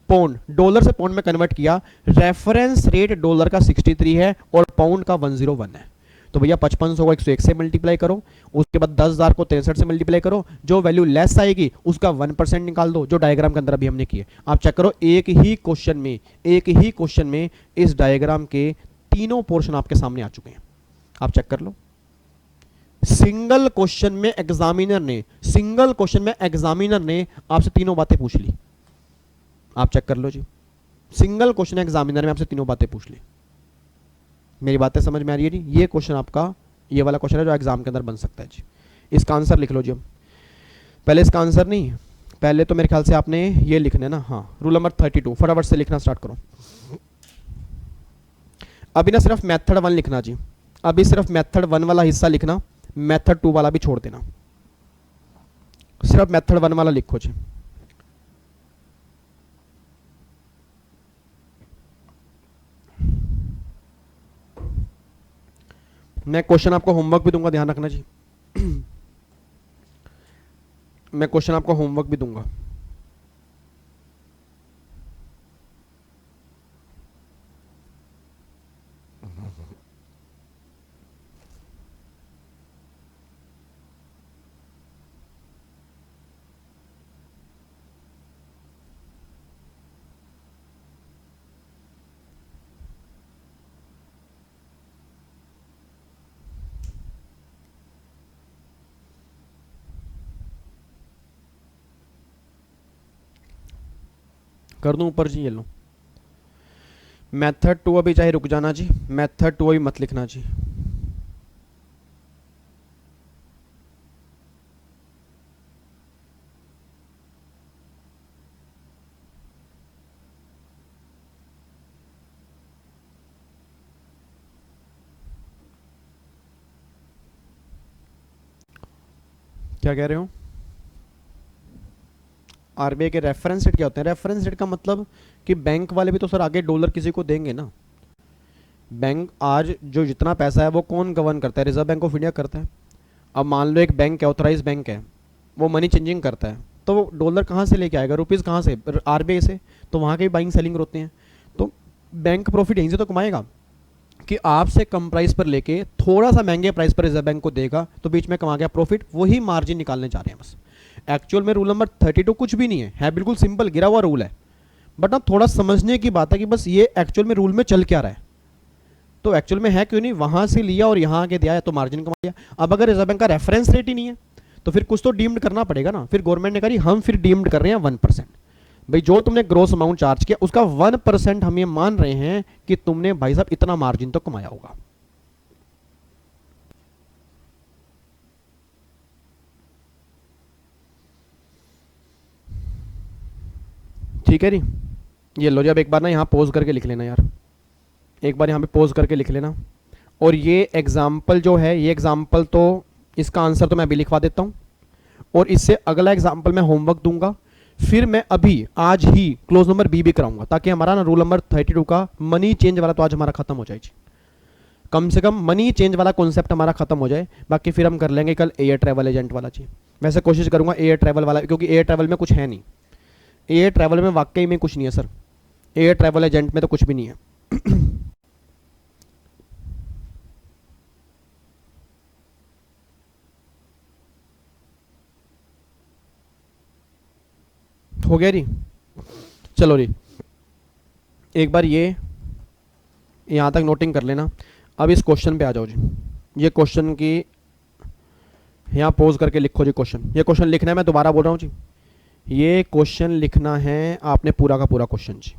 पाउंड में कन्वर्ट किया, रेफरेंस रेट डॉलर का 63 है और पाउंड का 101 है। तो भैया 5500 को 101 से मल्टीप्लाई करो, उसके बाद 10,000 को 63 से मल्टीप्लाई करो, जो वैल्यू लेस आएगी उसका 1% निकाल दो, जो डायग्राम के अंदर अभी हमने किए। आप चेक करो, एक ही क्वेश्चन में इस डायग्राम के तीनों पोर्शन आपके सामने आ चुके हैं। आप चेक कर लो, सिंगल क्वेश्चन में एग्जामिनर ने आपसे तीनों बातें पूछ ली। आप चेक कर लो जी, सिंगल क्वेश्चन एग्जामिनर में आपसे तीनों बातें पूछ ली। मेरी बातें समझ में आ रही है जी। ये क्वेश्चन आपका, ये वाला क्वेश्चन है जो एग्जाम के अंदर बन सकता है जी। इसका आंसर लिख लो जी। पहले इसका आंसर नहीं, पहले तो मेरे ख्याल से आपने ये लिखना है ना, हाँ, रूल नंबर 32 फटाफट से लिखना स्टार्ट करो। अभी ना सिर्फ मेथड 1 लिखना जी, अभी सिर्फ मेथड 1 वाला हिस्सा लिखना, मेथड 2 वाला भी छोड़ देना, सिर्फ मेथड 1 वाला लिखो जी। मैं क्वेश्चन आपको होमवर्क भी दूंगा, ध्यान रखना जी। मैं क्वेश्चन आपको होमवर्क भी दूंगा। कर दूं ऊपर जी, ये लो मेथड 2। अभी चाहे रुक जाना जी, मेथड 2 अभी मत लिखना जी। क्या कह रहे हो? आरबीआई के रेफरेंस रेट क्या होते हैं? रेफरेंस रेट का मतलब कि बैंक वाले भी तो सर आगे डॉलर किसी को देंगे ना। बैंक आज जो जितना पैसा है वो कौन गवर्न करता है? रिजर्व बैंक ऑफ इंडिया करता है। अब मान लो एक बैंक है, ऑथराइज बैंक है, वो मनी चेंजिंग करता है, तो वो डॉलर कहाँ से लेके आएगा? रुपीज़ कहाँ से? आरबीआई से। तो वहाँ के भी बाइंग सेलिंग होते हैं, तो बैंक प्रॉफिट यहीं से तो कमाएगा कि आपसे कम प्राइस पर लेके थोड़ा सा महंगे प्राइस पर रिजर्व बैंक को देगा, तो बीच में कमा गया प्रॉफिट। वही मार्जिन निकालने जा रहे हैं बस। एक्चुअल में रूल नंबर 32 कुछ भी नहीं है बिल्कुल सिंपल गिरा हुआ रूल है। बट अब थोड़ा समझने की बात है कि बस ये एक्चुअल में रूल में चल क्या रहा है। तो एक्चुअल में है क्यों नहीं, वहां से लिया और यहाँ आके दिया है तो मार्जिन कमा लिया। अब अगर रिजर्व बैंक का रेफरेंस रेट ही नहीं है तो फिर कुछ तो डीम्ड करना पड़ेगा ना। फिर गवर्नमेंट ने कहा हम फिर डीम्ड कर रहे हैं 1%। भाई जो तुमने ग्रोस अमाउंट चार्ज किया उसका 1% हम ये मान रहे हैं कि तुमने भाई साहब इतना मार्जिन तो कमाया होगा। ठीक है जी। ये लो जी, अब एक बार ना यहाँ पोज करके लिख लेना यार, एक बार यहाँ पे पोज करके लिख लेना। और ये एग्जाम्पल जो है, ये एग्जाम्पल तो इसका आंसर तो मैं अभी लिखवा देता हूँ, और इससे अगला एग्जाम्पल मैं होमवर्क दूंगा। फिर मैं अभी आज ही क्लोज नंबर बी भी कराऊंगा, ताकि हमारा ना रूल नंबर 32 का मनी चेंज वाला तो आज हमारा खत्म हो जाए। कम से कम मनी चेंज वाला कॉन्सेप्ट हमारा खत्म हो जाए। बाकी फिर हम कर लेंगे कल एयर ट्रैवल एजेंट वाला चीज। वैसे कोशिश करूंगा एयर ट्रैवल वाला, क्योंकि एयर ट्रैवल में कुछ है नहीं। एयर ट्रैवल में वाकई में कुछ नहीं है सर, एयर ट्रैवल एजेंट में तो कुछ भी नहीं है। हो गया जी। चलो जी, एक बार ये यहाँ तक नोटिंग कर लेना। अब इस क्वेश्चन पे आ जाओ जी। ये क्वेश्चन की यहाँ पोज करके लिखो जी क्वेश्चन। ये क्वेश्चन लिखना है, मैं दोबारा बोल रहा हूँ जी, ये क्वेश्चन लिखना है आपने पूरा का पूरा क्वेश्चन जी।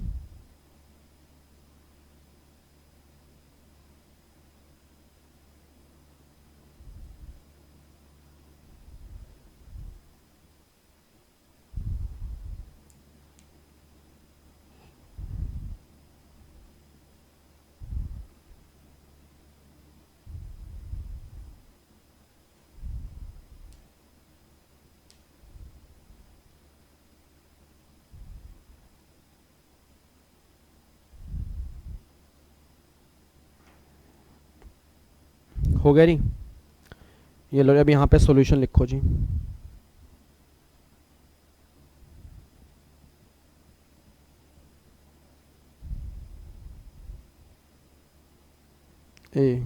हो गया जी। ये लो अब यहाँ पे सॉल्यूशन लिखो जी। A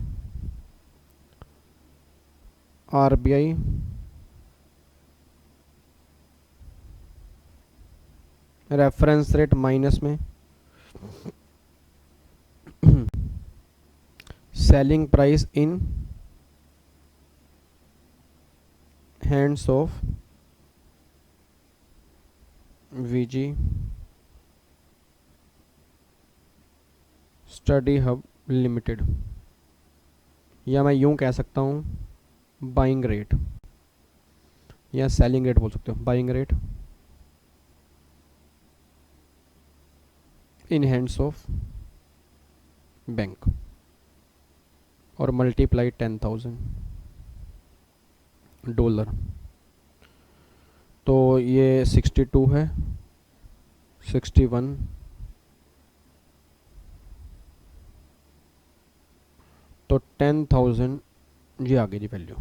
RBI reference rate minus में selling price in hands of VG study hub Limited, या मैं यूं कह सकता हूं बाइंग रेट या सेलिंग रेट बोल सकते हो। Buying rate in hands of bank और मल्टीप्लाई $10,000। तो ये 62 है, 61, तो 10,000 जी आ गई जी वैल्यू।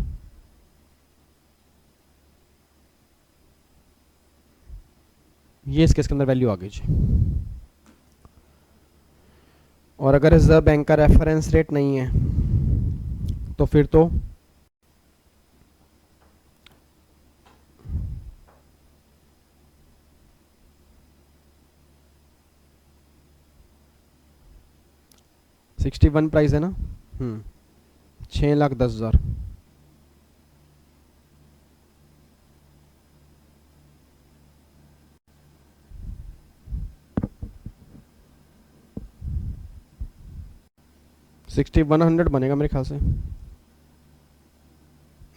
ये इस केस के अंदर वैल्यू आ गई जी। और अगर रिजर्व बैंक का रेफरेंस रेट नहीं है तो फिर तो $61 प्राइस है ना। 6,10,000। $6,100 बनेगा मेरे ख्याल से,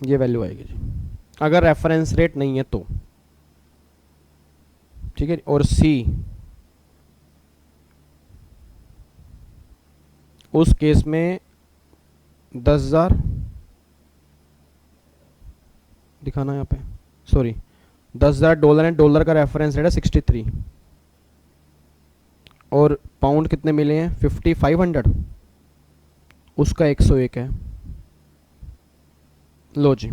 ये वैल्यू आएगी जी अगर रेफरेंस रेट नहीं है तो। ठीक है, और सी उस केस में 10,000 दिखाना यहाँ पे। सॉरी, $10,000 है, डॉलर का रेफरेंस रेट है 63, और पाउंड कितने मिले हैं 5500, उसका 101 है। लो जी,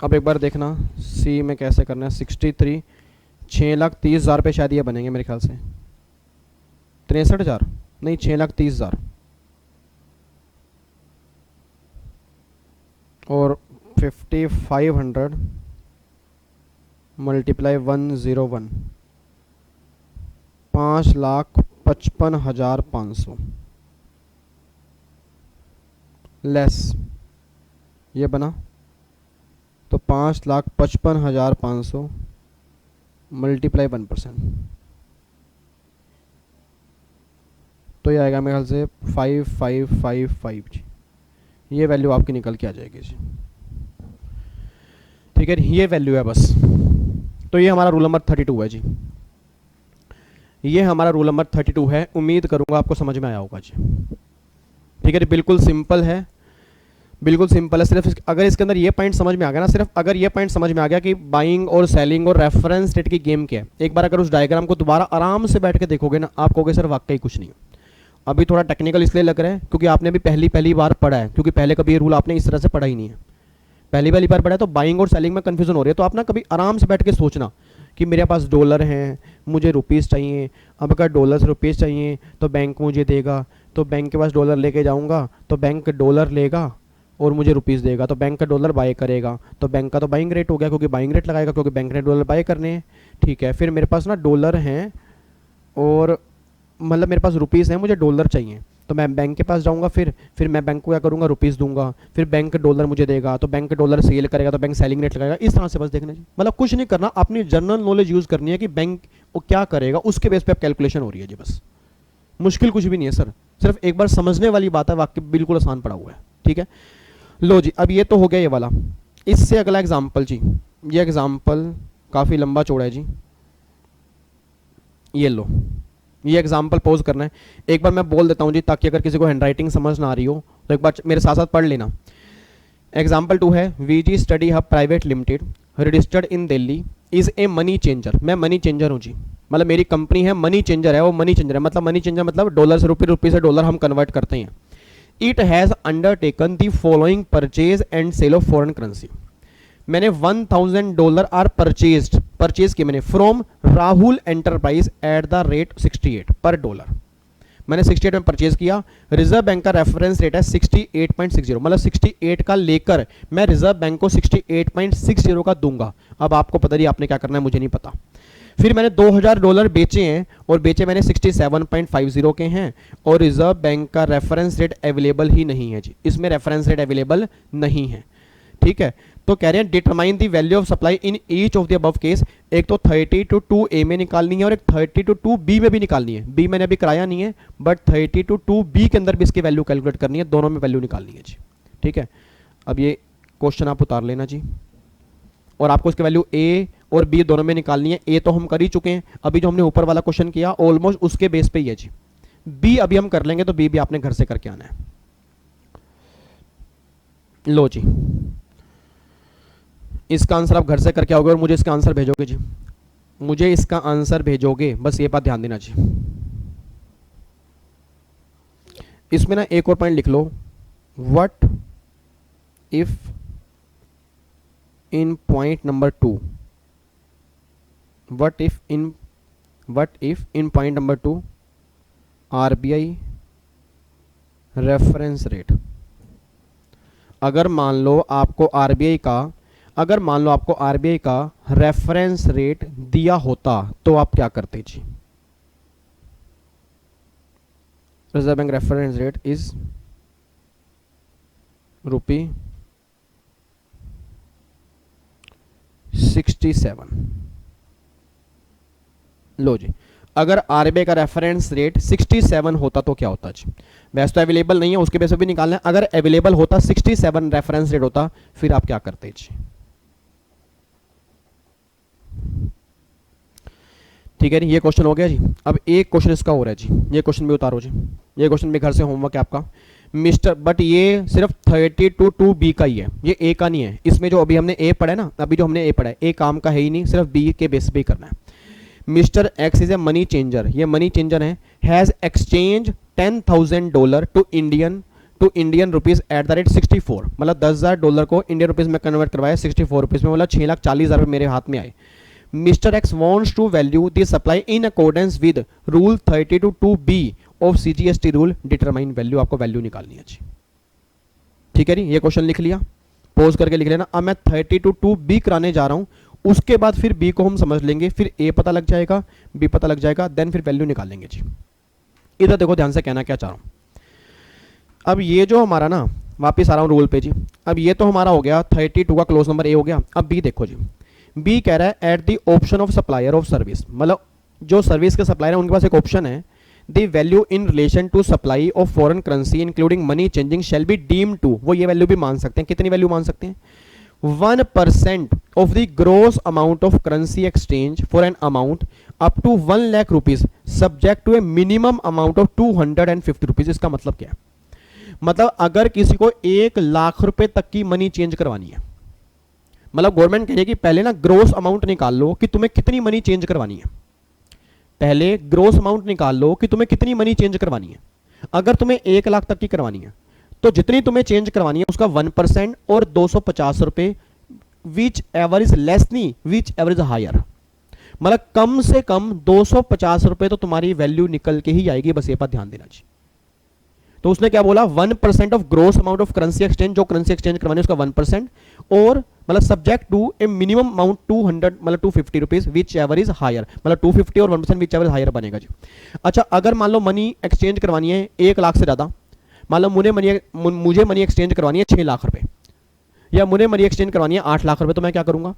अब एक बार देखना सी में कैसे करना है। 63, 6,30,000 पे शायद ये बनेंगे मेरे ख्याल से, 63,000 नहीं, 6,30,000 और 5500 मल्टीप्लाई 101, 5,55,500 लेस ये बना, तो 5,55,500 मल्टीप्लाई 1%, तो ये आएगा मेरे ख्याल से 5555 जी। ये वैल्यू आपकी निकल के आ जाएगी जी। ठीक है, ये वैल्यू है बस। तो ये हमारा रूल नंबर 32 है जी, ये हमारा रूल नंबर 32 है। उम्मीद करूंगा आपको समझ में आया होगा जी। ठीक है, बिल्कुल सिंपल है, बिल्कुल सिंपल है। सिर्फ अगर इसके अंदर ये पॉइंट समझ में आ गया ना, सिर्फ अगर ये पॉइंट समझ में आ गया कि बाइंग और सेलिंग और रेफरेंस रेट की गेम क्या है, एक बार अगर उस डायग्राम को दोबारा आराम से बैठ के देखोगे ना, आप कहोगे सर वाकई कुछ नहीं। अभी थोड़ा टेक्निकल इसलिए लग रहा है क्योंकि आपने भी पहली बार पढ़ा है, क्योंकि पहले कभी ये रूल आपने इस तरह से पढ़ा ही नहीं है, पहली बार पढ़ा है, तो बाइंग और सेलिंग में कन्फ्यूजन हो रही है। तो आप ना कभी आराम से बैठ के सोचना कि मेरे पास डॉलर हैं, मुझे रुपीज़ चाहिए। अब अगर डॉलर से रुपीज़ चाहिए तो बैंक मुझे देगा, तो बैंक के पास डॉलर लेके जाऊंगा, तो बैंक डॉलर लेगा और मुझे रुपीज़ देगा, तो बैंक का डॉलर बाय करेगा, तो बैंक का तो बाइंग रेट हो गया क्योंकि बाइंग रेट लगाएगा, क्योंकि बैंक ने डॉलर बाय करने हैं। ठीक है, फिर मेरे पास ना डॉलर हैं और मतलब मेरे पास रुपीज़ हैं, मुझे डॉलर चाहिए, तो मैं बैंक के पास जाऊंगा, फिर मैं बैंक को क्या करूंगा, रुपीज़ दूंगा, फिर बैंक डॉलर मुझे देगा, तो बैंक डॉलर सेल करेगा, तो बैंक सेलिंग रेट लगाएगा। इस तरह से बस देखना जी, मतलब कुछ नहीं करना, अपनी जनरल नॉलेज यूज़ करनी है कि बैंक वो क्या करेगा, उसके बेस पे अब कैलकुलेशन हो रही है जी। बस मुश्किल कुछ भी नहीं है सर, सिर्फ एक बार समझने वाली बात है, वाकई बिल्कुल आसान पड़ा हुआ है। ठीक है, लो जी, अब ये तो हो गया ये वाला। इससे अगला एग्जाम्पल जी, ये एग्जाम्पल काफ़ी लंबा चौड़ा है जी। ये लो, ये एग्जाम्पल पोज करना है। एक बार मैं बोल देता हूँ जी, ताकि अगर किसी को हैंडराइटिंग समझ ना आ रही हो तो एक बार मेरे साथ साथ पढ़ लेना। एग्जाम्पल 2 है, VG study Hub Private Limited registered in Delhi is a money changer. मैं मनी चेंजर हूँ जी, मतलब मेरी कंपनी है, मनी चेंजर है, वो मनी चेंजर है, मतलब मनी चेंजर मतलब डॉलर से रुपये, रुपये से डॉलर हम कन्वर्ट करते हैं। It has undertaken the following purchase and sale of foreign currency. मैंने $1,000 आर परचेज किए मैंने from Rahul enterprise at the rate 68 per dollar. मैंने 68 में परचेज किया। रिजर्व बैंक का रेफरेंस रेट है 68.60, मतलब 68 का लेकर मैं रिजर्व बैंक को 68.60 का दूंगा। अब आपको पता नहीं आपने क्या करना है, मुझे नहीं पता। फिर मैंने $2,000 बेचे हैं, और बेचे मैंने 67.50 के हैं, और रिजर्व बैंक का रेफरेंस रेट अवेलेबल ही नहीं है जी, इसमें रेफरेंस रेट अवेलेबल नहीं है। ठीक है, तो कह रहे हैं determine the value of supply in each of the above case. एक तो 32 ए में निकालनी है और एक 32 बी में भी निकालनी है। बी मैंने अभी कराया नहीं है, बट 32 बी के अंदर भी इसकी वैल्यू कैलकुलेट करनी है, दोनों में वैल्यू निकालनी है जी। ठीक है, अब ये क्वेश्चन आप उतार लेना जी, और आपको इसकी वैल्यू ए और बी दोनों में निकालनी है। ए तो हम कर ही चुके हैं, अभी जो हमने ऊपर वाला क्वेश्चन किया ऑलमोस्ट उसके बेस पे ही है जी। बी अभी हम कर लेंगे, तो बी भी आपने घर से करके आना है। लो जी, इसका आंसर आप घर से करके आओगे और मुझे इसका आंसर भेजोगे जी, मुझे इसका आंसर भेजोगे, बस ये बात ध्यान देना जी। इसमें ना एक और पॉइंट लिख लो, what if in point number 2, what if in point number 2 RBI reference rate. अगर मान लो आपको आरबीआई का रेफरेंस रेट दिया होता तो आप क्या करते जी। Reserve bank reference rate is ₹67। लो जी, अगर आरबीआई का रेफरेंस रेट 67 होता तो क्या होता जी। वैसे तो अवेलेबल नहीं है, उसके बेस पे भी निकालना है। अगर अवेलेबल होता 67 रेफरेंस रेट होता, फिर आप क्या करते जी। ठीक है, ये क्वेश्चन हो गया जी। अब एक क्वेश्चन इसका हो रहा है जी, ये क्वेश्चन भी उतारो जी, ये क्वेश्चन भी घर से होमवर्क है आपका। मिस्टर, बट ये सिर्फ 32 2B का ही है, ये A का नहीं है। इसमें जो अभी हमने A पढ़ा है ना, अभी जो हमने A पढ़ा है, A काम का है ही नहीं, सिर्फ B के बेस पे ही करना है। Mister X is a money changer, ये मनी चेंजर है, has exchange $10,000 to Indian rupees at the rate 64, मतलब $10,000 को इंडियन रुपीज में कन्वर्ट करवाया 64 रुपीज में, मतलब 6,40,000 मेरे हाथ में आए। Mister X wants to value the supply in accordance with rule 32 2B of CGST rule, determine value, आपको वैल्यू निकालनी है जी। ठीक है जी, ये क्वेश्चन लिख लिया, पोज करके लिख लेना। अब मैं 32 2B कराने जा रहा हूं, उसके बाद फिर B को हम समझ लेंगे, फिर A पता लग जाएगा, B पता लग जाएगा, देन फिर वैल्यू निकालेंगे जी। इधर देखो ध्यान से, कहना क्या चाह रहा हूं। अब ये जो हमारा ना, वापिस आ रहा हूँ रूल पे जी। अब ये तो हमारा हो गया 32 का क्लोज नंबर A हो गया। अब B देखो जी, B कह रहा है at the option of supplier of service, मतलब जो सर्विस के सप्लायर है उनके पास एक ऑप्शन है, the value in relation to supply of foreign currency including money changing shall be deem to, वो ये वैल्यू भी मान सकते हैं। कितनी वैल्यू मान सकते हैं? 1% of the gross amount of currency exchange for an amount up to 1 lakh rupees subject to a minimum amount of 250 rupees. इसका मतलब क्या है? मतलब अगर किसी को 1 लाख रुपए तक की मनी चेंज करवानी है, मतलब गवर्नमेंट कह रही है कि पहले ना ग्रोस अमाउंट निकाल लो कि तुम्हें कितनी मनी चेंज करवानी है, पहले ग्रोस अमाउंट निकाल लो कि तुम्हें कितनी मनी चेंज करवानी है। अगर तुम्हें 1 लाख तक की करवानी है तो जितनी तुम्हें चेंज करवानी है उसका 1% और 250 रुपए, विच एवर इज लेस नहीं विच एवर इज हायर, मतलब कम से कम 250 रुपए तो तुम्हारी वैल्यू निकल के ही आएगी। बस ये पर ध्यान देना चाहिए। तो उसने क्या बोला? 1% of gross amount of currency exchange, जो करेंसी एक्सचेंज करवानी है उसका 1%, और मतलब subject to a minimum amount 200 मतलब 250 rupees whichever is higher, मतलब 250 और 1% विच एवर इज हायर बनेगा जी। अच्छा, अगर मान लो मनी एक्सचेंज करवानी है 1 लाख से ज्यादा, मान लो मुझे मनी एक्सचेंज करवानी है 6 लाख रुपए, या मुझे मनी एक्सचेंज करवानी है 8 लाख रुपए, तो मैं क्या करूंगा?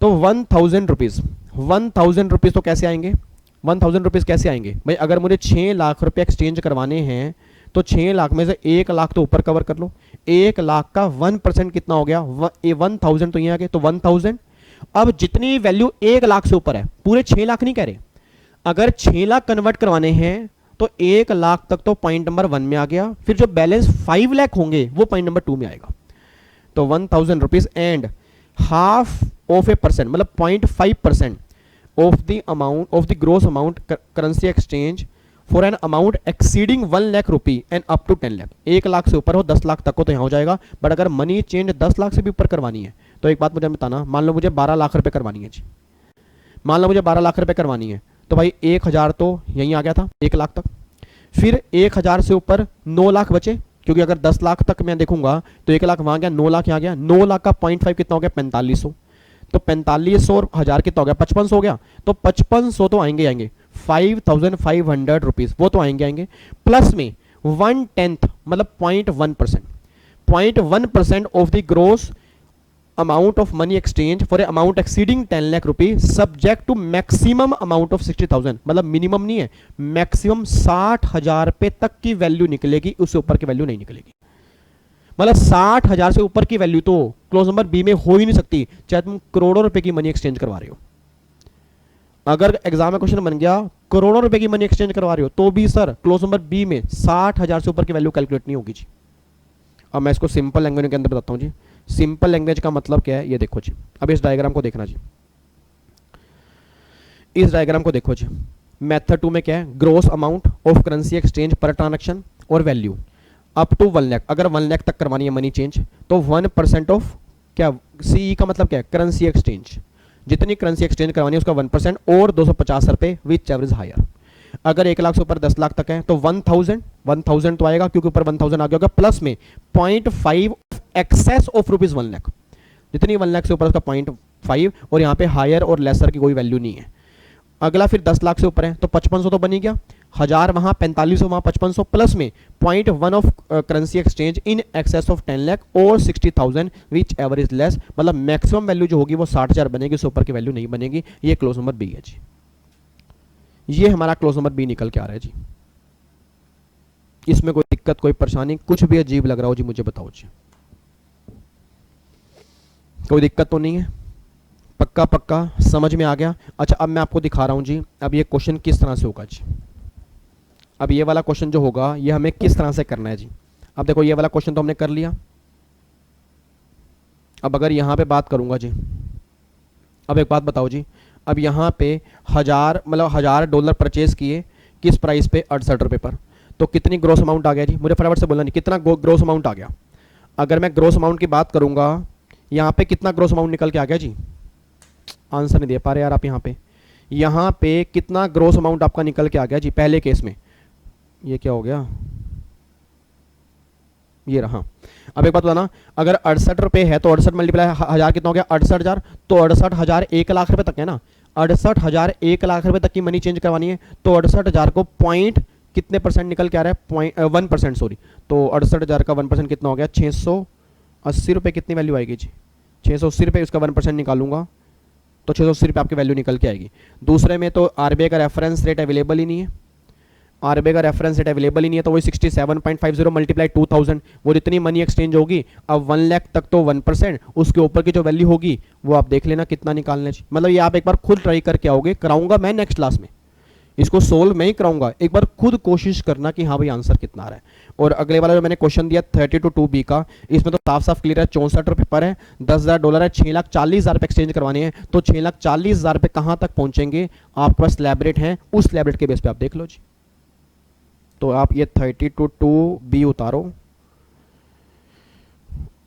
तो 1,000 रुपीज तो कैसे आएंगे? 1,000 रुपीज कैसे आएंगे भाई? अगर मुझे 6 लाख रुपए एक्सचेंज करवाने हैं तो 6 लाख में से 1 लाख तो ऊपर कवर कर लो, 1 लाख का 1% कितना हो गया? 1,000 तो यहाँ आ गए, तो 1,000। अब जितनी वैल्यू 1 लाख से ऊपर है, पूरे 6 लाख नहीं कह रहे, अगर 6 लाख कन्वर्ट करवाने हैं तो 1 लाख तक तो पॉइंट नंबर 1 में आ गया, फिर जो बैलेंस 5 लाख होंगे वो पॉइंट नंबर 2 में आएगा। तो 1,000 rupees and half of a percent, मतलब 0.5% of the amount of the gross amount currency exchange for an amount exceeding 1 lakh rupee and up to 10 lakh. 1 lakh से ऊपर हो 10 लाख तक हो तो यहाँ हो जाएगा, बट अगर मनी चेंज 10 लाख से भी ऊपर करवानी है तो एक बात मुझे बताना, मान लो मुझे 12 लाख रुपए करवानी है जी, मान लो मुझे 12 लाख रुपए करवानी है, तो भाई 1,000 तो यहीं आ गया था 1 लाख तक, फिर 1,000 से ऊपर 9 लाख बचे, क्योंकि अगर 10 लाख तक मैं देखूंगा तो 1 लाख वहां गया, 9 लाख यहाँ गया, 9 लाख का 0.5 कितना हो गया? 4500, तो 4500 और 1000 कितना हो गया? 5500 हो गया, तो 5500 तो आएंगे 5,500 रुपीज, वो तो आएंगे, प्लस में 1/10 मतलब 0.1% of the gross amount of money exchange for a amount exceeding 10 lakh rupees subject to maximum amount of 60,000, मतलब मिनिमम नहीं है, मैक्सिमम 60,000 रुपए तक की वैल्यू निकलेगी, उससे ऊपर की वैल्यू नहीं निकलेगी। मतलब 60,000 से ऊपर की वैल्यू तो क्लोज नंबर बी में हो ही नहीं सकती, चाहे तुम करोड़ों रुपए की मनी एक्सचेंज करवा रहे हो। अगर एग्जाम में क्वेश्चन बन गया करोड़ों रुपए की मनी एक्सचेंज करवा रहे हो तो भी सर क्लोज नंबर बी में 60,000 से ऊपर की वैल्यू कैलकुलेट नहीं होगी जी। अब मैं इसको सिंपल लैंग्वेज के अंदर बताता हूँ जी। सिंपल लैंग्वेज का मतलब क्या है ये देखो जी। अब इस डायग्राम को देखना जी, इस डायग्राम को देखो जी। मेथड 2 में क्या है? Gross amount of currency exchange per transaction और वैल्यू अप टू 1 लाख। अगर 1 लाख तक करवानी है मनी चेंज तो 1% ऑफ क्या? सीई का मतलब क्या है? करेंसी एक्सचेंज, जितनी करेंसी एक्सचेंज करवानी है उसका 1% और 250 रुपए विच एवरेज हायर। अगर 1 लाख से ऊपर 10 लाख तक है तो 1,000 तो आएगा क्योंकि ऊपर 1,000 आ गया होगा, प्लस में 0.5 एक्सेस ऑफ रुपीज 1 लाख, जितनी 1 लाख से ऊपर उसका 0.5, और यहाँ पे हायर और लेसर की कोई वैल्यू नहीं है। अगला फिर 10 लाख से ऊपर है तो 5500 तो बन ही गया, 1000 वहां, 4500 वहां, 5500 प्लस में 0.1 of currency exchange in excess of 10 lakh और 60,000 विच एवर इज लेस, मतलब मैक्सिमम वैल्यू जो होगी वो 60,000 बनेगी, उससे ऊपर की वैल्यू नहीं बनेगी। ये क्लोज नंबर बी है जी, ये हमारा क्लोज नंबर बी निकल के आ रहा है जी। इसमें कोई दिक्कत, कोई परेशानी, कुछ भी अजीब लग रहा हो जी मुझे बताओ जी, कोई दिक्कत तो नहीं है? पक्का पक्का समझ में आ गया? अच्छा, अब मैं आपको दिखा रहा हूं जी, अब ये क्वेश्चन किस तरह से होगा जी। अब ये वाला क्वेश्चन जो होगा ये हमें किस तरह से करना है जी। अब देखो ये वाला क्वेश्चन तो हमने कर लिया। अब अगर यहाँ पे बात करूँगा जी, अब एक बात बताओ जी, अब यहाँ पे 1000 मतलब $1000 परचेज किए किस प्राइस पे, 68 रुपये पर, तो कितनी ग्रोस अमाउंट आ गया जी, मुझे फटाफट से बोलना नहीं कितना ग्रोस अमाउंट आ गया। अगर मैं ग्रोस अमाउंट की बात करूँगा यहाँ पे कितना ग्रोस अमाउंट निकल के आ गया जी, आंसर नहीं दे पा रहे यार आप। यहाँ पे कितना ग्रोस अमाउंट आपका निकल के आ गया जी पहले केस में, ये क्या हो गया, ये रहा। अब एक बात बताना, अगर 68 रुपये है तो 68 मल्टीप्लाई 1000 कितना हो गया, 68,000, तो 68,000 1 लाख रुपए तक है ना, 68,000 1 लाख रुपए तक की मनी चेंज करवानी है, तो 68,000 को पॉइंट कितने परसेंट निकल के आ रहा है, 1%, सॉरी, तो 68,000 का 1% कितना हो गया, 680 रुपये कितनी वैल्यू आएगी जी, 680 रुपये, उसका 1% निकालूंगा तो 680 रुपये आपकी वैल्यू निकल के आएगी। दूसरे में तो आरबीआई का रेफरेंस रेट अवेलेबल ही नहीं है, आरबीआई का रेफरेंस रेट अवेलेबल ही नहीं है, तो वही 67.50 मल्टीप्लाई 2000, वो जितनी मनी एक्सचेंज होगी, अब 1 लाख तक तो 1%, उसके ऊपर की जो वैल्यू होगी वो आप देख लेना कितना निकालना चाहिए। मतलब ये आप एक बार खुद ट्राई करके आओगे, कराऊंगा मैं नेक्स्ट क्लास में, इसको सोल्व मैं ही कराऊंगा, एक बार खुद कोशिश करना कि हाँ भाई आंसर कितना आ रहा है। और अगले वाला जो मैंने क्वेश्चन दिया 32B का, इसमें तो साफ साफ क्लियर है, 64 रुपये पर है, $10,000 है, 6,40,000 रुपये एक्सचेंज करवाने हैं, तो 6,40,000 रुपये कहाँ तक पहुंचेंगे, आपके पास स्लैब रेट है, उस स्लैब रेट के बेस पे आप देख लो जी। तो आप ये 32B उतारो,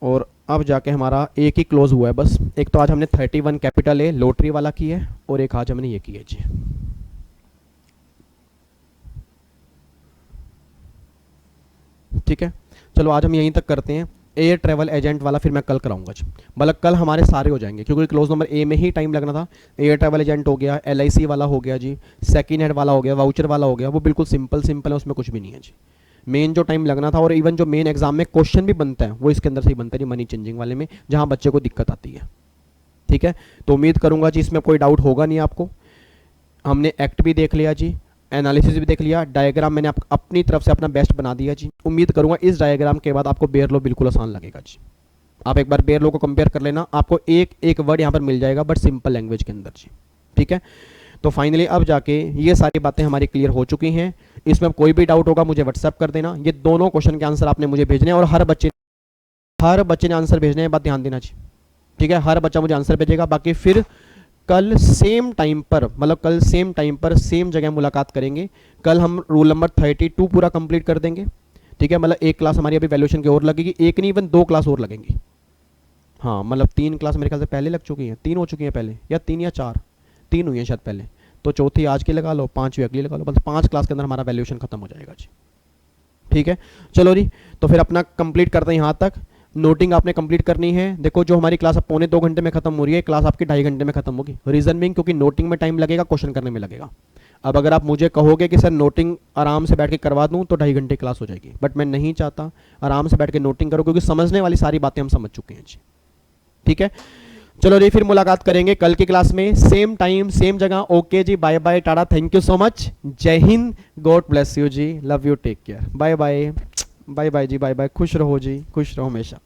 और अब जाके हमारा एक ही क्लोज हुआ है बस, एक तो आज हमने 31 कैपिटल ए लॉटरी वाला की है, और एक आज हमने ये की है जी। ठीक है, चलो आज हम यहीं तक करते हैं। एयर ट्रैवल एजेंट वाला फिर मैं कल कराऊंगा जी, मतलब कल हमारे सारे हो जाएंगे, क्योंकि क्लोज नंबर ए में ही टाइम लगना था। एयर ट्रैवल एजेंट हो गया, LIC वाला हो गया जी, सेकंड हैंड वाला हो गया, वाउचर वाला हो गया, वो बिल्कुल सिंपल है, उसमें कुछ भी नहीं है जी। मेन जो टाइम लगना था, और इवन जो मेन एग्जाम में क्वेश्चन भी बनता है वो इसके अंदर से ही बनता है जी, मनी चेंजिंग वाले में, जहाँ बच्चे को दिक्कत आती है। ठीक है, तो उम्मीद करूंगा जी इसमें कोई डाउट होगा नहीं आपको। हमने एक्ट भी देख लिया जी, एनालिसिस भी देख लिया, डायग्राम मैंने अपनी तरफ से अपना बेस्ट बना दिया जी। उम्मीद करूंगा इस डायग्राम के बाद आपको बेयर लो बिल्कुल आसान लगेगा जी। आप एक बार बेयर लो को कंपेयर कर लेना, आपको एक एक वर्ड यहाँ पर मिल जाएगा, बट सिंपल लैंग्वेज के अंदर जी। ठीक है, तो फाइनली अब जाके ये सारी बातें हमारी क्लियर हो चुकी हैं। इसमें कोई भी डाउट होगा मुझे व्हाट्सएप कर देना, ये दोनों क्वेश्चन के आंसर आपने मुझे भेजने हैं, और हर बच्चे ने आंसर भेजने हैं, बात ध्यान देना जी। ठीक है, हर बच्चा मुझे आंसर भेजेगा। बाकी फिर कल सेम टाइम पर, मतलब कल सेम टाइम पर सेम जगह मुलाकात करेंगे। कल हम रूल नंबर 32 पूरा कंप्लीट कर देंगे। ठीक है, मतलब एक क्लास हमारी अभी वैल्यूएशन की और लगेगी, एक नहीं इवन 2 क्लास और लगेंगी। हाँ, मतलब 3 क्लास मेरे ख्याल से पहले लग चुकी हैं, 3 हो चुकी हैं पहले, या 3 या 4, 3 हुई हैं शायद पहले, तो चौथी आज की लगा लो, 5वीं अगली लगा लो, मतलब 5 क्लास के अंदर हमारा वैल्यूएशन खत्म हो जाएगा जी। ठीक है, चलो जी, तो फिर अपना कंप्लीट करते हैं यहाँ तक। नोटिंग आपने कंप्लीट करनी है। देखो जो हमारी क्लास अब 1.25 घंटे में खत्म हो रही है, क्लास आपकी 2.5 घंटे में खत्म होगी। रीजन बिंग क्योंकि नोटिंग में टाइम लगेगा, क्वेश्चन करने में लगेगा। अब अगर आप मुझे कहोगे कि सर नोटिंग आराम से बैठ के करवा दूं तो 2.5 घंटे क्लास हो जाएगी, बट मैं नहीं चाहता, आराम से बैठ के नोटिंग करो, क्योंकि समझने वाली सारी बातें हम समझ चुके हैं जी। ठीक है, चलो जी, फिर मुलाकात करेंगे कल की क्लास में, सेम टाइम सेम जगह। ओके जी, bye bye, tata, thank you so much, जय हिंद, गॉड ब्लेस यू जी, love you, take care, bye bye, bye bye जी, बाय बाय, खुश रहो जी, खुश रहो हमेशा।